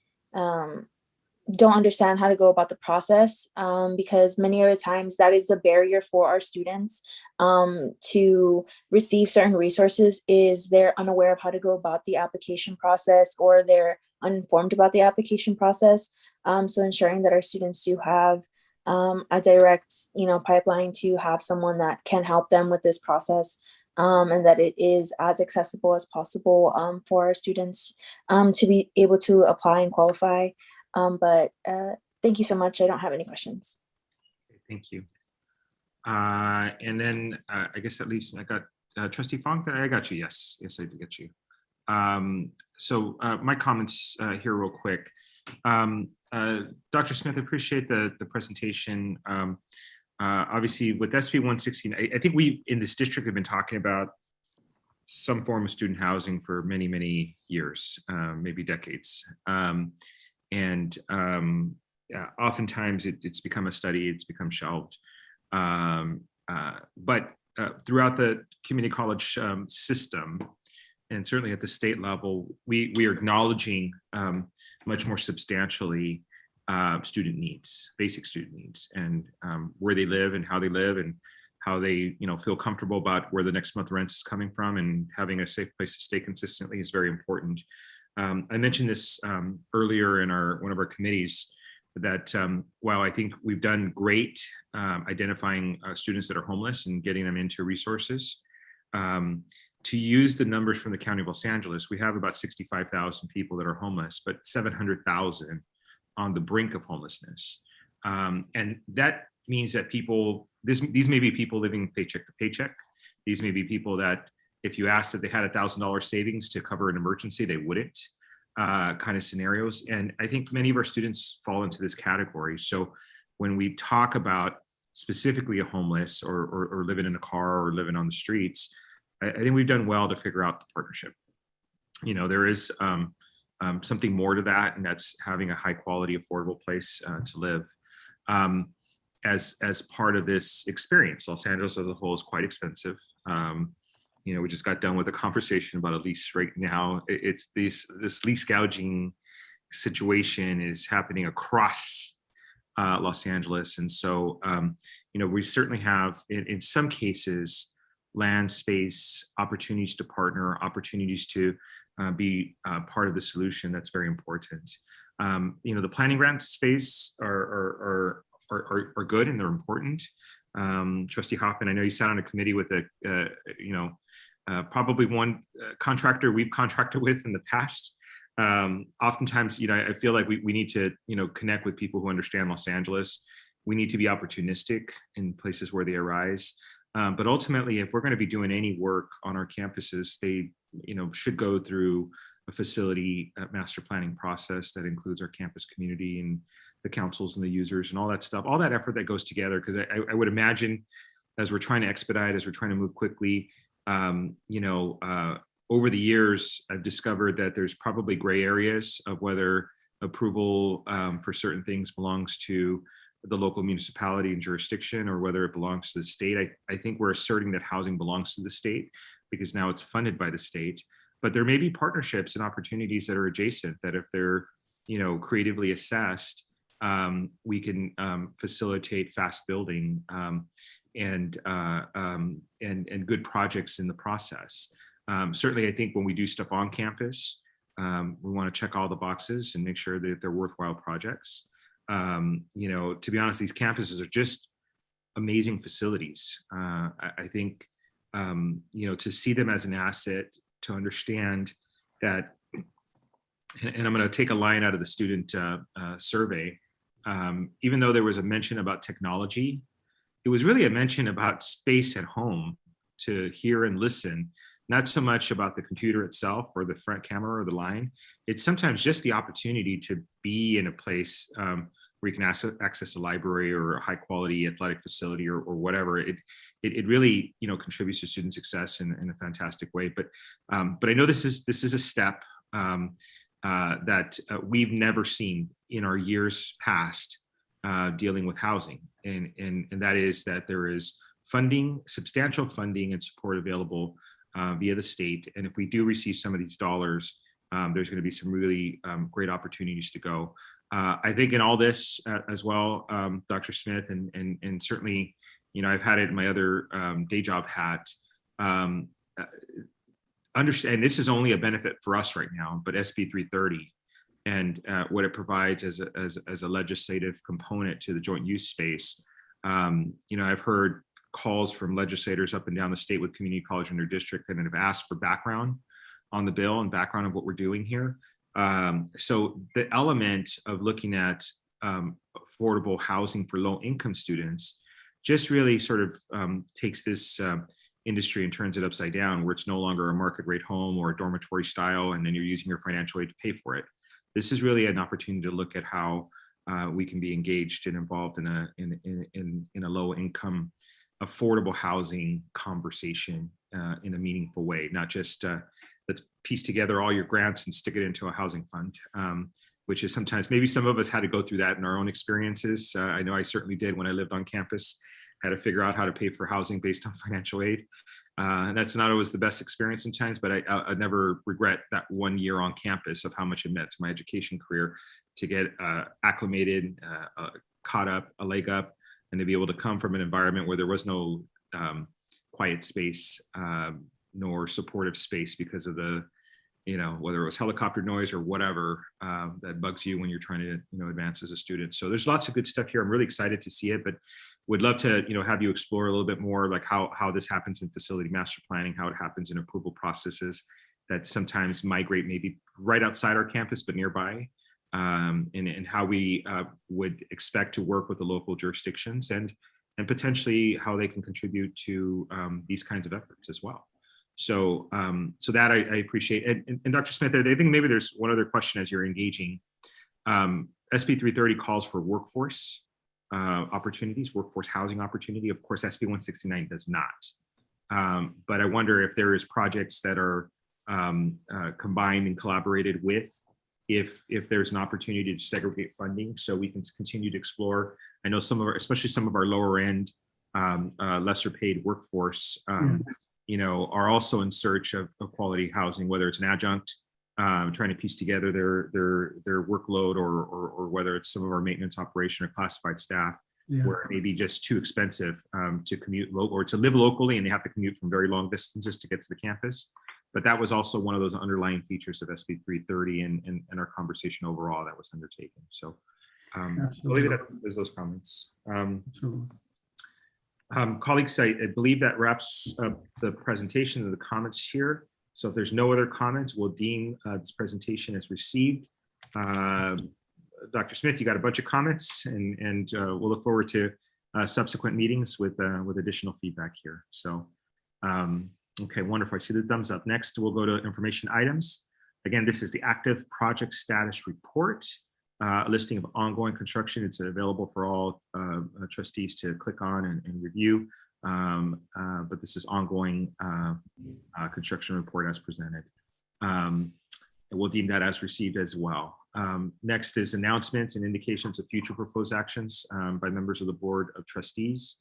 don't understand how to go about the process, because many of the times that is the barrier for our students to receive certain resources is they're unaware of how to go about the application process, or they're uninformed about the application process. So ensuring that our students do have a direct, pipeline to have someone that can help them with this process, and that it is as accessible as possible for our students to be able to apply and qualify. But thank you so much. I don't have any questions. Thank you. And then I guess at least I got Trustee Fong. I got you. Yes, I did get you. So my comments here real quick. Dr. Smith, I appreciate the presentation. Obviously with SB 116, I think we in this district have been talking about some form of student housing for many, many years, maybe decades. Oftentimes it's become a study, it's become shelved. But throughout the community college system, and certainly at the state level, we are acknowledging much more substantially student needs, basic student needs, and where they live and how they feel comfortable about where the next month rent is coming from, and having a safe place to stay consistently is very important. I mentioned this earlier in one of our committees, that while I think we've done great identifying students that are homeless and getting them into resources, to use the numbers from the County of Los Angeles, we have about 65,000 people that are homeless, but 700,000 on the brink of homelessness. And that means that these may be people living paycheck to paycheck. These may be people that if you asked if they had $1,000 savings to cover an emergency, they wouldn't, kind of scenarios. And I think many of our students fall into this category. So when we talk about specifically a homeless or living in a car or living on the streets, I think we've done well to figure out the partnership. There is something more to that, and that's having a high quality, affordable place to live. As part of this experience, Los Angeles as a whole is quite expensive. We just got done with a conversation about a lease right now. It's this lease gouging situation is happening across Los Angeles. And so, we certainly have, in some cases, land, space, opportunities to partner, opportunities to be part of the solution. That's very important. The planning grants phase are good and they're important. Trustee Hoffman, I know you sat on a committee with probably one contractor we've contracted with in the past. Oftentimes, I feel like we need to, connect with people who understand Los Angeles. We need to be opportunistic in places where they arise. But ultimately, if we're going to be doing any work on our campuses, they, should go through a facility master planning process that includes our campus community and the councils and the users and all that stuff, all that effort that goes together. Because I would imagine as we're trying to expedite, as we're trying to move quickly, over the years, I've discovered that there's probably gray areas of whether approval for certain things belongs to the local municipality and jurisdiction or whether it belongs to the state. I think we're asserting that housing belongs to the state because now it's funded by the state. But there may be partnerships and opportunities that are adjacent that if they're, creatively assessed, we can facilitate fast building and good projects in the process. Certainly, I think when we do stuff on campus, we want to check all the boxes and make sure that they're worthwhile projects. To be honest, these campuses are just amazing facilities. I think, to see them as an asset, to understand that, and I'm going to take a line out of the student survey, even though there was a mention about technology, it was really a mention about space at home to hear and listen, not so much about the computer itself or the front camera or the line. It's sometimes just the opportunity to be in a place where you can access a library or a high quality athletic facility or whatever. It really, contributes to student success in a fantastic way. But I know this is a step that we've never seen in our years past dealing with housing. And that is that there is funding, substantial funding and support available via the state. And if we do receive some of these dollars, there's going to be some really great opportunities to go. I think in all this as well, Dr. Smith, and certainly, I've had it in my other day job hat. Understand this is only a benefit for us right now, but SB 330 and what it provides as a legislative component to the joint use space. I've heard calls from legislators up and down the state with community college in their district that have asked for background on the bill and background of what we're doing here. So the element of looking at affordable housing for low income students just really sort of takes this industry and turns it upside down, where it's no longer a market rate home or a dormitory style, and then you're using your financial aid to pay for it. This is really an opportunity to look at how we can be engaged and involved in a low income, affordable housing conversation in a meaningful way, not just let's piece together all your grants and stick it into a housing fund, which is sometimes, maybe some of us had to go through that in our own experiences. I know I certainly did when I lived on campus, had to figure out how to pay for housing based on financial aid. And that's not always the best experience sometimes, but I never regret that 1 year on campus of how much it meant to my education career to get acclimated, caught up, a leg up, and to be able to come from an environment where there was no quiet space nor supportive space because of the, whether it was helicopter noise or whatever that bugs you when you're trying to, advance as a student. So there's lots of good stuff here. I'm really excited to see it, but would love to, have you explore a little bit more like how this happens in facility master planning, how it happens in approval processes that sometimes migrate maybe right outside our campus, but nearby, and how we would expect to work with the local jurisdictions and potentially how they can contribute to these kinds of efforts as well. So that I appreciate. And Dr. Smith, I think maybe there's one other question as you're engaging. SB 330 calls for workforce opportunities, workforce housing opportunity. Of course, SB 169 does not. But I wonder if there is projects that are combined and collaborated with, if there's an opportunity to segregate funding so we can continue to explore. I know especially some of our lower end, lesser paid workforce, are also in search of quality housing, whether it's an adjunct, trying to piece together their workload, or whether it's some of our maintenance operation or classified staff, where it may be just too expensive to commute or to live locally, and they have to commute from very long distances to get to the campus. but that was also one of those underlying features of SB 330 and our conversation overall that was undertaken. So I'll leave it as those comments. Colleagues, I believe that wraps up the presentation of the comments here. So if there's no other comments, we'll deem this presentation as received. Dr. Smith, you got a bunch of comments, and we'll look forward to subsequent meetings with additional feedback here. So, okay, wonderful. I see the thumbs up. Next, we'll go to information items. Again, this is the active project status report, a listing of ongoing construction. It's available for all trustees to click on and review. But this is ongoing construction report as presented. And we'll deem that as received as well. Next is announcements and indications of future proposed actions by members of the Board of Trustees.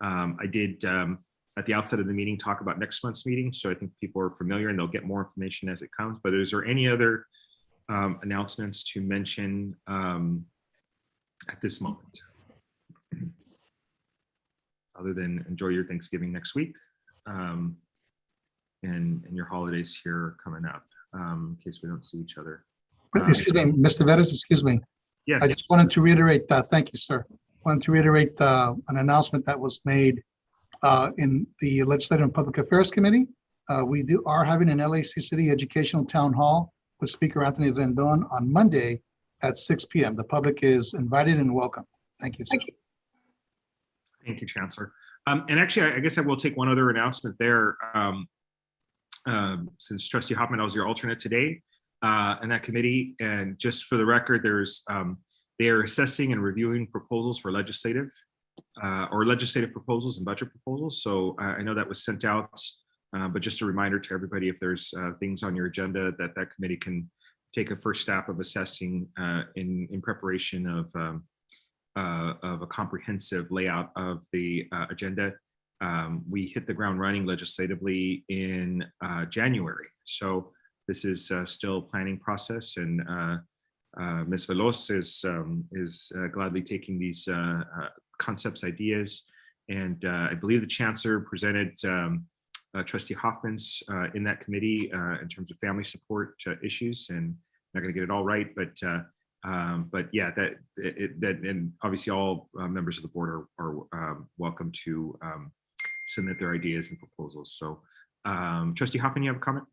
I did, at the outset of the meeting, talk about next month's meeting, so I think people are familiar and they'll get more information as it comes. But is there any other announcements to mention at this moment? Other than enjoy your Thanksgiving next week and your holidays here coming up, in case we don't see each other. Excuse me, Mr. Vettis, excuse me. Yes. I just wanted to reiterate, thank you, sir. Wanted to reiterate an announcement that was made in the Legislative and Public Affairs Committee. We are having an LACCD educational town hall with Speaker Anthony Rendon on Monday at 6 p.m. The public is invited and welcome. Thank you, sir. Thank you, Chancellor. And actually, I guess I will take one other announcement there. Since Trustee Hoffman, I was your alternate today in that committee. And just for the record, they are assessing and reviewing proposals for legislative proposals and budget proposals. So I know that was sent out, but just a reminder to everybody, if there's things on your agenda that committee can take a first step of assessing in preparation of a comprehensive layout of the agenda. We hit the ground running legislatively in January. So this is still a planning process, and Ms. Veloz is gladly taking these concepts, ideas, and I believe the Chancellor presented Trustee Hoffman's in that committee in terms of family support issues, and I'm not going to get it all right, but yeah, that and obviously all members of the board are welcome to submit their ideas and proposals. So Trustee Hoffman, you have a comment?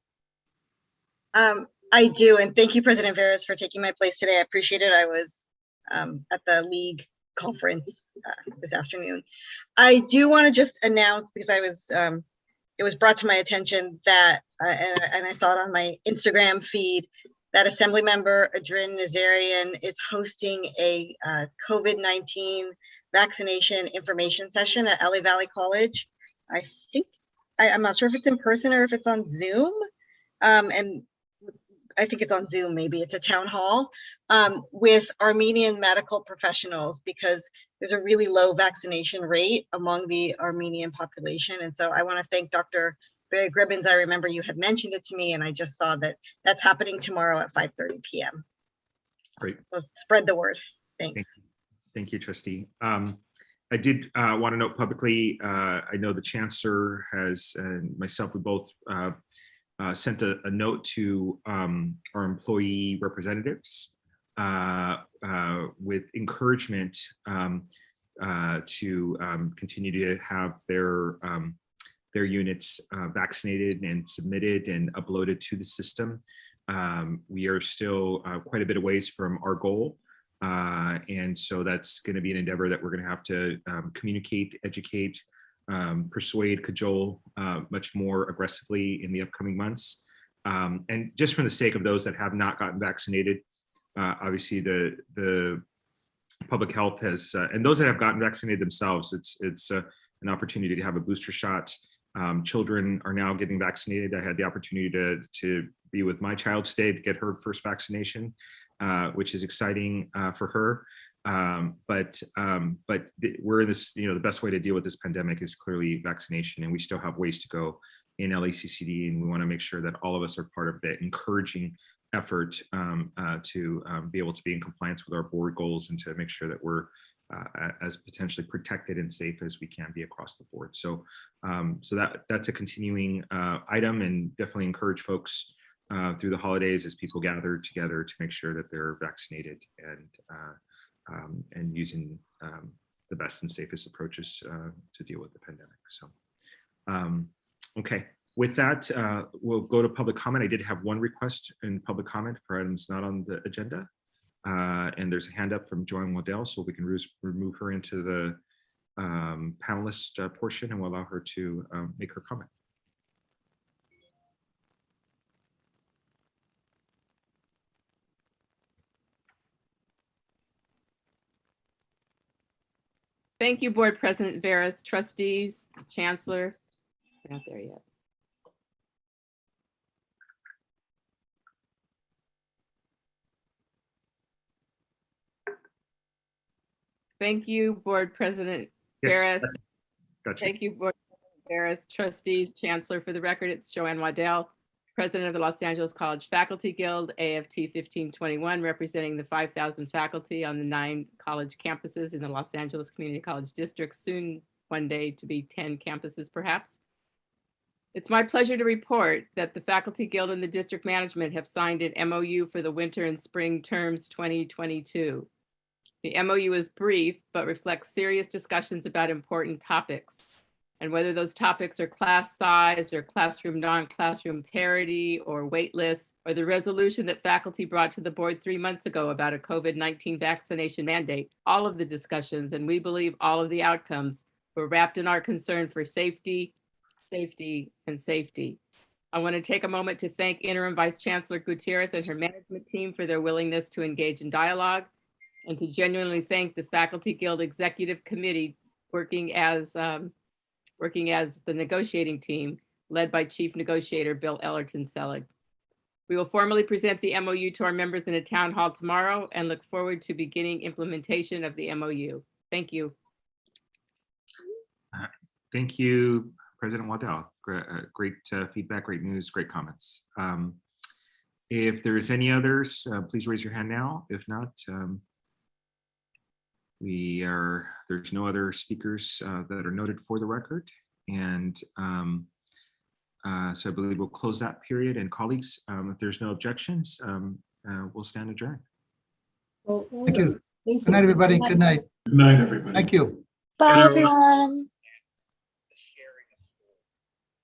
I do, and thank you, President Veras, for taking my place today. I appreciate it. I was at the league conference this afternoon. I do want to just announce, because it was brought to my attention that, and I saw it on my Instagram feed, that Assemblymember Adrin Nazarian is hosting a COVID-19 vaccination information session at LA Valley College. I think, I'm not sure if it's in person or if it's on Zoom. And I think it's on Zoom, maybe. It's a town hall with Armenian medical professionals, because there's a really low vaccination rate among the Armenian population. And so I want to thank Dr. Barry Gribbins. I remember you had mentioned it to me, and I just saw that that's happening tomorrow at 5:30 p.m. Great. So spread the word. Thanks. Thank you, Trustee. I did want to note publicly, I know the Chancellor has, and myself, we both sent a note to our employee representatives with encouragement to continue to have their units vaccinated and submitted and uploaded to the system. We are still quite a bit of ways from our goal. And so that's going to be an endeavor that we're going to have to communicate, educate, persuade, cajole much more aggressively in the upcoming months. And just for the sake of those that have not gotten vaccinated, obviously the public health has, and those that have gotten vaccinated themselves, it's an opportunity to have a booster shot. Children are now getting vaccinated. I had the opportunity to be with my child today to get her first vaccination, which is exciting for her. But we're in this, the best way to deal with this pandemic is clearly vaccination, and we still have ways to go in LACCD, and we want to make sure that all of us are part of that, encouraging effort to be able to be in compliance with our board goals and to make sure that we're as potentially protected and safe as we can be across the board. So, that's a continuing item, and definitely encourage folks through the holidays as people gather together to make sure that they're vaccinated and using the best and safest approaches to deal with the pandemic. So, okay. With that, we'll go to public comment. I did have one request in public comment for items not on the agenda. And there's a hand up from Joanne Waddell, so we can remove her into the panelist portion, and we'll allow her to make her comment. Thank you, Board President Veras, trustees, Chancellor. Not there yet. Thank you, Board President Veras. Gotcha. Thank you, Board President Veras, trustees, Chancellor. For the record, it's Joanne Waddell, President of the Los Angeles College Faculty Guild, AFT 1521, representing the 5,000 faculty on the 9 college campuses in the Los Angeles Community College District, soon one day to be 10 campuses perhaps. It's my pleasure to report that the Faculty Guild and the district management have signed an MOU for the winter and spring terms 2022. The MOU is brief, but reflects serious discussions about important topics. And whether those topics are class size or classroom, non-classroom parity or wait lists, or the resolution that faculty brought to the board 3 months ago about a COVID-19 vaccination mandate, all of the discussions, and we believe all of the outcomes, were wrapped in our concern for safety, safety, and safety. I want to take a moment to thank Interim Vice Chancellor Gutierrez and her management team for their willingness to engage in dialogue, and to genuinely thank the Faculty Guild Executive Committee working as the negotiating team led by Chief Negotiator Bill Ellerton-Selig. We will formally present the MOU to our members in a town hall tomorrow and look forward to beginning implementation of the MOU. Thank you. Thank you, President Waddell. Great feedback, great news, great comments. If there's any others, please raise your hand now. If not, there's no other speakers that are noted for the record. And so I believe we'll close that period. And colleagues, if there's no objections, we'll stand adjourned. Thank you. Good night, everybody. Good night. Good night, everybody. Thank you. Bye, everyone.